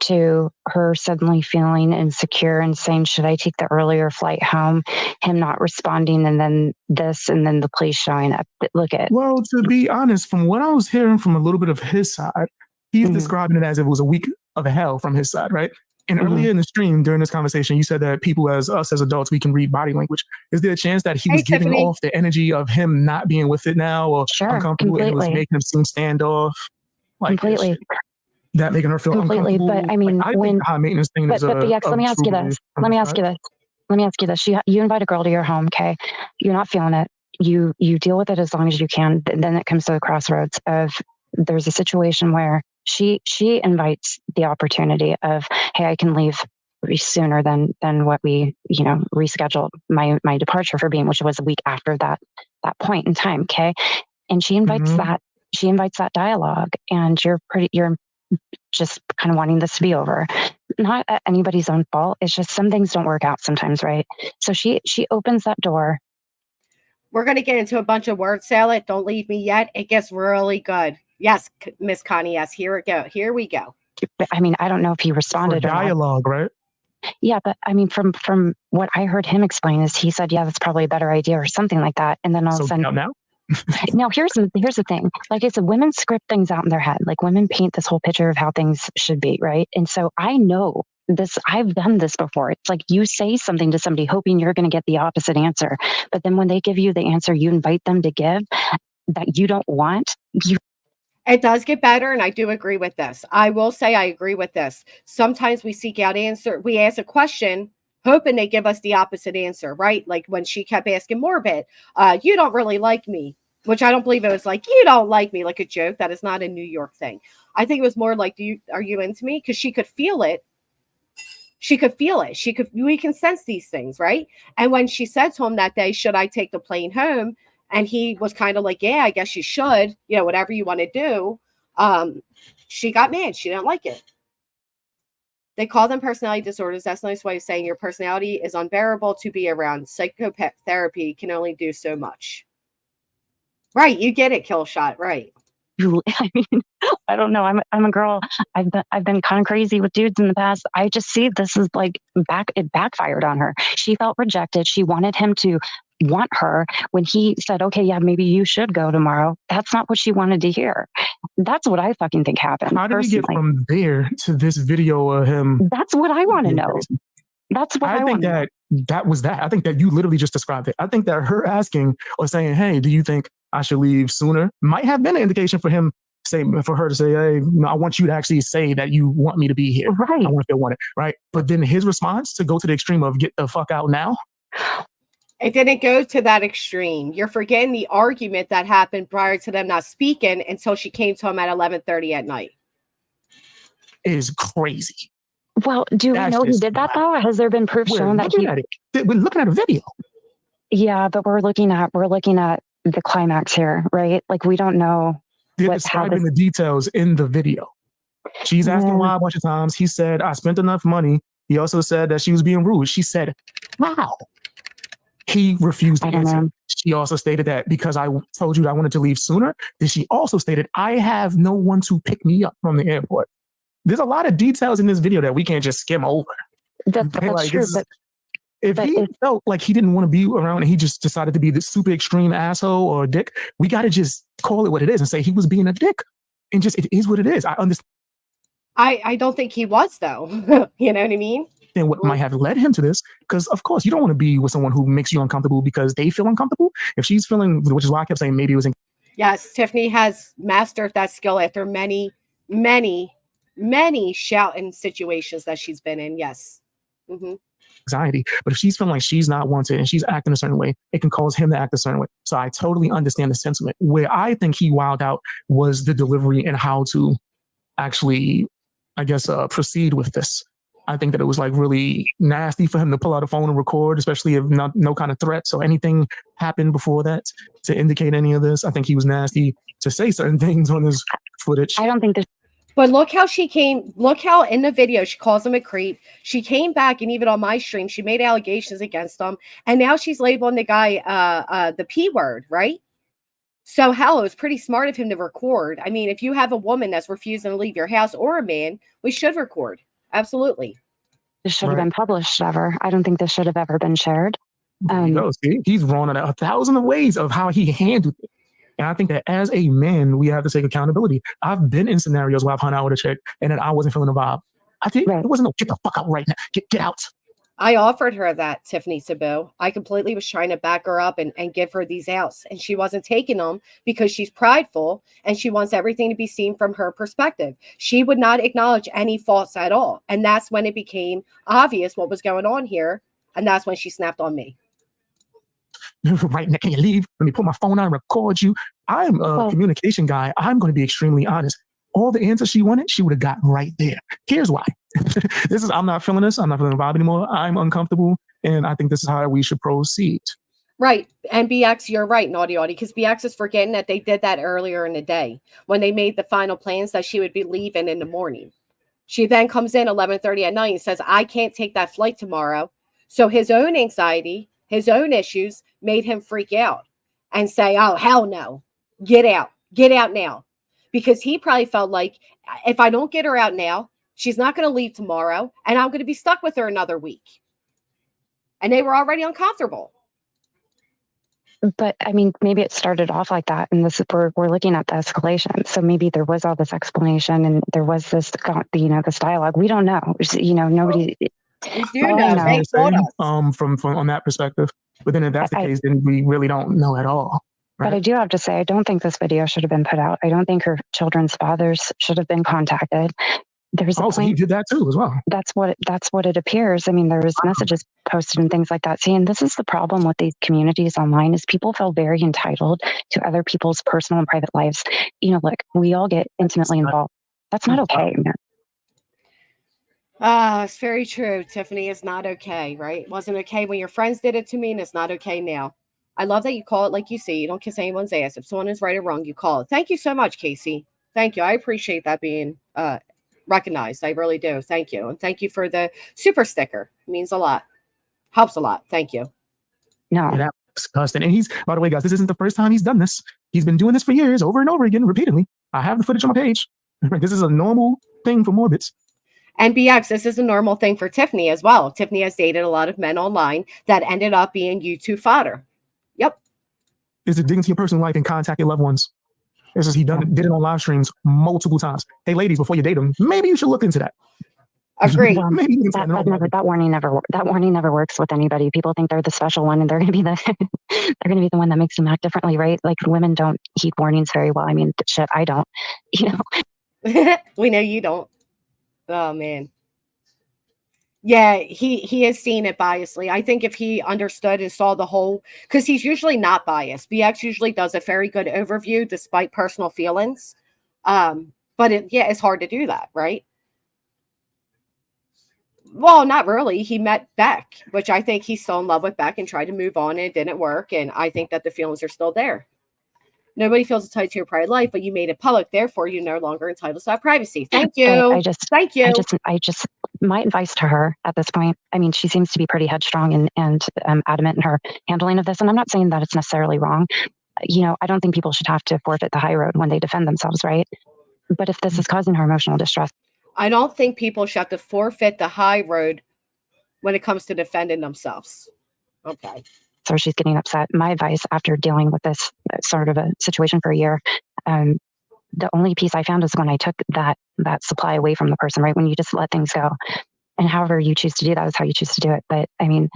to her suddenly feeling insecure and saying, should I take the earlier flight home? Him not responding, and then this, and then the police showing up. Look at. Well, to be honest, from what I was hearing from a little bit of his side, he's describing it as if it was a week of hell from his side, right? And earlier in the stream, during this conversation, you said that people as us as adults, we can read body language. Is there a chance that he was giving off the energy of him not being with it now, or uncomfortable, and it was making him seem standoff? Like completely. That making her feel uncomfortable. But I mean, I think high maintenance thing is but BX, let me ask you this. Let me ask you this. You invite a girl to your home, okay? You're not feeling it. You deal with it as long as you can. Then it comes to the crossroads of there's a situation where she invites the opportunity of, hey, I can leave sooner than what we rescheduled my departure for being, which was a week after that point in time, okay? And she invites that dialogue, and you're just kind of wanting this to be over. Not anybody's own fault. It's just some things don't work out sometimes, right? So she opens that door. We're going to get into a bunch of word salad. Don't leave me yet. It gets really good. Yes, Miss Connie. Yes, here we go. I mean, I don't know if he For responded or not. dialogue, right? Yeah, but I mean, from what I heard him explain is he said, yeah, that's probably a better idea or something like that. And then all of So a sudden, out now. now here's the thing. Like I said, women script things out in their head. Like women paint this whole picture of how things should be, right? And so I know this. I've done this before. It's like you say something to somebody hoping you're going to get the opposite answer, but then when they give you the answer you invite them to give that you don't want, It does get better, and I do agree with this. I will say I agree with this. Sometimes we seek out answer. We ask a question hoping they give us the opposite answer, right? Like when she kept asking Morbid, you don't really like me, which I don't believe it was like, you don't like me, like a joke. That is not a New York thing. I think it was more like, are you into me? Because she could feel it. She could feel it. We can sense these things, right? And when she said to him that day, should I take the plane home? And he was kind of like, yeah, I guess you should, whatever you want to do. She got mad. She didn't like it. They call them personality disorders. That's a nice way of saying your personality is unbearable to be around. Psychopath therapy can only do so much. Right. You get it, Kill Shot. Right. I mean, I don't know. I'm a girl. I've been kind of crazy with dudes in the past. I just see this is like it backfired on her. She felt rejected. She wanted him to want her when he said, okay, yeah, maybe you should go tomorrow. That's not what she wanted to hear. That's what I fucking think happened. How did we get from there to this video of him? That's what I want to know. That's what I think that that was that. I think that you literally just described it. I think that her asking or saying, hey, do you think I should leave sooner might have been an indication for him for her to say, hey, I want you to actually say that you want me to be here. Right. I want to feel wanted. Right. But then his response to go to the extreme of get the fuck out now. It didn't go to that extreme. You're forgetting the argument that happened prior to them not speaking until she came to him at 11:30 at night. It is crazy. Well, do we know he did that though? Has there been proof showing that we're looking at a video? Yeah, but we're looking at the climax here, right? Like we don't know. They're describing the details in the video. She's asking why a bunch of times. He said, I spent enough money. He also said that she was being rude. She said, wow. He refused to answer. She also stated that because I told you I wanted to leave sooner. Then she also stated, I have no one to pick me up from the airport. There's a lot of details in this video that we can't just skim over. That's true. If he felt like he didn't want to be around and he just decided to be this super extreme asshole or a dick, we got to just call it what it is and say he was being a dick. And just, it is what it is. I understand. I don't think he was, though. You know what I mean? And what might have led him to this, because of course you don't want to be with someone who makes you uncomfortable because they feel uncomfortable. If she's feeling, which is why I kept saying maybe it was. Yes, Tiffany has mastered that skill after many, many, many shouting situations that she's been in. Yes. Mm-hmm. Anxiety. But if she's feeling like she's not wanted and she's acting a certain way, it can cause him to act a certain way. So I totally understand the sentiment. Where I think he wilded out was the delivery and how to actually, I guess, proceed with this. I think that it was like really nasty for him to pull out a phone and record, especially if no kind of threat. So anything happened before that to indicate any of this. I think he was nasty to say certain things on his footage. I don't think this. But look how she came. Look how in the video she calls him a creep. She came back and even on my stream, she made allegations against him. And now she's labeling the guy the P word, right? So hell, it was pretty smart of him to record. I mean, if you have a woman that's refusing to leave your house or a man, we should record. Absolutely. This should have been published ever. I don't think this should have ever been shared. See, he's wrong in 1,000 ways of how he handled it. And I think that as a man, we have to take accountability. I've been in scenarios where I've hung out with a chick and then I wasn't feeling the vibe. I think it wasn't no get the fuck out right now. Get out. I offered her that, Tiffany Sabu. I completely was trying to back her up and give her these outs. And she wasn't taking them because she's prideful and she wants everything to be seen from her perspective. She would not acknowledge any faults at all. And that's when it became obvious what was going on here. And that's when she snapped on me. Right now, can you leave? Let me put my phone on and record you. I'm a communication guy. I'm going to be extremely honest. All the answers she wanted, she would have got right there. Here's why. I'm not feeling this. I'm not feeling the vibe anymore. I'm uncomfortable. And I think this is how we should proceed. Right. And BX, you're right, Naughty Audie, because BX is forgetting that they did that earlier in the day when they made the final plans that she would be leaving in the morning. She then comes in 11:30 at night and says, I can't take that flight tomorrow. So his own anxiety, his own issues made him freak out and say, oh, hell no. Get out. Get out now. because he probably felt like if I don't get her out now, she's not going to leave tomorrow, and I'm going to be stuck with her another week. And they were already uncomfortable. But I mean, maybe it started off like that, and this is we're looking at the escalation. So maybe there was all this explanation, and there was this, this dialogue. We don't know. Nobody. We do know. They told us. From on that perspective. But then if that's the case, then we really don't know at all. Right? But I do have to say, I don't think this video should have been put out. I don't think her children's fathers should have been contacted. There's so he did that too as well. That's what it appears. I mean, there was messages posted and things like that. See, and this is the problem with these communities online is people feel very entitled to other people's personal and private lives. Look, we all get intimately involved. That's not okay, man. It's very true. Tiffany, is not okay, right? It wasn't okay when your friends did it to me, and it's not okay now. I love that you call it like you say. You don't kiss anyone's ass. If someone is right or wrong, you call it. Thank you so much, Casey. Thank you. I appreciate that being recognized. I really do. Thank you. And thank you for the super sticker. It means a lot. Helps a lot. Thank you. No. Yeah, that's disgusting. And he's, by the way, guys, this isn't the first time he's done this. He's been doing this for years, over and over again, repeatedly. I have the footage on my page. This is a normal thing for Morbids. And BX, this is a normal thing for Tiffany as well. Tiffany has dated a lot of men online that ended up being YouTube fodder. Yep. Is it digging into your personal life and contact your loved ones? This is did it on live streams multiple times. Hey, ladies, before you date them, maybe you should look into that. Agreed. Well, that warning never works with anybody. People think they're the special one, and they're going to be the one that makes them act differently, right? Like women don't heed warnings very well. I mean, shit, I don't. We know you don't. Oh man. Yeah, he has seen it biasly. I think if he understood and saw the whole, because he's usually not biased. BX usually does a very good overview despite personal feelings. But it's hard to do that, right? Well, not really. He met Beck, which I think he's still in love with Beck and tried to move on, and it didn't work. And I think that the feelings are still there. Nobody feels entitled to your private life, but you made it public. Therefore, you're no longer entitled to that privacy. Thank you. Thank you. My advice to her at this point, I mean, she seems to be pretty headstrong and adamant in her handling of this. And I'm not saying that it's necessarily wrong. I don't think people should have to forfeit the high road when they defend themselves, right? But if this is causing her emotional distress, I don't think people should have to forfeit the high road when it comes to defending themselves. Okay. So she's getting upset. My advice after dealing with this sort of a situation for a year, the only piece I found is when I took that supply away from the person, right? When you just let things go. And however you choose to do that is how you choose to do it. But I mean.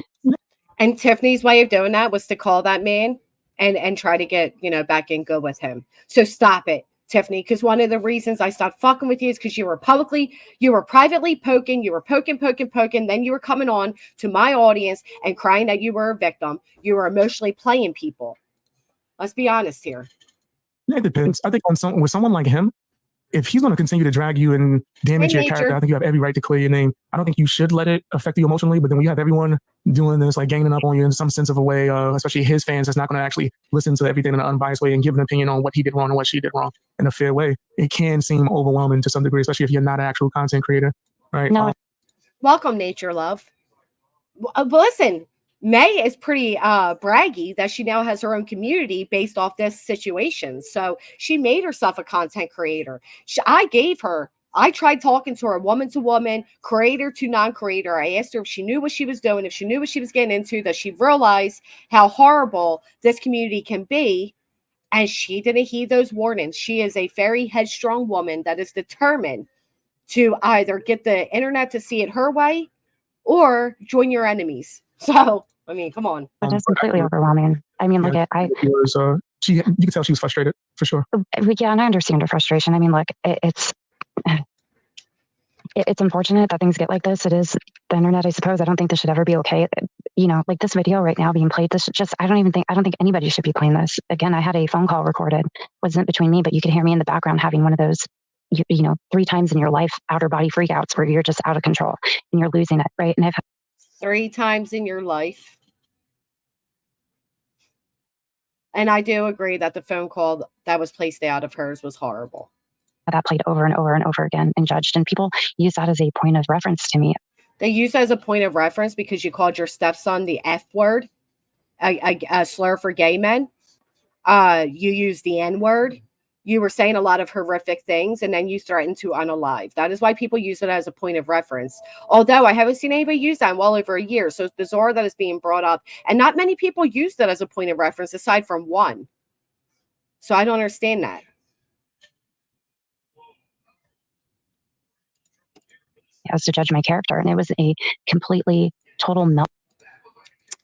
And Tiffany's way of doing that was to call that man and try to get, back in good with him. So stop it, Tiffany, because one of the reasons I stopped fucking with you is because you were privately poking, you were poking, then you were coming on to my audience and crying that you were a victim. You were emotionally playing people. Let's be honest here. It depends. I think with someone like him, if he's going to continue to drag you and damage your character, I think you have every right to clear your name. I don't think you should let it affect you emotionally, but then when you have everyone doing this, like ganging up on you in some sense of a way, especially his fans that's not going to actually listen to everything in an unbiased way and give an opinion on what he did wrong and what she did wrong in a fair way, it can seem overwhelming to some degree, especially if you're not an actual content creator, right? No. Welcome, Nature Love. Listen, May is pretty braggy that she now has her own community based off this situation. So she made herself a content creator. I tried talking to her woman to woman, creator to non-creator. I asked her if she knew what she was doing, if she knew what she was getting into, that she realized how horrible this community can be. And she didn't heed those warnings. She is a very headstrong woman that is determined to either get the internet to see it her way or join your enemies. So, I mean, come on. It is completely overwhelming. I mean, you could tell she was frustrated for sure. Yeah, and I understand her frustration. I mean, look, it's unfortunate that things get like this. It is the internet, I suppose. I don't think this should ever be okay. Like this video right now being played, I don't think anybody should be playing this. Again, I had a phone call recorded. It wasn't between me, but you could hear me in the background having one of those, 3 times in your life, outer body freakouts where you're just out of control and you're losing it, right? And I've 3 times in your life. And I do agree that the phone call that was placed out of hers was horrible. That played over and over and over again and judged. And people use that as a point of reference to me. They use that as a point of reference because you called your stepson the F word, a slur for gay men. You use the N word. You were saying a lot of horrific things, and then you threatened to unalive. That is why people use it as a point of reference. Although I haven't seen anybody use that in well over a year. So it's bizarre that it's being brought up. And not many people use that as a point of reference aside from one. So I don't understand that. As to judge my character, and it was a completely total melt.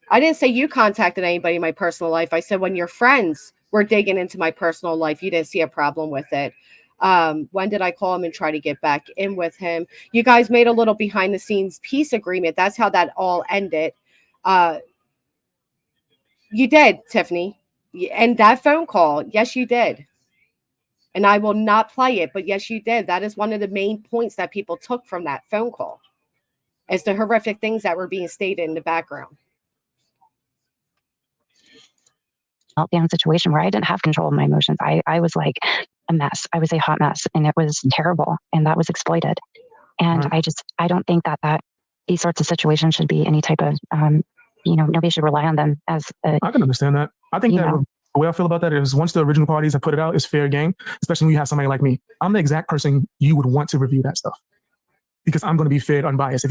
I didn't say you contacted anybody in my personal life. I said when your friends were digging into my personal life, you didn't see a problem with it. When did I call him and try to get back in with him? You guys made a little behind the scenes peace agreement. That's how that all ended. You did, Tiffany. And that phone call, yes, you did. And I will not play it, but yes, you did. That is one of the main points that people took from that phone call, as the horrific things that were being stated in the background. Meltdown situation where I didn't have control of my emotions. I was like a mess. I was a hot mess, and it was terrible, and that was exploited. And I don't think that these sorts of situations should be any type of, nobody should rely on them as I can understand that. I think that the way I feel about that is once the original parties have put it out, it's fair game, especially when you have somebody like me. I'm the exact person you would want to review that stuff because I'm going to be fair, unbiased.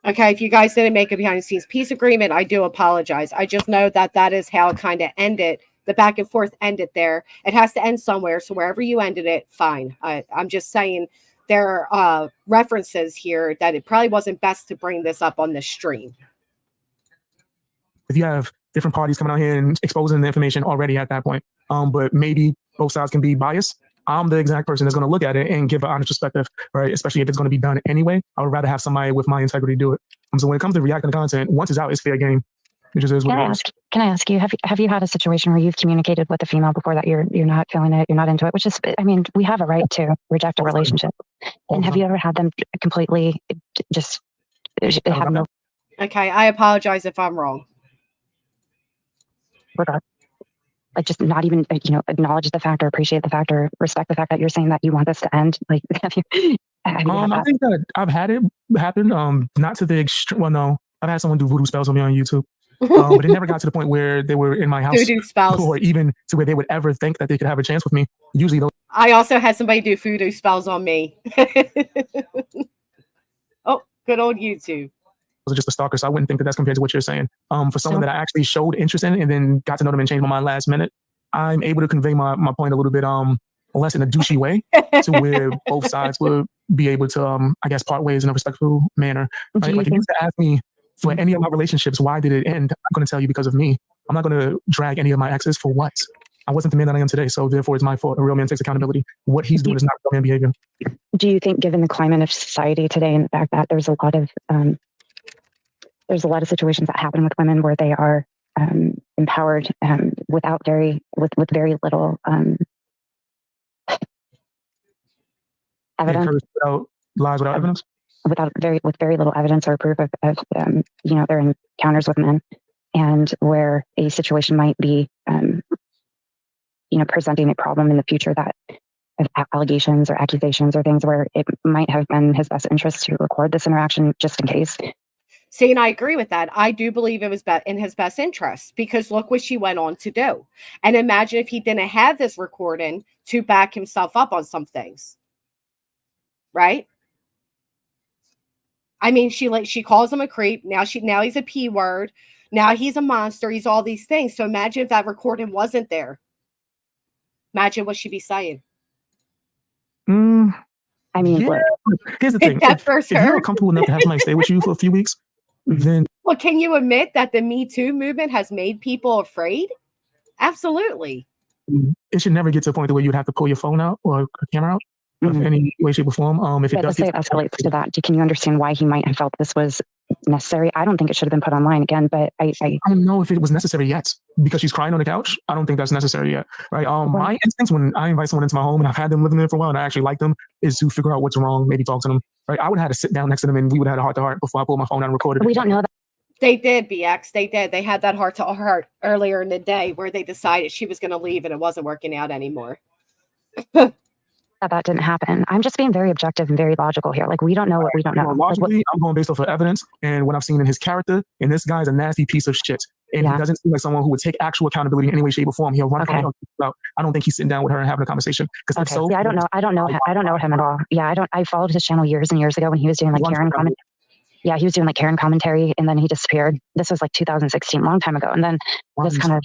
Okay, if you guys didn't make a behind the scenes peace agreement, I do apologize. I just know that is how it kind of ended. The back and forth ended there. It has to end somewhere. So wherever you ended it, fine. I'm just saying there are references here that it probably wasn't best to bring this up on the stream. If you have different parties coming out here and exposing the information already at that point, but maybe both sides can be biased, I'm the exact person that's going to look at it and give an honest perspective, right? Especially if it's going to be done anyway. I would rather have somebody with my integrity do it. So when it comes to reacting to content, once it's out, it's fair game. It just is what it is. Can I ask you, have you had a situation where you've communicated with a female before that you're not feeling it, you're not into it, which is, I mean, we have a right to reject a relationship. And have you ever had them completely just have no... Okay, I apologize if I'm wrong. Regard. Like just not even, acknowledge the fact or appreciate the fact or respect the fact that you're saying that you want this to end. Like, have you I think that I've had it happen, not to the extreme. Well, no, I've had someone do voodoo spells on me on YouTube. But it never got to the point where they were in my house voodoo spells, or even to where they would ever think that they could have a chance with me. Usually, I also had somebody do voodoo spells on me. Oh, good old YouTube. Was just a stalker, so I wouldn't think that that's compared to what you're saying. For someone that I actually showed interest in and then got to know them and changed my mind last minute, I'm able to convey my point a little bit less in a douchey way to where both sides would be able to I guess part ways in a respectful manner. Right? Like if you used to ask me for any of my relationships, why did it end? I'm going to tell you because of me. I'm not going to drag any of my exes for what? I wasn't the man that I am today, so therefore it's my fault. A real man takes accountability. What he's doing is not real man behavior. Do you think, given the climate of society today and the fact that there's a lot of situations that happen with women where they are empowered with very little evidence, without lies, without evidence, with very little evidence or proof of their encounters with men, and where a situation might be presenting a problem in the future that allegations or accusations or things where it might have been his best interest to record this interaction just in case. See, and I agree with that. I do believe it was in his best interest because look what she went on to do. And imagine if he didn't have this recording to back himself up on some things. Right? I mean, she calls him a creep. Now he's a P word. Now he's a monster. He's all these things. So imagine if that recording wasn't there. Imagine what she'd be saying. I mean, yeah. Here's the thing. If you're comfortable enough to have somebody stay with you for a few weeks, then... Well, can you admit that the Me Too movement has made people afraid? Absolutely. It should never get to a point where you'd have to pull your phone out or a camera out of any way, shape, or form. If it does, it escalates to that. Can you understand why he might have felt this was necessary? I don't think it should have been put online again, but I don't know if it was necessary yet because she's crying on the couch. I don't think that's necessary yet, right? My instincts when I invite someone into my home and I've had them living there for a while and I actually like them is to figure out what's wrong, maybe talk to them, right? I would have had to sit down next to them and we would have had a heart to heart before I pulled my phone out and recorded. We don't know that. They did, BX. They did. They had that heart to heart earlier in the day where they decided she was going to leave and it wasn't working out anymore. That didn't happen. I'm just being very objective and very logical here. Like, we don't know what we don't know. Logically, I'm going based off of evidence and what I've seen in his character. And this guy's a nasty piece of shit. And Yeah. he doesn't seem like someone who would take actual accountability in any way, shape, or form. He'll run Okay. from it. I don't think he's sitting down with her and having a conversation. Because if Okay. so, Yeah, I don't know him at all. Yeah, I followed his channel years and years ago when he was doing like Runs Karen from comment. Yeah, he was doing like Karen commentary, and then he disappeared. This was like 2016, long time ago. And then this kind of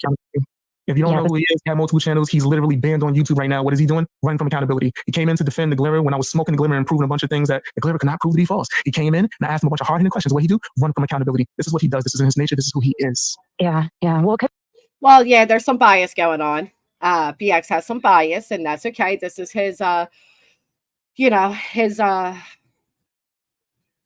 if you don't Yeah, know who he is, he had multiple channels. He's literally banned on YouTube right now. What is he doing? Running from accountability. He came in to defend the Glimmer when I was smoking the Glimmer and proving a bunch of things that the Glimmer cannot prove to be false. He came in and I asked him a bunch of hard-hitting questions. What he do? Run from accountability. This is what he does. This is in his nature. This is who he is. yeah. Well, Well, yeah, there's some bias going on. BX has some bias, and that's okay. This is his his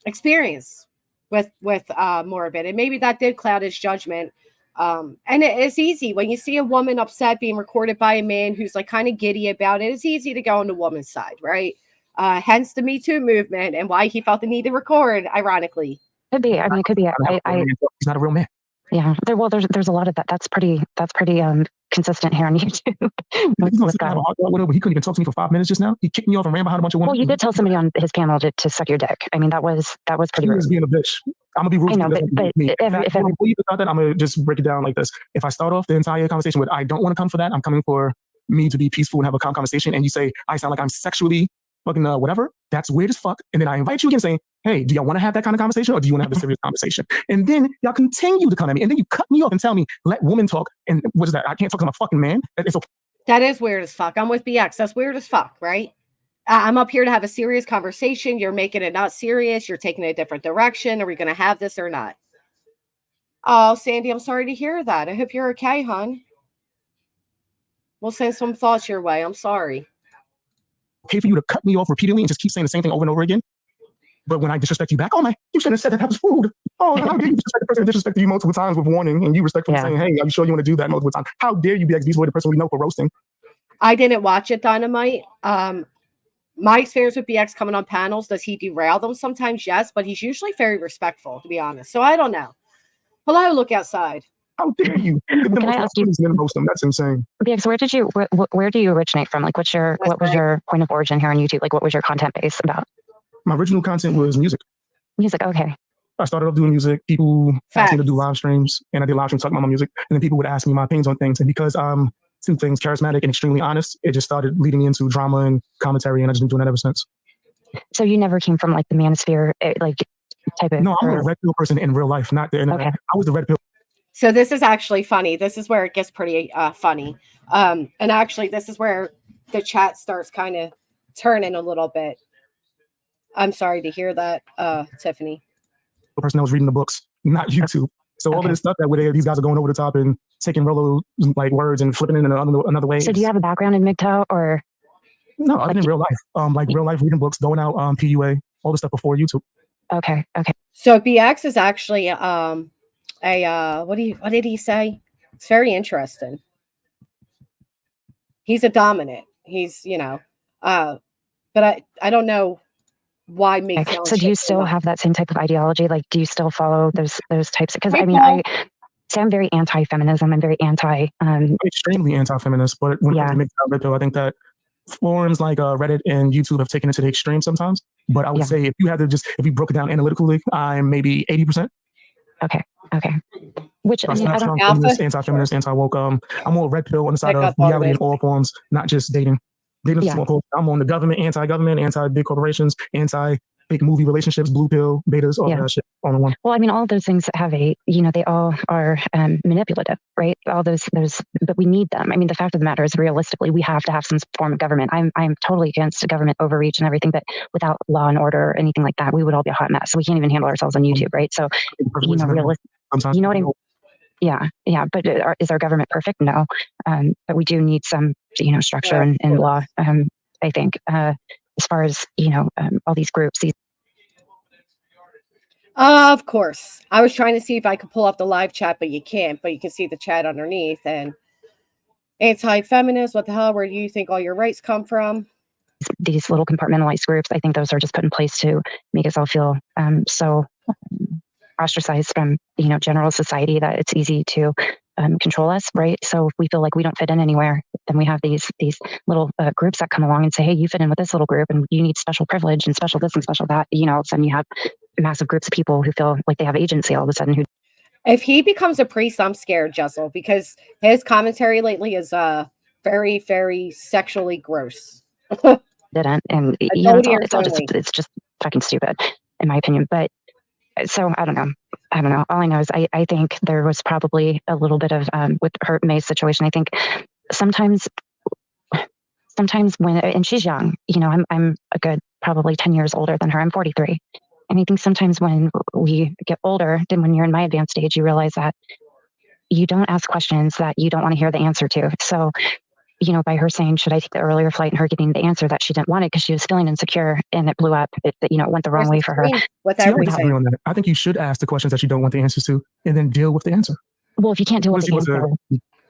experience with Morbid, and maybe that did cloud his judgment. And it's easy when you see a woman upset being recorded by a man who's like kind of giddy about it. It's easy to go on the woman's side, right? Hence the Me Too movement and why he felt the need to record. Ironically, could be. I mean, it could be. He's not a real man. Yeah. There's a lot of that. That's pretty consistent here on YouTube. He couldn't even talk to me for 5 minutes just now. He kicked me off and ran behind a bunch of women. Well, you did tell somebody on his panel to suck your dick. I mean, that was pretty He rude. was being a bitch. I'm gonna be rude. I know, but before you start that, I'm gonna just break it down like this. If I start off the entire conversation with, I don't want to come for that. I'm coming for me to be peaceful and have a calm conversation. And you say, I sound like I'm sexually fucking whatever. That's weird as fuck. And then I invite you again saying, hey, do y'all want to have that kind of conversation or do you want to have a serious conversation? And then y'all continue to come at me. And then you cut me off and tell me, let women talk. And what is that? I can't talk to my fucking man. It's okay. that is weird as fuck. I'm with BX. That's weird as fuck, right? I'm up here to have a serious conversation. You're making it not serious. You're taking it a different direction. Are we going to have this or not? Oh, Sandy, I'm sorry to hear that. I hope you're okay, hon. We'll send some thoughts your way. I'm sorry. Okay for you to cut me off repeatedly and just keep saying the same thing over and over again. But when I disrespect you back, oh my, you shouldn't have said that. That was rude. Oh, how dare you disrespect the person that disrespected you multiple times with warning and you respectfully saying, hey, are you sure you want to do that multiple times? How dare you be like, these were the person we know for roasting. I didn't watch it, Dynamite. My experience with BX coming on panels, does he derail them? Sometimes, yes, but he's usually very respectful, to be honest. So I don't know. Hello, look outside. How dare you? Can I ask you? That's insane. BX, where do you originate from? Like, what was your point of origin here on YouTube? Like, what was your content base about? My original content was music. Music, okay. I started off doing music. People asked me to do live streams, and I did live streams talking about my music. And then people would ask me my opinions on things. And because I'm two things, charismatic and extremely honest, it just started leading me into drama and commentary, and I've just been doing that ever since. So you never came from like the manosphere, like type of. No, I'm a red pill person in real life, not the internet. Okay. I was the red pill. So this is actually funny. This is where it gets pretty funny. And actually, this is where the chat starts kind of turning a little bit. I'm sorry to hear that, Tiffany. The person that was reading the books, not YouTube. So all of this stuff that where these guys are going over the top and taking Rolo like words and flipping it in another way. So do you have a background in MGTOW or? No, other than real life. Like real life reading books, going out PUA, all the stuff before YouTube. Okay. So BX is actually what did he say? It's very interesting. He's a dominant. He's but I don't know why make so do you still have that same type of ideology? Like, do you still follow those types? Because I mean, I'm very anti-feminism. I'm very anti. I'm extremely anti-feminist, but when it comes to MGTOW red pill, I think that forums like Reddit and YouTube have taken it to the extreme sometimes. But I would say if we broke it down analytically, I'm maybe 80%. Okay. Which I mean, anti-feminist, anti-woke. I'm more red pill on the side of reality in all forms, not just dating. I'm on the government, anti-government, anti-big corporations, anti-big movie relationships, blue pill, betas, all that shit on one. Well, I mean, all of those things have they all are manipulative, right? All those, but we need them. I mean, the fact of the matter is, realistically, we have to have some form of government. I'm totally against government overreach and everything, but without law and order or anything like that, we would all be a hot mess. So we can't even handle ourselves on YouTube, right? So, realistic. You know what I mean? Yeah. But is our government perfect? No. But we do need some, structure and law. I think as far as all these groups. Of course, I was trying to see if I could pull up the live chat, but you can't. But you can see the chat underneath. And anti-feminist. What the hell? Where do you think all your rights come from? These little compartmentalized groups. I think those are just put in place to make us all feel so ostracized from general society that it's easy to control us, right? So if we feel like we don't fit in anywhere, then we have these little groups that come along and say, hey, you fit in with this little group and you need special privilege and special this and special that. All of a sudden you have massive groups of people who feel like they have agency all of a sudden. If he becomes a priest, I'm scared, Jessel, because his commentary lately is very, very sexually gross. Didn't, and Adult ears only. it's just fucking stupid, in my opinion. But so I don't know. All I know is I think there was probably a little bit of with her May's situation. I think sometimes when, and she's young, I'm a good probably 10 years older than her. I'm 43. And I think sometimes when we get older, then when you're in my advanced age, you realize that you don't ask questions that you don't want to hear the answer to. So, by her saying, should I take the earlier flight, and her giving the answer that she didn't want it because she was feeling insecure and it blew up, it went the wrong way for her. With See, I everything. on that. I think you should ask the questions that you don't want the answers to and then deal with the answer. Well, if you can't deal with the answer.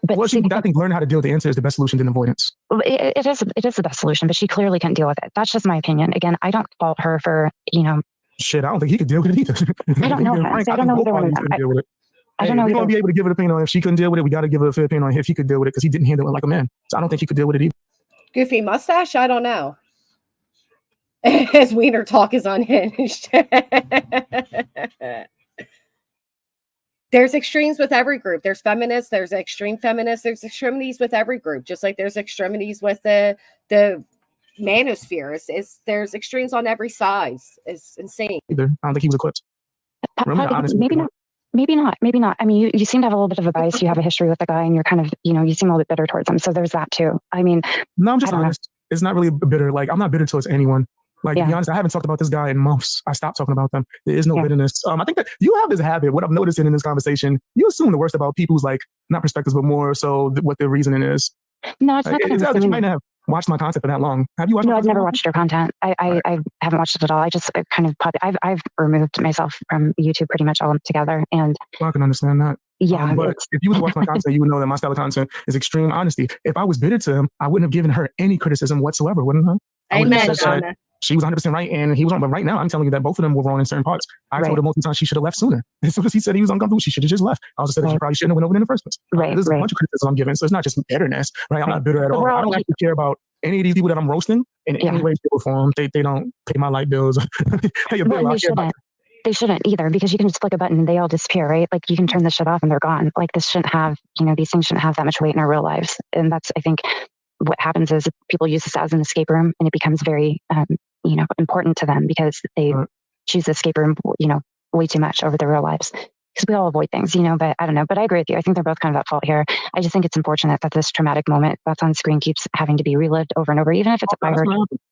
But I think learning how to deal with the answer is the best solution than avoidance. It is the best solution, but she clearly can't deal with it. That's just my opinion. Again, I don't fault her for, Shit, I don't think he could deal with it either. I don't know. I don't know either one of them. I don't know. We don't be able to give it an opinion on if she couldn't deal with it. We got to give it a fair opinion on if he could deal with it because he didn't handle it like a man. So I don't think he could deal with it either. Goofy mustache? I don't know. His wiener talk is unhinged. There's extremes with every group. There's feminists, there's extreme feminists, there's extremities with every group, just like there's extremities with the manosphere. There's extremes on every side. It's insane. Either. I don't think he was equipped. Maybe not. I mean, you seem to have a little bit of a bias. You have a history with the guy and you're kind of, you seem a little bit bitter towards him. So there's that too. I mean, no, I'm just honest. It's not really bitter. Like, I'm not bitter towards anyone. Like, to be honest, I haven't talked about this guy in months. I stopped talking about them. There is no bitterness. I think that you have this habit. What I'm noticing in this conversation, you assume the worst about people's, like, not perspectives, but more so what their reasoning is. No, it's not that you might not have watched my content for that long. Have you watched? No, I've never watched your content. I haven't watched it at all. I just kind of I've removed myself from YouTube pretty much altogether. And I can understand that. Yeah, but if you would watch my content, you would know that my style of content is extreme honesty. If I was bitter to him, I wouldn't have given her any criticism whatsoever, wouldn't I? Amen, Donna. She was 100% right and he was wrong. But right now, I'm telling you that both of them were wrong in certain parts. I told her multiple times she should have left sooner. As soon as he said he was uncomfortable, she should have just left. I also said that she probably shouldn't have went over there in the first place. There's a bunch of criticism I'm giving. So it's not just bitterness, right? I'm not bitter at all. I don't actually care about any of these people that I'm roasting in any way, shape, or form. They don't pay my light bills. Pay a bill. They shouldn't either, because you can just click a button and they all disappear, right? Like, you can turn this shit off and they're gone. Like, this shouldn't have, these things shouldn't have that much weight in our real lives. And that's, I think, what happens is people use this as an escape room, and it becomes very, important to them because they choose the escape room, way too much over their real lives. Because we all avoid things, but I don't know. But I agree with you. I think they're both kind of at fault here. I just think it's unfortunate that this traumatic moment that's on screen keeps having to be relived over and over, even if it's by her.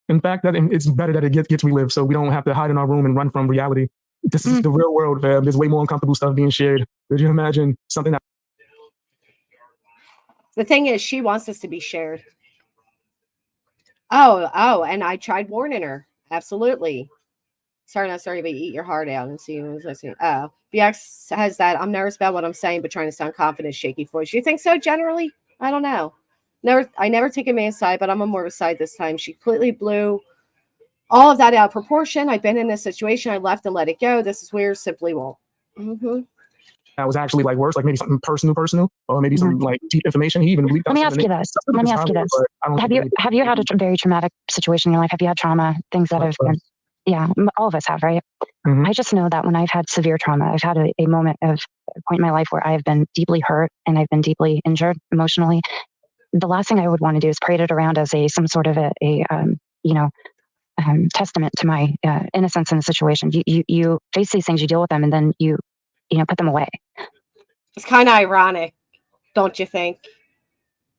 In fact, that it's better that it gets relived so we don't have to hide in our room and run from reality. This is the real world, fam. There's way more uncomfortable stuff being shared. Could you imagine something that... The thing is, she wants this to be shared. Oh, and I tried warning her. Absolutely. Sorry, but eat your heart out and see who's listening. Oh, BX has that. I'm nervous about what I'm saying, but trying to sound confident, shaky voice. You think so generally? I don't know. I never take a man's side, but I'm on more of a side this time. She completely blew all of that out of proportion. I've been in this situation. I left and let it go. This is weird. Simply won't. That was actually like worse, like maybe something personal, or maybe some like deep information. He even believed. Let me ask you this. Have you had a very traumatic situation in your life? Have you had trauma? Things that have been, all of us have, right? I just know that when I've had severe trauma, I've had a moment of a point in my life where I've been deeply hurt and I've been deeply injured emotionally. The last thing I would want to do is parade it around as some sort of testament to my innocence in the situation. You face these things, you deal with them, and then you put them away. It's kind of ironic, don't you think?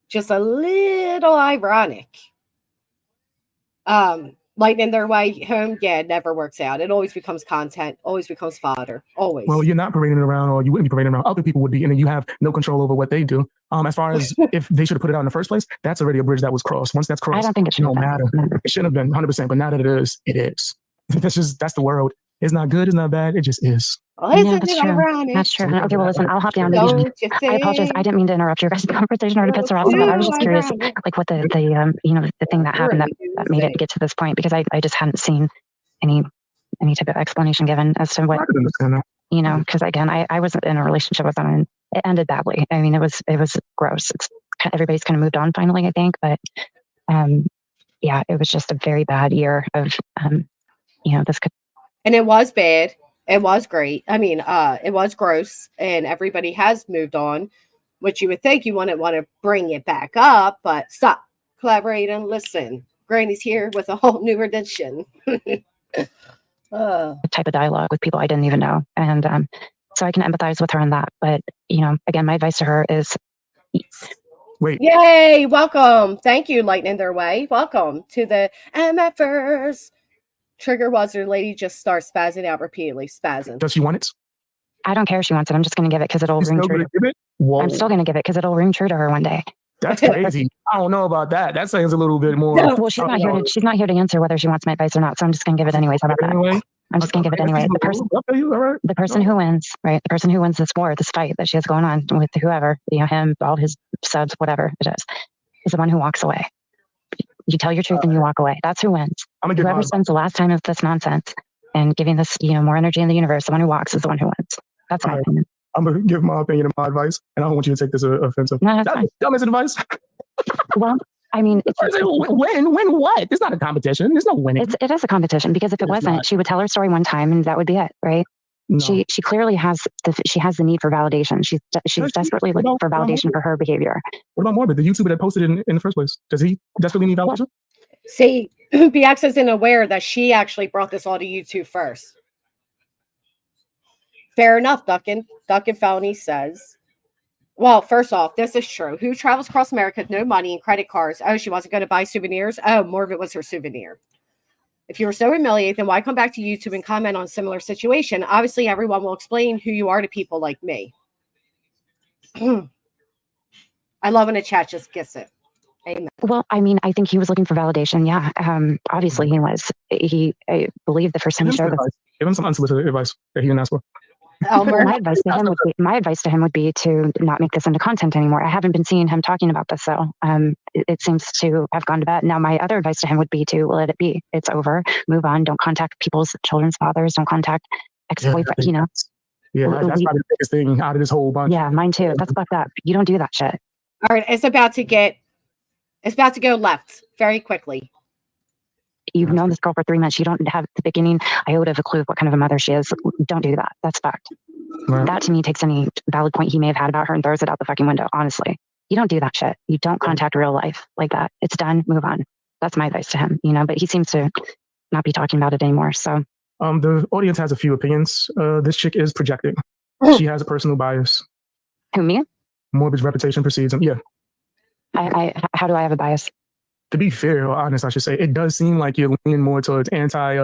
Just a little ironic. Lightning their way home, it never works out. It always becomes content, always becomes fodder, always. Well, you're not parading it around, or you wouldn't be parading around. Other people would be, and then you have no control over what they do. As far as if they should have put it out in the first place, that's already a bridge that was crossed. Once that's crossed, I don't think it should matter. It shouldn't have been 100%, but now that it is, it is. That's the world. It's not good, it's not bad, it just is. That's true. That's true. Okay, well, listen, I'll hop down. I apologize. I didn't mean to interrupt your guys' conversation or to piss her off, but I was just curious, like, what the thing that happened that made it get to this point, because I just hadn't seen any type of explanation given as to what, because again, I wasn't in a relationship with them and it ended badly. I mean, it was gross. Everybody's kind of moved on finally, I think, but it was just a very bad year of this could. And it was bad. It was great. I mean, it was gross, and everybody has moved on, which you would think you wouldn't want to bring it back up, but stop, collaborate, and listen. Granny's here with a whole new edition. Type of dialogue with people I didn't even know. And so I can empathize with her on that. But, you know, again, my advice to her is Wait. Yay, welcome. Thank you, Lightning Their Way. Welcome to the MFers. Trigger was her lady just starts spazzing out repeatedly. Spazzing. Does she want it? I don't care if she wants it. I'm just going to give it because it'll ring true. I'm still going to give it because it'll ring true to her one day. That's crazy. I don't know about that. That sounds a little bit more. Well, she's not here to answer whether she wants my advice or not. So I'm just going to give it anyways. How about that? I'm just going to give it anyway. The person who wins, right? The person who wins this war, this fight that she has going on with whoever, you know, him, all his subs, whatever it is the one who walks away. You tell your truth and you walk away. That's who wins. Whoever spends the last time of this nonsense and giving this, you know, more energy in the universe, the one who walks is the one who wins. That's my opinion. I'm going to give my opinion and my advice, and I don't want you to take this offensive. No, that's fine. Dumbest advice. Well, I mean, win what? It's not a competition. There's no winning. It is a competition because if it wasn't, she would tell her story one time and that would be it, right? No. She clearly has the need for validation. She's desperately looking for validation for her behavior. What about Morbid, the YouTuber that posted it in the first place? Does he desperately need validation? See, BX isn't aware that she actually brought this all to YouTube first. Fair enough, Duncan Felony says. Well, first off, this is true. Who travels across America with no money and credit cards? Oh, she wasn't going to buy souvenirs? Oh, Morbid was her souvenir. If you were so humiliated, then why come back to YouTube and comment on a similar situation? Obviously, everyone will explain who you are to people like me. I love when a chat just gets it. Amen. Well, I mean, I think he was looking for validation. Yeah, obviously he was. I believe the first time he showed us. Give him some unsolicited advice that he didn't ask for. My advice to him would be to not make this into content anymore. I haven't been seeing him talking about this, so it seems to have gone to bed. Now, my other advice to him would be to let it be. It's over. Move on. Don't contact people's children's fathers. Don't contact ex-boyfriend. You know. Yeah, that's probably the biggest thing out of this whole bunch. Yeah, mine too. That's fucked up. You don't do that shit. All right, it's about to go left very quickly. You've known this girl for 3 months. You don't have the beginning iota of a clue of what kind of a mother she is. Don't do that. That's fucked. Right. That to me takes any valid point he may have had about her and throws it out the fucking window. Honestly, you don't do that shit. You don't contact real life like that. It's done. Move on. That's my advice to him. You know, but he seems to not be talking about it anymore. So, the audience has a few opinions. This chick is projecting. She has a personal bias. Who, me? Morbid's reputation precedes him. Yeah. How do I have a bias? To be fair or honest, I should say, it does seem like you're leaning more towards anti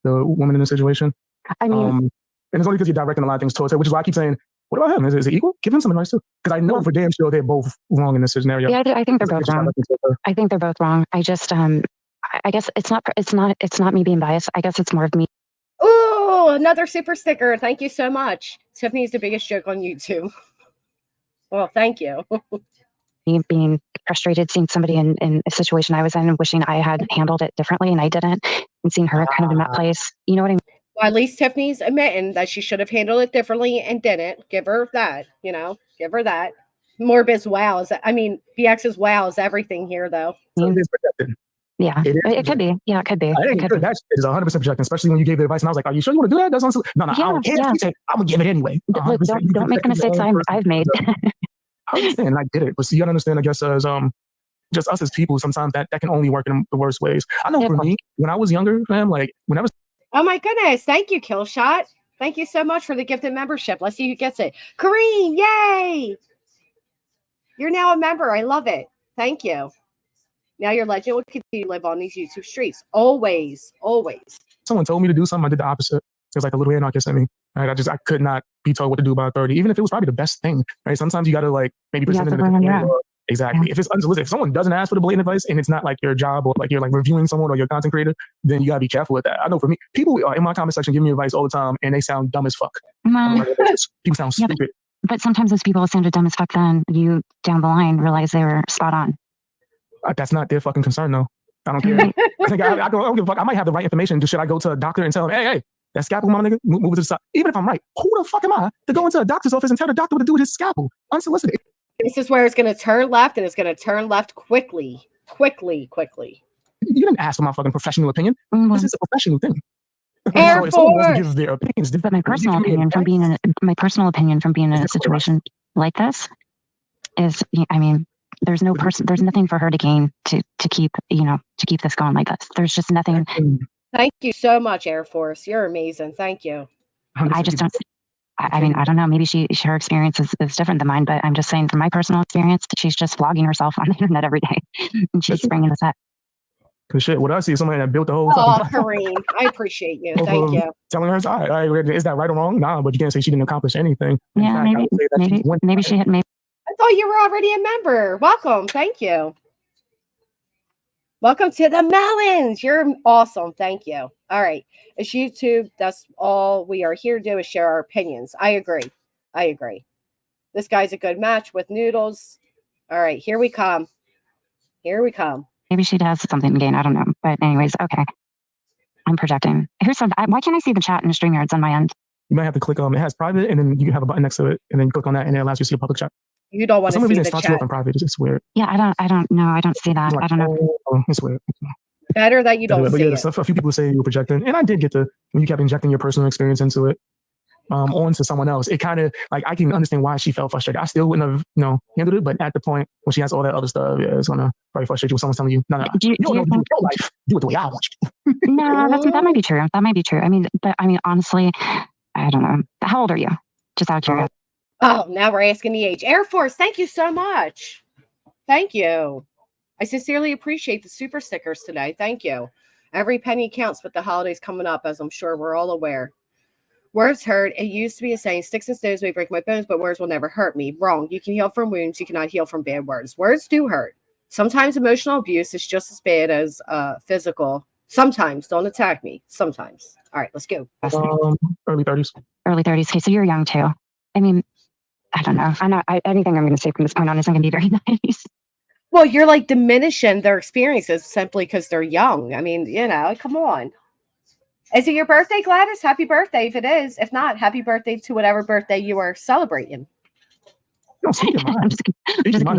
the woman in the situation. I mean, and it's only because you're directing a lot of things towards her, which is why I keep saying, what about him? Is it equal? Give him some advice too. Because I know for damn sure they're both wrong in this scenario. Yeah, I think they're both wrong. I think they're both wrong. I just, I guess it's not me being biased. I guess it's more of me. Oh, another super sticker. Thank you so much. Tiffany's the biggest joke on YouTube. Well, thank you. Being frustrated, seeing somebody in a situation I was in and wishing I had handled it differently and I didn't, and seeing her kind of in that place. You know what I mean? Well, at least Tiffany's admitting that she should have handled it differently and didn't. Give her that, you know, give her that. Morbid's wow is, I mean, BX's wow is everything here, though. Yeah, it could be. Yeah, it could be. That is 100% projecting, especially when you gave the advice and I was like, are you sure you want to do that? That's no, I don't care. I'm going to give it anyway. Look, don't make the mistakes I've made. I understand, and I get it, but see, you gotta understand, I guess, as just us as people, sometimes that can only work in the worst ways. I know for me, when I was younger, man, like when I was. Oh my goodness! Thank you, Killshot. Thank you so much for the gifted membership. Let's see who gets it. Kareem, yay! You're now a member. I love it. Thank you. Now your legend will continue to live on these YouTube streets. Always, always. Someone told me to do something, I did the opposite. It was like a little anarchist in me. Right? I could not be told what to do by authority, even if it was probably the best thing. Right? Sometimes you got to like maybe present it. Exactly. Yeah. If it's unsolicited, if someone doesn't ask for the blatant advice and it's not like your job or like you're like reviewing someone or you're a content creator, then you gotta be careful with that. I know for me, people in my comment section give me advice all the time and they sound dumb as fuck. People sound stupid. But sometimes those people sounded dumb as fuck. Then you down the line realize they were spot on. That's not their fucking concern, though. I don't care. I don't give a fuck. I might have the right information. Should I go to a doctor and tell him, hey, that scalpel, my nigga, move it to the side? Even if I'm right, who the fuck am I to go into a doctor's office and tell the doctor what to do with his scalpel? Unsolicited. This is where it's going to turn left, and it's going to turn left quickly. You didn't ask for my fucking professional opinion. This is a professional thing. Air So if someone wants to Force. give their opinions, But my personal opinion from being in a situation like this is, I mean, there's nothing for her to gain to keep this going like this. There's just nothing. Thank you so much, Air Force. You're amazing. Thank you. I just don't. I mean, I don't know. Maybe her experience is different than mine, but I'm just saying from my personal experience, she's just vlogging herself on the internet every day, and she's bringing this up. Cause shit, what I see is somebody that built the whole Oh, fucking Kareem, I appreciate you. Thank you. telling her, all right, is that right or wrong? Nah, but you can't say she didn't accomplish anything. In Yeah, fact, I would say that she went maybe she had maybe. I thought you were already a member. Welcome. Thank you. Welcome to the Melons. You're awesome. Thank you. All right. It's YouTube. That's all we are here to do is share our opinions. I agree. This guy's a good match with Noodles. All right. Here we come. Maybe she has something to gain. I don't know. But anyways, okay. I'm projecting. Here's some. Why can't I see the chat in the StreamYards on my end? You might have to click it has private, and then you have a button next to it, and then you click on that, and it allows you to see a public chat. You don't want to see the starts chat. you up in private. It's weird. Yeah, I don't know. I don't see that. Like, I don't know. It's weird. Better that you don't see it. A few people say you were projecting, and I did get when you kept injecting your personal experience into it, onto someone else. It kind of like I can understand why she felt frustrated. I still wouldn't have, handled it, but at the point when she has all that other stuff, yeah, it's gonna probably frustrate you when someone's telling you, no, Do you do think, your life, do it the way I want you. No, that might be true. That might be true. I mean, honestly, I don't know. How old are you? Just out of curiosity. Oh, now we're asking the age. Air Force, thank you so much. Thank you. I sincerely appreciate the super stickers today. Thank you. Every penny counts with the holidays coming up, as I'm sure we're all aware. Words hurt. It used to be a saying, sticks and stones may break my bones, but words will never hurt me. Wrong. You can heal from wounds. You cannot heal from bad words. Words do hurt. Sometimes emotional abuse is just as bad as physical. Sometimes. Don't attack me. Sometimes. All right, let's go. Early 30s. Early 30s. Okay, so you're young too. I mean, I don't know. Anything I'm going to say from this point on isn't going to be very nice. Well, you're like diminishing their experiences simply because they're young. I mean, come on. Is it your birthday, Gladys? Happy birthday if it is. If not, happy birthday to whatever birthday you are celebrating. No, speak your mind. I'm just going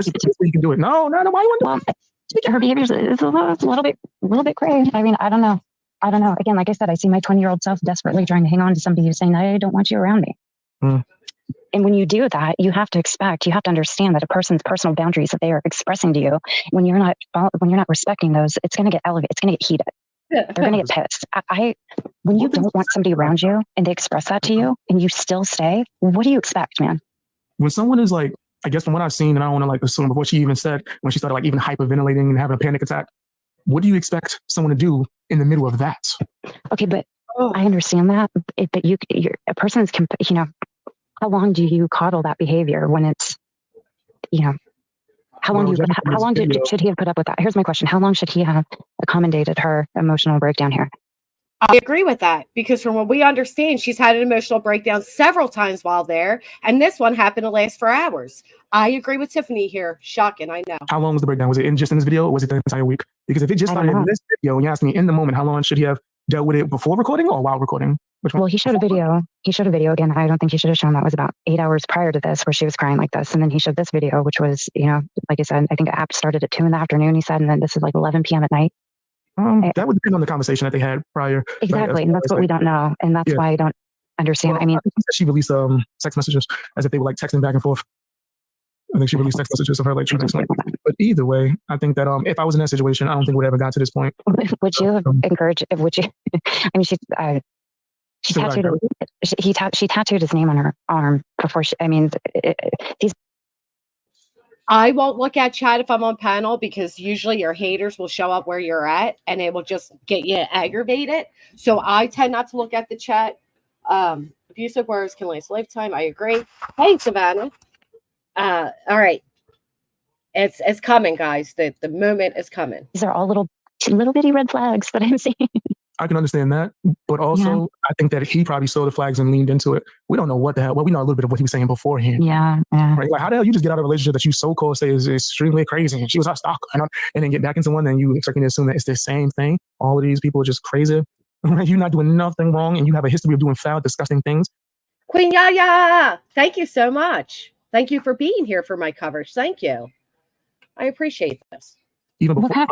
to keep it. You can do it. No. Why you want to do it? Her behavior is a little bit crazy. I mean, I don't know. Again, like I said, I see my 20-year-old self desperately trying to hang on to somebody who's saying, I don't want you around me. And when you do that, you have to understand that a person's personal boundaries that they are expressing to you, when you're not respecting those, it's going to get elevated. It's going to get heated. They're going to get pissed. When you don't want somebody around you and they express that to you and you still stay, what do you expect, man? When someone is like, I guess from what I've seen, and I don't want to assume before she even said, when she started even hyperventilating and having a panic attack, what do you expect someone to do in the middle of that? Okay, but I understand that. But a person's, how long do you coddle that behavior when it's, how long should he have put up with that? Here's my question. How long should he have accommodated her emotional breakdown here? I agree with that because from what we understand, she's had an emotional breakdown several times while there. And this one happened to last for hours. I agree with Tiffany here. Shocking, I know. How long was the breakdown? Was it just in this video or was it the entire week? Because if it just started in this video, and you asked me in the moment, how long should he have dealt with it before recording or while recording? Well, he showed a video. Again, I don't think he should have shown that was about 8 hours prior to this where she was crying like this. And then he showed this video, which was, like I said, I think the app started at 2 p.m, he said, and then this is like 11 p.m. at night. That would depend on the conversation that they had prior. Exactly. And that's what we don't know. And that's why I don't understand. Well, I mean, she released text messages as if they were like texting back and forth. I think she released text messages of her like treating someone. But either way, I think that if I was in that situation, I don't think it would ever got to this point. Would you encourage? Would you? I mean, she tattooed his name on her arm before she. I mean, I won't look at chat if I'm on panel because usually your haters will show up where you're at and it will just get you aggravated. So I tend not to look at the chat. Abusive words can last a lifetime. I agree. Hey, Savannah. All right. It's coming, guys. The moment is coming. These are all little bitty red flags that I'm seeing. I can understand that, but also I think that he probably saw the flags and leaned into it. We don't know what the hell. Well, we know a little bit of what he was saying beforehand. Yeah. Right? Like, how the hell you just get out of a relationship that you so-called say is extremely crazy and she was a stalker, and then get back into one and you expecting to assume that it's the same thing? All of these people are just crazy. Right? You're not doing nothing wrong, and you have a history of doing foul, disgusting things. Queen Yaya, thank you so much. Thank you for being here for my coverage. Thank you. I appreciate this. Even before,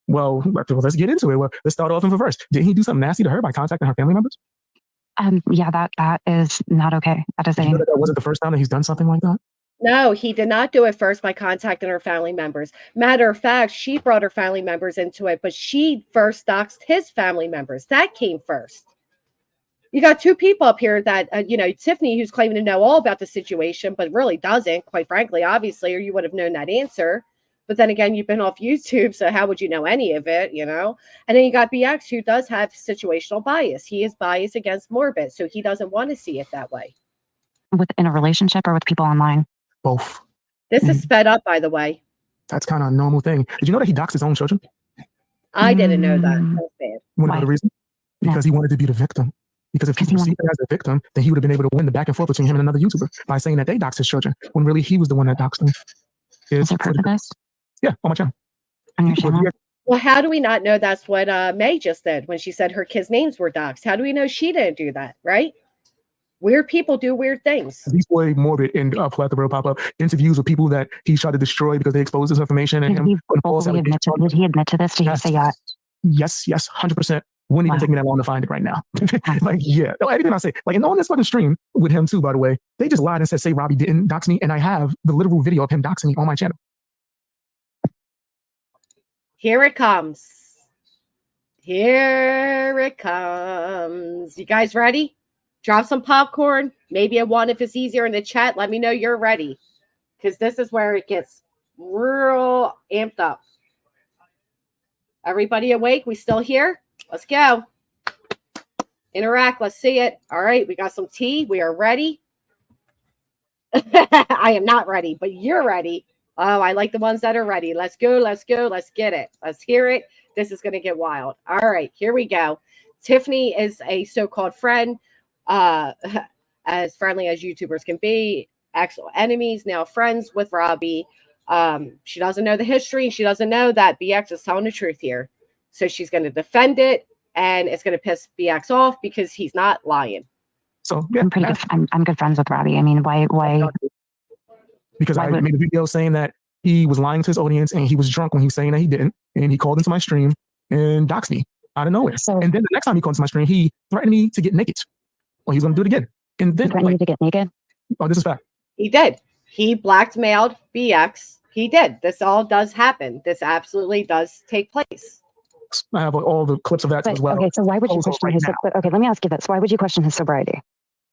Well, let's get into it. Well, let's start off in reverse. Did he do something nasty to her by contacting her family members? Yeah, that is not okay. That is Did you know that wasn't the first time that he's done something like that? No, he did not do it first by contacting her family members. Matter of fact, she brought her family members into it, but she first doxed his family members. That came first. You got two people up here that, Tiffany, who's claiming to know all about the situation, but really doesn't, quite frankly, obviously, or you would have known that answer. But then again, you've been off YouTube, so how would you know any of it, And then you got BX, who does have situational bias. He is biased against Morbid, so he doesn't want to see it that way. Within a relationship or with people online? Both. This is sped up, by the way. That's kind of a normal thing. Did you know that he doxed his own children? I didn't know that. That was bad. You want to know the reason? Because he wanted to be the victim. Because if he perceived her as a victim, then he would have been able to win the back and forth between him and another YouTuber by saying that they doxed his children, when really he was the one that doxed them. Is there proof of this? Yeah, on my channel. On your channel? Well, how do we not know that's what May just did when she said her kids' names were doxed? How do we know she didn't do that, right? Weird people do weird things. These boy Morbid and Plethora pop up interviews with people that he tried to destroy because they exposed his information. And did he admit to this? Did he say yes? Yes, 100%. Wouldn't even take me that long to find it right now. Yeah. Everything I say, and on this fucking stream with him too, by the way, they just lied and said, say Robbie didn't dox me. And I have the literal video of him doxing me on my channel. Here it comes. Here it comes. You guys ready? Drop some popcorn. Maybe a one if it's easier in the chat. Let me know you're ready. Because this is where it gets real amped up. Everybody awake? We still here? Let's go. Interact. Let's see it. All right. We got some tea. We are ready. I am not ready, but you're ready. Oh, I like the ones that are ready. Let's go. Let's go. Let's get it. Let's hear it. This is going to get wild. All right. Here we go. Tiffany is a so-called friend, as friendly as YouTubers can be. Actual enemies, now friends with Robbie. She doesn't know the history. She doesn't know that BX is telling the truth here. So she's going to defend it, and it's going to piss BX off because he's not lying. So yeah, I'm pretty good. I'm good friends with Robbie. I mean, why? Because I made a video saying that he was lying to his audience and he was drunk when he was saying that he didn't, and he called into my stream and doxed me out of nowhere. So, and then the next time he called into my stream, he threatened me to get naked. Well, he was going to do it again. And then threatened you to get naked? Oh, this is fact. He did. He blackmailed BX. He did. This all does happen. This absolutely does take place. I have all the clips of that as well. Okay, so why would you question his sobriety? Okay, let me ask you this. Why would you question his sobriety?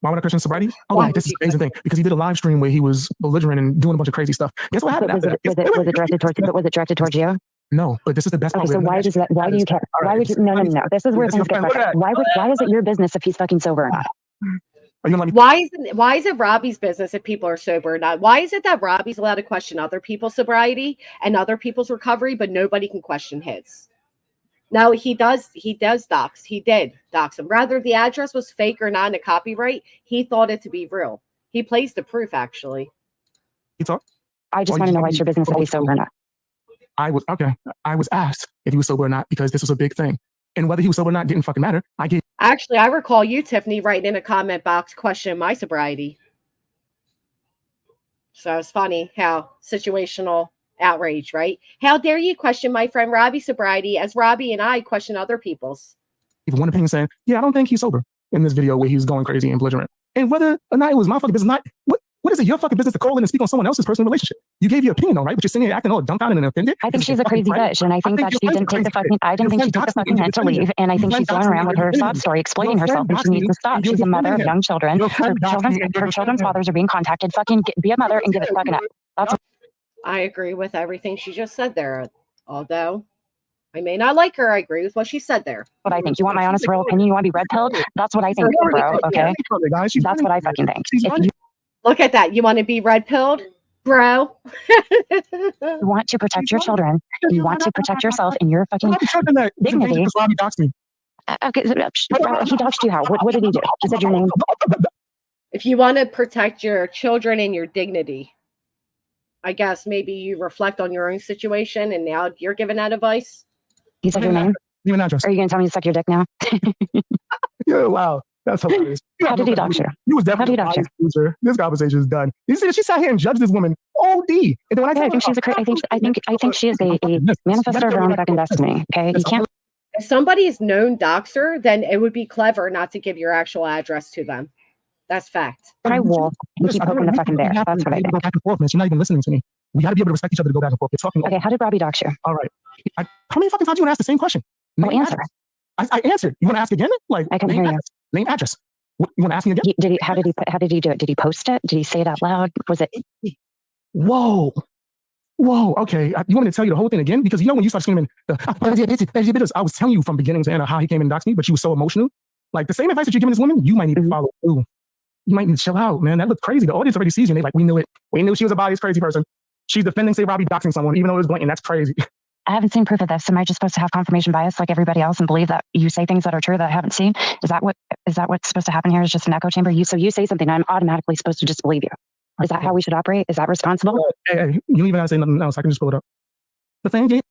Why would I question sobriety? Oh, yeah, this is the amazing thing. Because he did a live stream where he was belligerent and doing a bunch of crazy stuff. Guess what happened after that? Was it directed towards you? No, but this is the best part. Okay, so why do you care? Why would you? No. This is where things get frustrating. Why is it your business if he's fucking sober or not? Why is it Robbie's business if people are sober or not? Why is it that Robbie's allowed to question other people's sobriety and other people's recovery, but nobody can question his? No, he does dox. He did dox him. Rather the address was fake or not in a copyright, he thought it to be real. He plays the proof, actually. I just want to know why it's your business if he's sober or not. I was asked if he was sober or not because this was a big thing. And whether he was sober or not didn't fucking matter. Actually, I recall you, Tiffany, writing in a comment box questioning my sobriety. So it's funny how situational outrage, right? How dare you question my friend Robbie's sobriety as Robbie and I question other people's? Even one opinion saying, yeah, I don't think he's sober in this video where he's going crazy and belligerent. And whether or not it was my fucking business, what is it your fucking business to call in and speak on someone else's personal relationship? You gave your opinion, though, right? But you're sitting here acting all dumbfounded and offended. I think she's a crazy bitch, and I think that she didn't take the fucking. I didn't think she took the fucking head to leave, and I think she's going around with her sob story, exploiting herself, and she needs to stop. She's a mother of young children. Her children's fathers are being contacted. Fucking be a mother and give it fucking up. I agree with everything she just said there. Although I may not like her, I agree with what she said there. But I think you want my honest real opinion. You want to be red pilled? That's what I think, bro. Okay, that's what I fucking think. Look at that. You want to be red pilled, bro? You want to protect your children. You want to protect yourself and your fucking dignity. Okay, he doxed you how? What did he do? He said your name. If you want to protect your children and your dignity, I guess maybe you reflect on your own situation and now you're giving that advice. He said your name? Are you going to tell me to suck your dick now? Yeah, wow. That's hilarious. How did he dox her? He was definitely How a did he biased user. This conversation is done. You see, she sat here and judged this woman OD. And then when I think she's I think she is a manifestor of her own fucking destiny. Okay, you can't. If somebody is known doxer, then it would be clever not to give your actual address to them. That's fact. I wolf and keep poking the fucking bear. That's what I think. Go back and forth, man. You're not even listening to me. We got to be able to respect each other to go back and forth. You're talking. Okay, how did Robbie dox you? All right. How many fucking times you want to ask the same question? Well, answer. I answered. You want to ask again? Like, I can hear you. Name, address. You want to ask me again? How did he do it? Did he post it? Did he say it out loud? Was it? Whoa. Okay. You want me to tell you the whole thing again? Because when you start screaming, I was telling you from beginning to end of how he came and doxed me, but you were so emotional. Like the same advice that you're giving this woman, you might need to follow through. You might need to chill out, man. That looked crazy. The audience already sees you. And they like, we knew it. We knew she was a biased, crazy person. She's defending, say, Robbie doxing someone, even though it was blatant. That's crazy. I haven't seen proof of this. Am I just supposed to have confirmation bias like everybody else and believe that you say things that are true that I haven't seen? Is that what's supposed to happen here? Is just an echo chamber? You say something, I'm automatically supposed to just believe you. Is that how we should operate? Is that responsible? Hey, you don't even have to say nothing else. I can just pull it up. The thing is,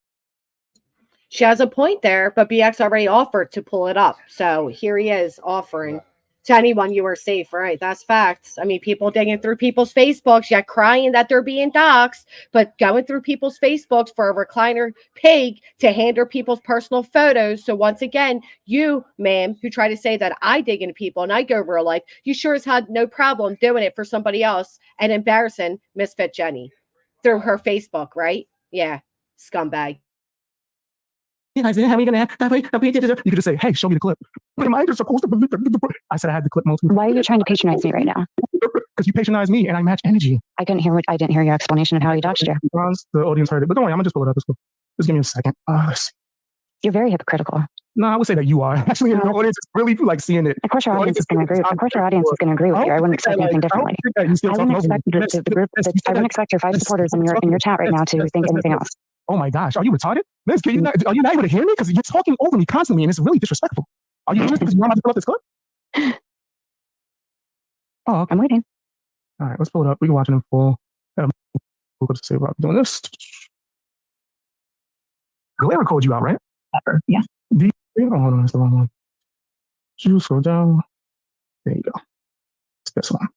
she has a point there, but BX already offered to pull it up. So here he is offering to anyone you are safe, right? That's facts. I mean, people digging through people's Facebooks, yet crying that they're being doxxed, but going through people's Facebooks for a recliner pig to handle people's personal photos. So once again, you, ma'am, who try to say that I dig into people and I go real life, you sure as had no problem doing it for somebody else and embarrassing Misfit Jenny through her Facebook, right? Yeah, scumbag. I said, how are we going to have that? You could just say, hey, show me the clip. What am I just supposed to believe? I said I had the clip multiple. Why are you trying to patronize me right now? Because you patronize me and I match energy. I didn't hear your explanation of how you doxed her. The audience heard it. But don't worry, I'm going to just pull it up. Just give me a second. You're very hypocritical. No, I would say that you are. Actually, the audience is really like seeing it. Of course, our audience is going to agree. Of course, our audience is going to agree with you. I wouldn't expect anything differently. I wouldn't expect your 5 supporters in your chat right now to think anything else. Oh my gosh, are you retarded? Miss, are you not able to hear me? Because you're talking over me constantly and it's really disrespectful. Are you doing this because you want to pull up this clip? Oh, okay. I'm waiting. All right, let's pull it up. We can watch it in full. We'll go to say about doing this. Galera called you out, right? Yeah. Hold on, that's the wrong one. You scroll down. There you go. It's this one.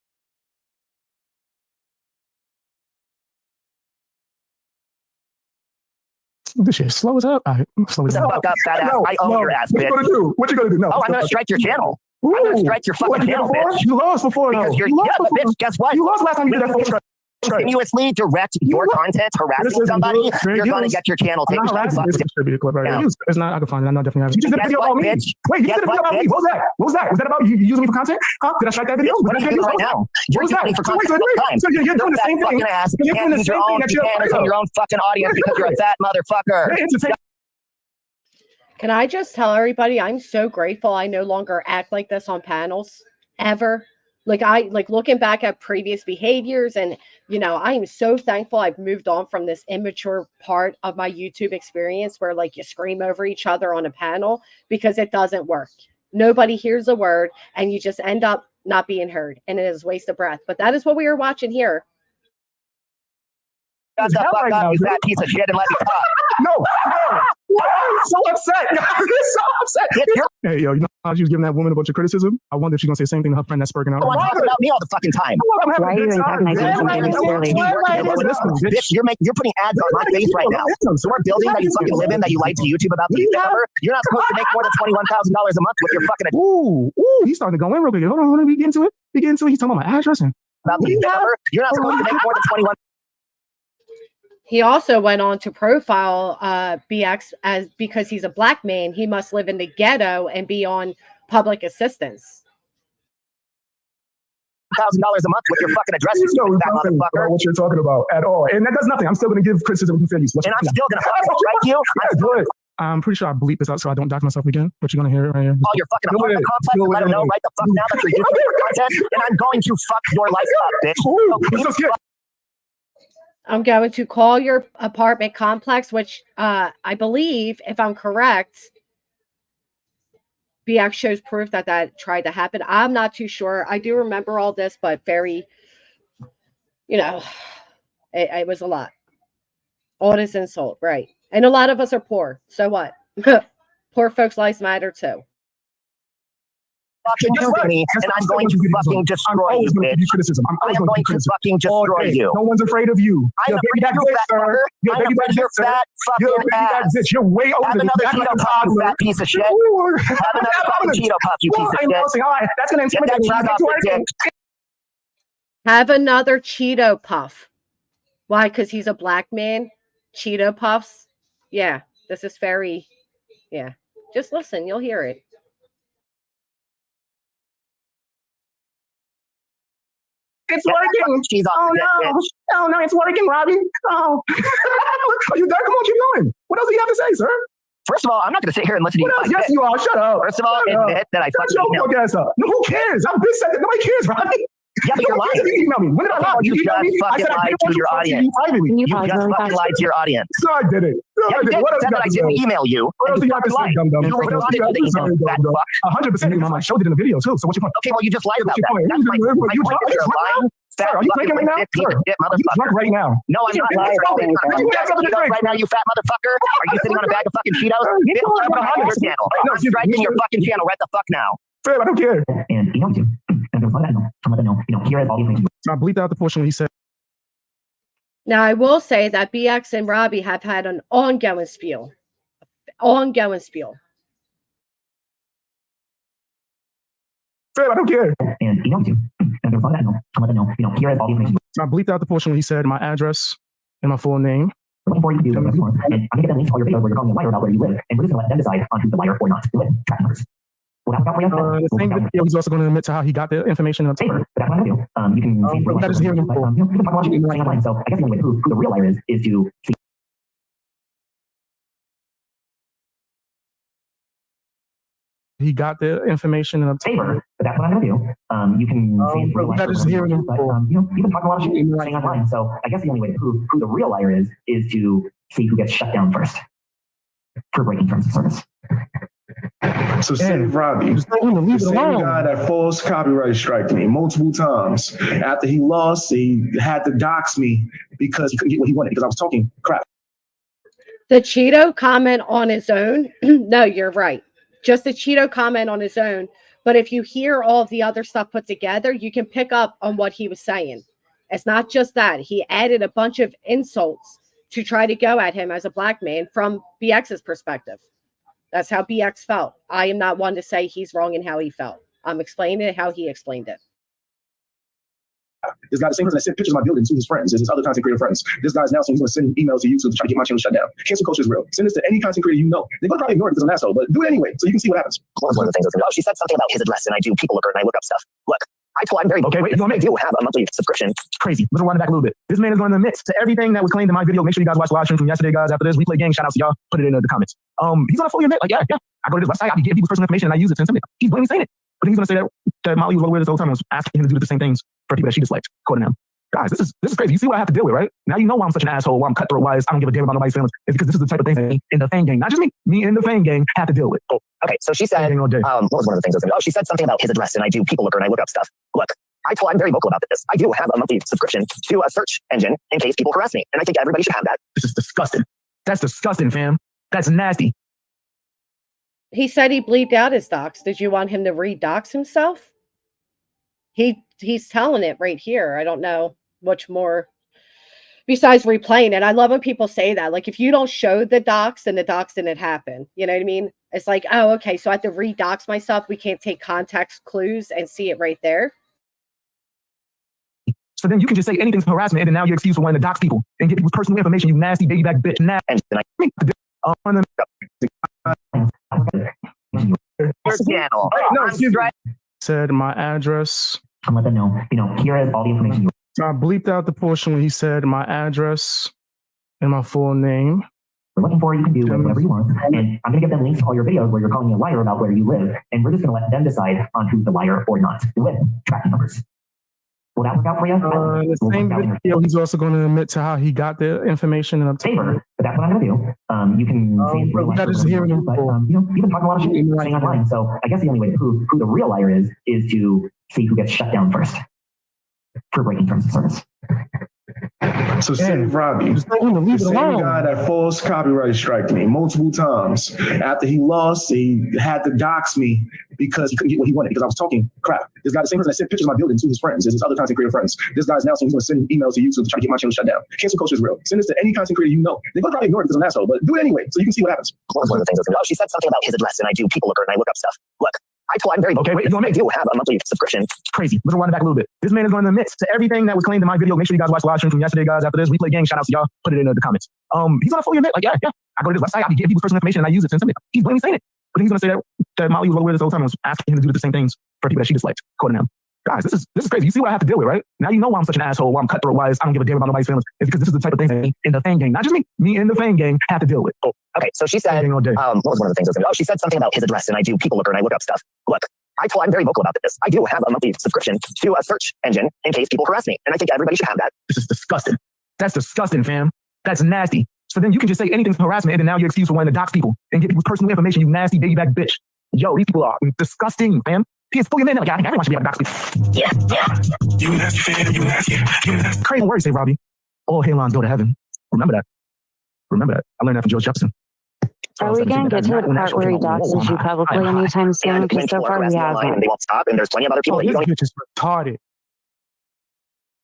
This shit slow as up. All right, slow as up. Fuck up, fat ass. I own your ass, bitch. What you gonna do? No. Oh, I'm gonna strike your channel. I'm gonna strike your fucking channel, bitch. You lost before, because though. but bitch, guess what? You lost last time you did that. Continuously direct your content harassing somebody, you're gonna get your channel taken down. It's not. I can find it. I know definitely have it. You just did a video about me. Wait, you did a video about me. What was that? What was that? Was that about you using me for content? Did I strike that video? What are you doing right now? You're using me for content all the time. So you're doing the same thing. You can't use your own fucking audience because you're a fat motherfucker. Can I just tell everybody I'm so grateful I no longer act like this on panels ever. Like looking back at previous behaviors and, I am so thankful I've moved on from this immature part of my YouTube experience where like you scream over each other on a panel because it doesn't work. Nobody hears a word and you just end up not being heard and it is a waste of breath. But that is what we are watching here. Shut the fuck up, you fat piece of shit, and let me talk. No. I'm so upset. I'm so upset. Hey, yo, how she was giving that woman a bunch of criticism? I wonder if she's going to say the same thing to her friend that's spurting out. No one talks about me all the fucking time. Why are you antagonizing something necessarily? Bitch, you're putting ads on my face right now. So our building that you fucking live in, that you lied to YouTube about the number, you're not supposed to make more than $21,000 a month with your fucking... Ooh, he's starting to go in real quick. Hold on, we get into it. He's talking about my address. About the number, you're not supposed to make more than 21. He also went on to profile BX as because he's a black man, he must live in the ghetto and be on public assistance. $1,000 a month with your fucking address, you stupid fat motherfucker. What you're talking about at all, and that does nothing. I'm still going to give criticism to fair use. And I'm still going to fucking strike you. I'm pretty sure I bleep this out so I don't dox myself again. But you're going to hear it right here. Oh, you're fucking apartment complex. Let them know right the fuck now that you're using content, and I'm going to fuck your life up, bitch. I'm going to call your apartment complex, which I believe, if I'm correct, BX shows proof that tried to happen. I'm not too sure. I do remember all this, but very, it was a lot. All this insult, right? And a lot of us are poor. So what? Poor folks' lives matter too. fucking do to me, and I'm going to fucking destroy you, bitch. I am going to fucking destroy you. No one's afraid of you. I'm afraid of you, fat fucker. I'm afraid of your fat fucking ass. You're way over Have another Cheeto puff, you fat piece of shit. Have another fucking Cheeto puff, you piece of shit. That's gonna Get that cheese off the dick. Have another Cheeto puff. Why? Because he's a black man? Cheeto puffs? Yeah, this is very, yeah. Just listen, you'll hear it. It's working. Oh no, it's working, Robbie. Oh, are you done? Come on, keep going. What else do you have to say, sir? First of all, I'm not going to sit here and listen to you. Yes, you are. Shut up. First of all, admit that I fucking emailed you. No, who cares? I'm this second. Nobody cares, Robbie. Yeah, but you're lying. You email me. When did I lie? You just fucking lied to your audience. You just fucking lied to your audience. No, I didn't. Yeah, you did. You said that I didn't email you. What else do you have to say, dumb? You responded to the email, fat fuck. 100%. I showed it in the video too. So what you want? Okay, well, you just lied about that. That's my point. You're lying. Sir, are you drinking right now? Sir, are you drunk right now? No, I'm not. Right now, you fat motherfucker. Are you sitting on a bag of fucking Cheetos? I'm striking your fucking channel right the fuck now. Sir, I don't care. And you know, here is all the information. So I bleeped out the portion where he said. Now, I will say that BX and Robbie have had an ongoing spiel. Ongoing spiel. Sir, I don't care. And you know, here is all the information. So I bleeped out the portion where he said my address and my full name. Before you do whatever you want, and I'm going to get them links to all your videos where you're calling a liar about where you live, and we're just going to let them decide on who's the liar or not with track numbers. The same video, he's also going to admit to how he got the information. But that's what I'm going to do. You can see that is hearing him. you can talk about it online. So I guess the only way who the real liar is to see. He got the information in a favor, but that's what I'm going to do. You can see that is hearing him. But you can talk a lot of shit online. So I guess the only way to prove who the real liar is to see who gets shut down first for breaking terms of service. So save Robbie, the same guy that false copyright strike me multiple times. After he lost, he had to dox me because he couldn't get what he wanted because I was talking crap. The Cheeto comment on his own. No, you're right. Just the Cheeto comment on his own. But if you hear all of the other stuff put together, you can pick up on what he was saying. It's not just that. He added a bunch of insults to try to go at him as a black man from BX's perspective. That's how BX felt. I am not one to say he's wrong in how he felt. I'm explaining it how he explained it. This guy, the same person that sent pictures of my building to his friends, is his other content creator friends. This guy's now saying he's going to send emails to YouTube to try to get my channel shut down. Cancel culture is real. Send this to any content creator you know. They're going to probably ignore it because I'm an asshole, but do it anyway so you can see what happens. One of the things I was going to, she said something about his address, and I do people looker and I look up stuff. Look, I'm very okay. Wait, I do have a monthly subscription. It's crazy. Let's run it back a little bit. This man is going to admit to everything that was claimed in my video. Make sure you guys watch the live stream from yesterday, guys. After this, we play game. Shout out to y'all. Put it in the comments. He's going to fully admit, like, yeah. I go to this website, I be getting people's personal information, and I use it to intimidate. He's blatantly saying it. But he's going to say that Molly was well aware this whole time and was asking him to do the same things for people that she disliked, quoting him. Guys, this is crazy. You see what I have to deal with, right? Now you know why I'm such an asshole, why I'm cutthroat, why I don't give a damn about nobody's feelings. It's because this is the type of things that in the fan gang, not just me in the fan gang have to deal with. Oh, okay, so she said, what was one of the things I was going to do? Oh, she said something about his address, and I do people looker and I look up stuff. Look, I'm very vocal about this. I do have a monthly subscription to a search engine in case people harass me, and I think everybody should have that. This is disgusting. That's disgusting, fam. That's nasty. He said he bleeped out his docs. Did you want him to re-dox himself? He's telling it right here. I don't know much more besides replaying it. I love when people say that. Like, if you don't show the docs, then the docs didn't happen. You know what I mean? It's like, oh, okay, so I have to re-dox myself. We can't take context clues and see it right there. So then you can just say anything's harassment, and then now you're excused for wanting to dox people and get people's personal information, you nasty baby back bitch. Said my address. I'm letting them know, here is all the information. So I bleeped out the portion where he said my address and my full name. We're looking for you can do whatever you want, and I'm going to give them links to all your videos where you're calling a liar about where you live, and we're just going to let them decide on who's the liar or not with tracking numbers. Will that work out for you? The same video, he's also going to admit to how he got the information in a favor, but that's what I'm going to do. You can see that is hearing him. But you can talk a lot of shit online. So I guess the only way to prove who the real liar is to see who gets shut down first for breaking terms of service. So save Robbie, the same guy that false copyright strike me multiple times. After he lost, he had to dox me because he couldn't get what he wanted because I was talking crap. This guy, the same person that sent pictures of my building to his friends, his other content creator friends. This guy's now saying he's going to send emails to YouTube to try to get my channel shut down. Cancel culture is real. Send this to any content creator you know. They're going to probably ignore it because I'm an asshole, but do it anyway so you can see what happens. One of the things was, she said something about his address, and I do people looker and I look up stuff. Look, I'm very okay. Wait, I do have a monthly subscription. Crazy. Let's rewind it back a little bit. This man is going to admit to everything that was claimed in my video. Make sure you guys watch the live stream from yesterday, guys. After this, we play game. Shout out to y'all. Put it in the comments. He's going to fully admit, like, yeah. I go to this website, I be getting people's personal information, and I use it to intimidate. He's blatantly saying it. But he's going to say that Molly was well aware this whole time and was asking him to do the same things for people that she disliked, quoting him. Guys, this is crazy. You see what I have to deal with, right? Now you know why I'm such an asshole, why I'm cutthroat, why I don't give a damn about nobody's feelings. It's because this is the type of things that in the fan gang, not just me in the fan gang have to deal with. Oh, okay, so she said, what was one of the things I was going to she said something about his address, and I do people looker and I look up stuff. Look, I'm very vocal about this. I do have a monthly subscription to a search engine in case people harass me. And I think everybody should have that. This is disgusting. That's disgusting, fam. That's nasty. So then you can just say anything's harassment, and now you're excused for wanting to dox people and get people's personal information, you nasty baby back bitch. Yo, these people are disgusting, fam. He is fully in there. Like, I don't want you to be able to dox people. Yeah. You nasty, fam. You nasty. Crazy words, say Robbie. All hairlines go to heaven. Remember that. I learned that from George Jefferson. Are we going to get to the part where he doxes you publicly anytime soon? Because so far he hasn't. They won't stop, and there's plenty of other people that you don't. Bitch is retarded.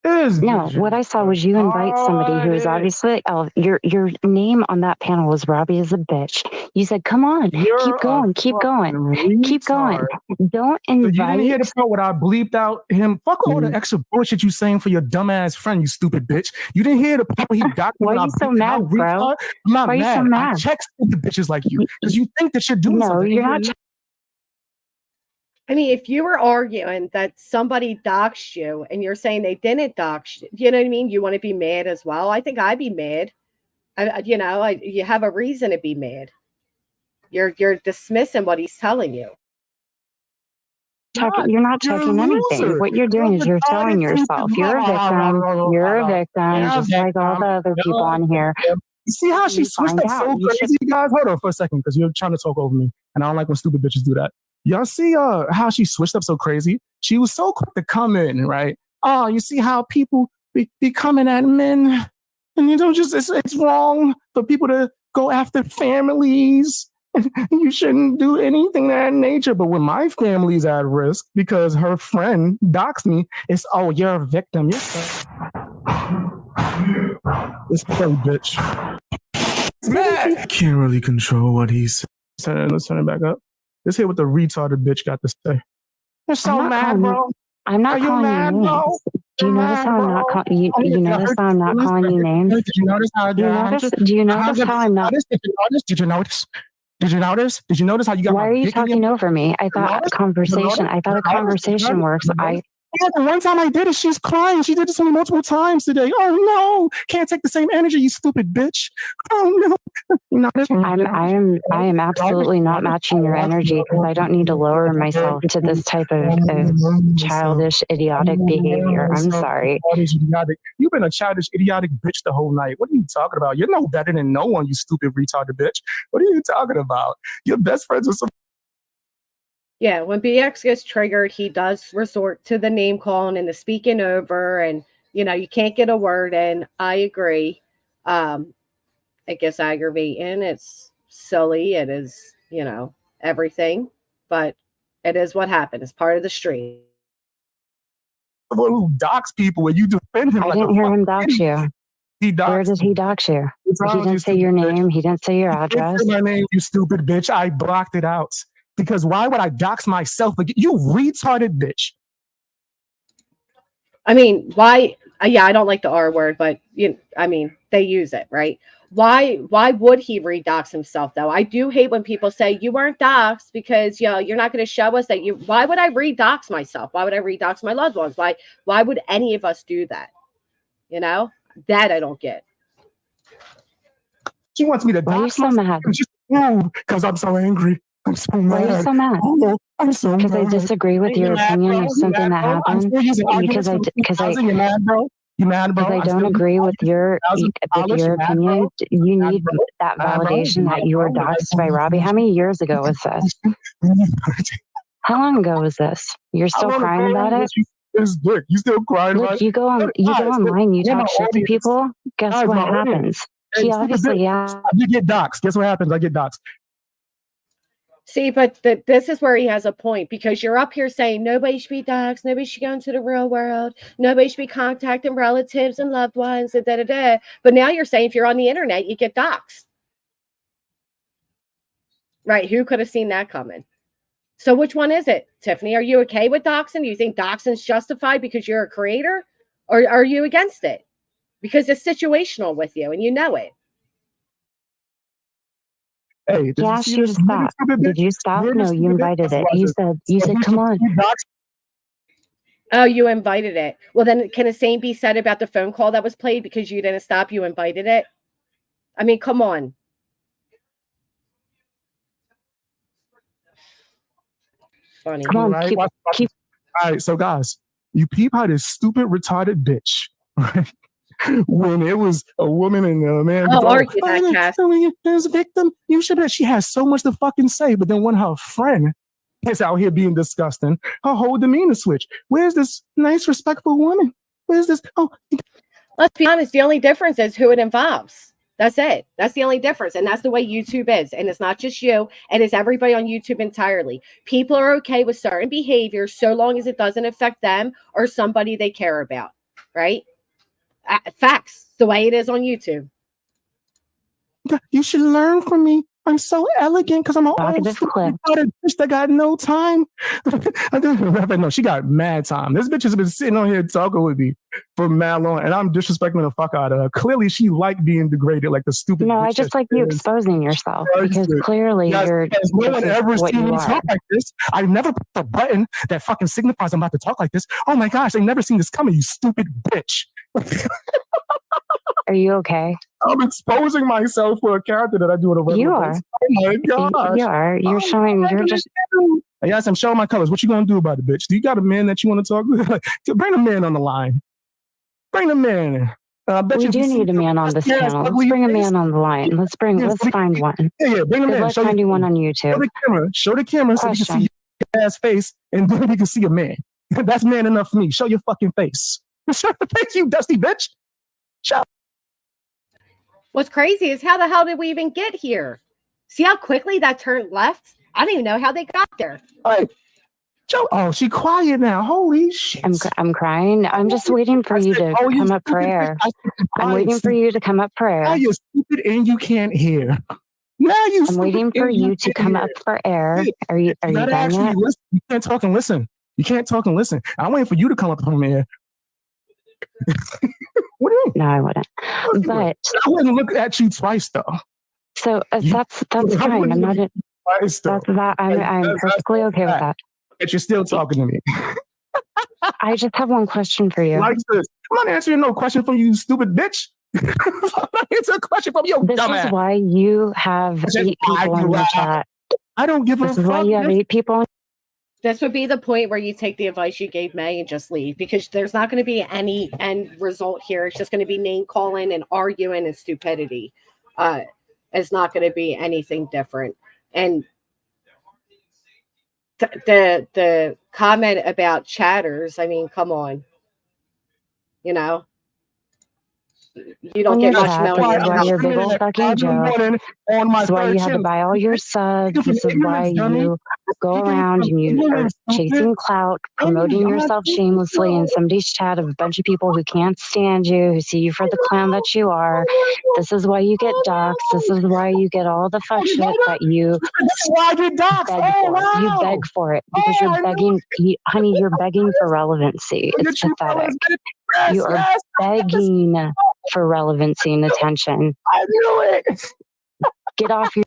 No, what I saw was you invite somebody who is obviously, your name on that panel was Robbie is a bitch. You said, come on, keep going. Don't invite. So you didn't hear the part where I bleeped out him. Fuck all the extra bullshit you saying for your dumbass friend, you stupid bitch. You didn't hear the part where he got me. Why are you so mad, bro? I'm not Why are you mad. so mad? I check the bitches like you because you think that you're doing something. No, you're not. I mean, if you were arguing that somebody doxed you and you're saying they didn't dox you know what I mean? You want to be mad as well. I think I'd be mad. You have a reason to be mad. You're dismissing what he's telling you. You're not checking anything. What you're doing is you're throwing yourself. You're a victim. Just like all the other people on here. You see how she switched up so crazy, guys? Hold on for a second, because you're trying to talk over me, and I don't like when stupid bitches do that. Y'all see how she switched up so crazy? She was so quick to come in, right? Oh, you see how people be coming at men, and you don't just it's wrong for people to go after families. You shouldn't do anything of that nature. But when my family's at risk because her friend doxed me, it's you're a victim. This poor bitch. I can't really control what he's saying. Let's turn it back up. Let's hear what the retarded bitch got to say. You're so mad, bro. I'm not calling you names. Do you notice how I'm not calling you? You notice how I'm not calling you names? Did you notice how? Do you notice how I'm not? Did you notice? Did you notice how you got? Why are you talking over me? I thought a conversation works. Yeah, the one time I did it, she's crying. She did this to me multiple times today. Oh no, can't take the same energy, you stupid bitch. Oh no. I am absolutely not matching your energy because I don't need to lower myself to this type of childish, idiotic behavior. I'm sorry. You've been a childish, idiotic bitch the whole night. What are you talking about? You're no better than no one, you stupid, retarded bitch. What are you talking about? You're best friends with some. Yeah, when BX gets triggered, he does resort to the name calling and the speaking over, and you can't get a word in. I agree. It gets aggravating. It's silly. It is, everything, but it is what happened. It's part of the street. Who dox people when you defend him? I didn't hear him dox you. Where did he dox you? He didn't say your name. He didn't say your address. My name, you stupid bitch. I blocked it out. Because why would I dox myself again? You retarded bitch. I mean, why? Yeah, I don't like the R word, but they use it, right? Why would he redox himself though? I do hate when people say you weren't doxed because you're not going to show us that you. Why would I redox myself? Why would I redox my loved ones? Why would any of us do that? That I don't get. She wants me to dox myself because I'm so angry. I'm so mad. Why are you so mad? I'm so mad. Because I disagree with your opinion of something that happened. Because I don't agree with your opinion. You need that validation that you were doxed by Robbie. How many years ago was this? How long ago was this? You're still crying about it? You still crying about it? You go online, you talk shit to people. Guess what happens? He obviously, You get doxed. Guess what happens? I get doxed. See, but this is where he has a point, because you're up here saying nobody should be doxxed, nobody should go into the real world, nobody should be contacting relatives and loved ones, and da-da-da. But now you're saying if you're on the internet, you get doxxed. Right? Who could have seen that coming? So which one is it? Tiffany, are you okay with doxing? Do you think doxing's justified because you're a creator? Or are you against it? Because it's situational with you and you know it. Hey, He asked you to stop. Did you stop? No, you invited it. You said, come on. Oh, you invited it. Well, then can the same be said about the phone call that was played because you didn't stop, you invited it? I mean, come on. Funny. Come on, right? keep. All right, so guys, you peep how this stupid, retarded bitch, right? When it was a woman and a man, there's a victim. You should have. She has so much to fucking say, but then when her friend is out here being disgusting, her whole demeanor switch. Where's this nice, respectful woman? Where's this? Oh, let's be honest. The only difference is who it involves. That's it. That's the only difference. And that's the way YouTube is. And it's not just you. And it's everybody on YouTube entirely. People are okay with certain behaviors so long as it doesn't affect them or somebody they care about. Right? Facts. The way it is on YouTube. You should learn from me. I'm so elegant because I'm an old bitch that got no time. No, she got mad time. This bitch has been sitting on here talking with me for mad long, and I'm disrespecting the fuck out of her. Clearly, she liked being degraded, like the stupid. No, I just like you exposing yourself because clearly you're. No one ever seen me talk like this. I never put the button that fucking signifies I'm about to talk like this. Oh my gosh, they never seen this coming. You stupid bitch. Are you okay? I'm exposing myself for a character that I do in a regular. You are. Oh my gosh. You are. You're showing. You're just. Yes, I'm showing my colors. What you gonna do about it, bitch? Do you got a man that you want to talk with? Bring a man on the line. Bring a man. We do need a man on this channel. Let's bring a man on the line. Let's find one. Yeah, bring a man. Let's find you one on YouTube. Show the camera so you can see your ass face, and then we can see a man. That's man enough for me. Show your fucking face. Show your face, you dusty bitch. Show. What's crazy is how the hell did we even get here? See how quickly that turned left? I don't even know how they got there. All right. Joe, oh, she quiet now. Holy shit. I'm crying. I'm just waiting for you to come up for air. I'm waiting for you to come up for air. Now you're stupid and you can't hear. Now you. I'm waiting for you to come up for air. Are you done yet? You can't talk and listen. You can't talk and listen. I'm waiting for you to come up from air. What do you mean? No, I wouldn't. But I wouldn't look at you twice though. So that's fine. I'm not. I'm perfectly okay with that. But you're still talking to me. I just have one question for you. Like this. I'm not answering no question from you, stupid bitch. I'm not answering a question from you, dumbass. This is why you have 8 people in the chat. I don't give a fuck. This is why you have 8 people. This would be the point where you take the advice you gave May and just leave, because there's not going to be any end result here. It's just going to be name calling and arguing and stupidity. It's not going to be anything different. And the comment about chatters, I mean, come on. You know? You don't get much This is why you're a big old fucking joke. This is why you have to buy all your subs. This is why you go around and you are chasing clout, promoting yourself shamelessly in somebody's chat of a bunch of people who can't stand you, who see you for the clown that you are. This is why you get doxxed. This is why you get all the fuck shit that you beg for. You beg for it because you're begging, honey, you're begging for relevancy. It's pathetic. You are begging for relevancy and attention. I knew it. Get off your.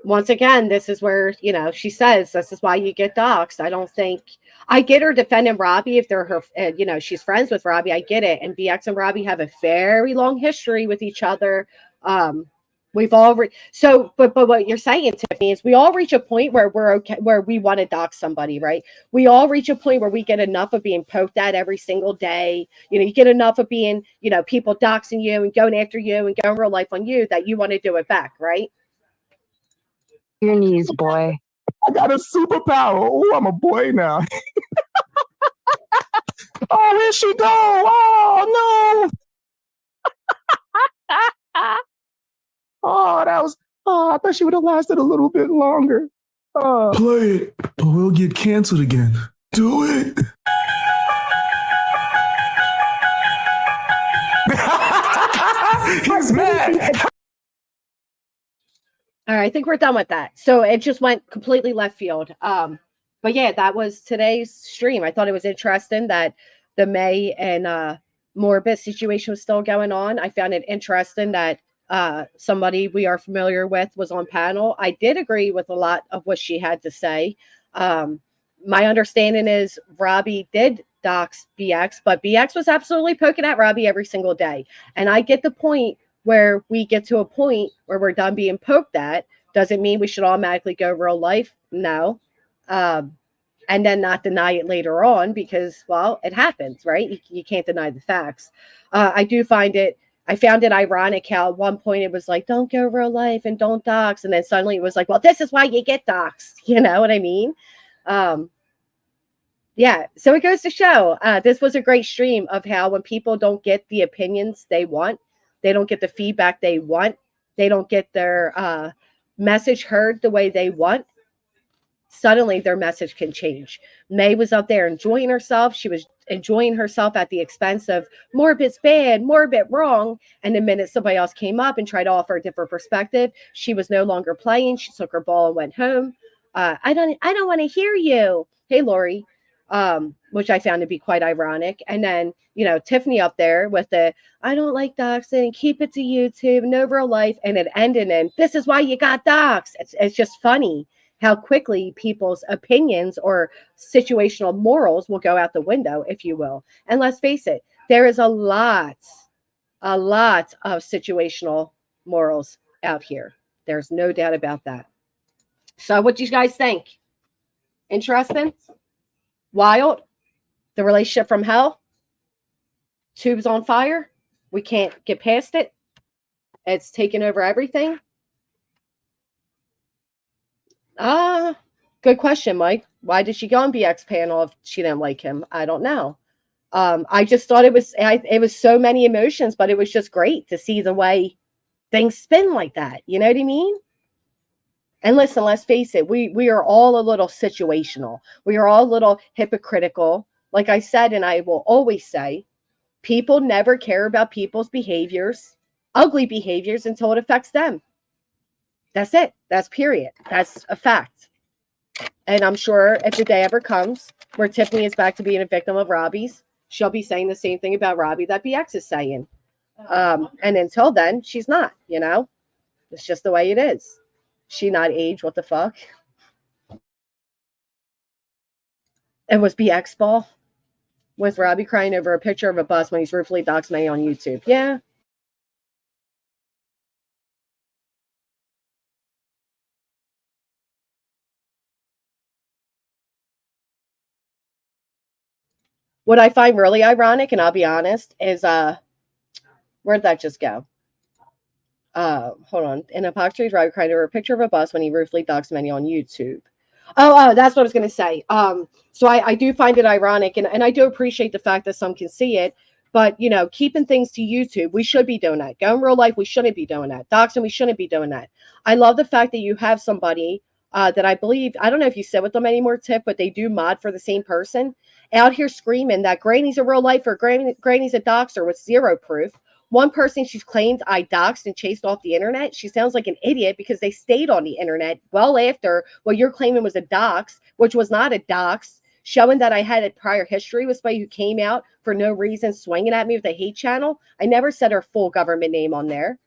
Once again, this is where, you know, she says this is why you get doxxed. I don't think I get her defending Robbie if they're her, you know, she's friends with Robbie. I get it. And BX and Robbie have a very long history with each other. We've all but what you're saying, Tiffany, is we all reach a point where we're okay, where we want to dox somebody, right? We all reach a point where we get enough of being poked at every single day. You know, you get enough of being, you know, people doxing you and going after you and going real life on you that you want to do it back, right? Your knees, boy. I got a superpower. Oh, I'm a boy now. Oh, here she go. Oh, no. Oh, that was I thought she would have lasted a little bit longer. Play it, or we'll get canceled again. Do it. He's mad. All right, I think we're done with that. So it just went completely left field. But yeah, that was today's stream. I thought it was interesting that the May and Morbid situation was still going on. I found it interesting that somebody we are familiar with was on panel. I did agree with a lot of what she had to say. My understanding is Robbie did dox BX, but BX was absolutely poking at Robbie every single day. And I get the point where we get to a point where we're done being poked at. Doesn't mean we should automatically go real life. No. And then not deny it later on because, well, it happens, right? You can't deny the facts. I found it ironic how at one point it was like, don't go real life and don't dox. And then suddenly it was like, well, this is why you get doxed. You know what I mean? Yeah. So it goes to show this was a great stream of how when people don't get the opinions they want, they don't get the feedback they want, they don't get their message heard the way they want, suddenly their message can change. May was up there enjoying herself. She was enjoying herself at the expense of Morbid's bad, Morbid wrong. And the minute somebody else came up and tried to offer a different perspective, she was no longer playing. She took her ball and went home. I don't want to hear you. Hey, Lori, which I found to be quite ironic. And then, Tiffany up there with the, I don't like doxing, keep it to YouTube, no real life. And it ended in, this is why you got doxed. It's just funny how quickly people's opinions or situational morals will go out the window, if you will. And let's face it, there is a lot of situational morals out here. There's no doubt about that. So what do you guys think? Interesting? Wild? The relationship from hell? Tube's on fire? We can't get past it? It's taken over everything? Good question, Mike. Why did she go on BX panel if she didn't like him? I don't know. I just thought it was so many emotions, but it was just great to see the way things spin like that. You know what I mean? And listen, let's face it, we are all a little situational. We are all a little hypocritical. Like I said, and I will always say, people never care about people's behaviors, ugly behaviors, until it affects them. That's it. That's period. That's a fact. And I'm sure if the day ever comes where Tiffany is back to being a victim of Robbie's, she'll be saying the same thing about Robbie that BX is saying. And until then, she's not, It's just the way it is. She not age, what the fuck? It was BX ball with Robbie crying over a picture of a bus when he's ruefully doxed me on YouTube. Yeah. What I find really ironic, and I'll be honest, is where'd that just go? Hold on. In a box trees, Robbie cried over a picture of a bus when he ruefully doxed many on YouTube. Oh, that's what I was going to say. So I do find it ironic, and I do appreciate the fact that some can see it. But, keeping things to YouTube, we should be doing that. Go in real life, we shouldn't be doing that. Doxing, we shouldn't be doing that. I love the fact that you have somebody that I believe, I don't know if you sit with them anymore, Tiff, but they do mod for the same person, out here screaming that Granny's a real lifer, Granny's a doxer with zero proof. One person she's claimed I doxed and chased off the internet. She sounds like an idiot because they stayed on the internet well after what you're claiming was a dox, which was not a dox, showing that I had a prior history with somebody who came out for no reason swinging at me with a hate channel. I never said her full government name on there.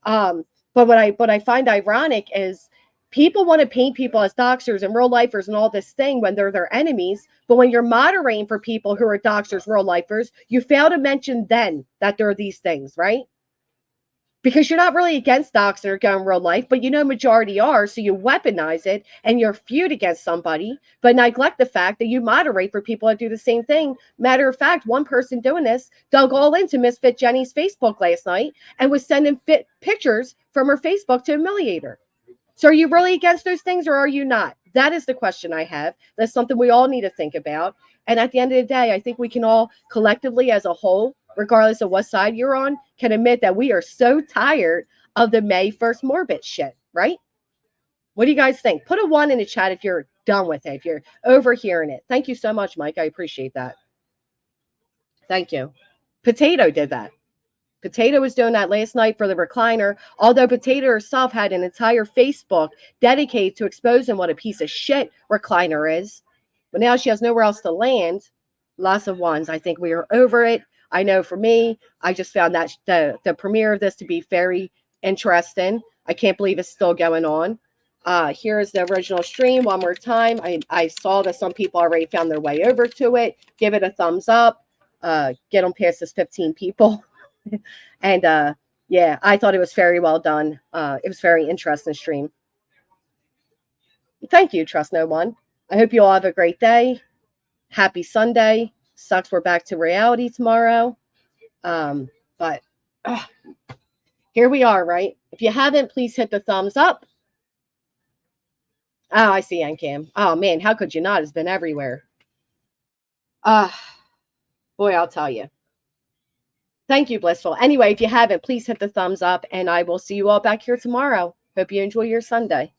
But what I find ironic is people want to paint people as doxers and real lifers and all this thing when they're their enemies. But when you're moderating for people who are doxers, real lifers, you fail to mention then that there are these things, right? Because you're not really against doxing or going real life, but majority are. So you weaponize it and you're feud against somebody, but neglect the fact that you moderate for people that do the same thing. Matter of fact, one person doing this dug all into Misfit Jenny's Facebook last night and was sending pictures from her Facebook to humiliate her. So are you really against those things or are you not? That is the question I have. That's something we all need to think about. And at the end of the day, I think we can all collectively as a whole, regardless of what side you're on, can admit that we are so tired of the May 1st Morbid shit, right? What do you guys think? Put a 1 in the chat if you're done with it, if you're overhearing it. Thank you so much, Mike. I appreciate that. Thank you. Potato did that. Potato was doing that last night for the recliner, although Potato herself had an entire Facebook dedicated to exposing what a piece of shit recliner is. But now she has nowhere else to land. Lots of 1s. I think we are over it. I know for me, I just found that the premiere of this to be very interesting. I can't believe it's still going on. Here's the original stream one more time. I saw that some people already found their way over to it. Give it a thumbs up. Get them past this 15 people. And yeah, I thought it was very well done. It was very interesting stream. Thank you, Trust No One. I hope you all have a great day. Happy Sunday. Sucks we're back to reality tomorrow. But here we are, right? If you haven't, please hit the thumbs up. Oh, I see Encam. Oh man, how could you not? It's been everywhere. Boy, I'll tell you. Thank you, Blissful. Anyway, if you haven't, please hit the thumbs up, and I will see you all back here tomorrow. Hope you enjoy your Sunday.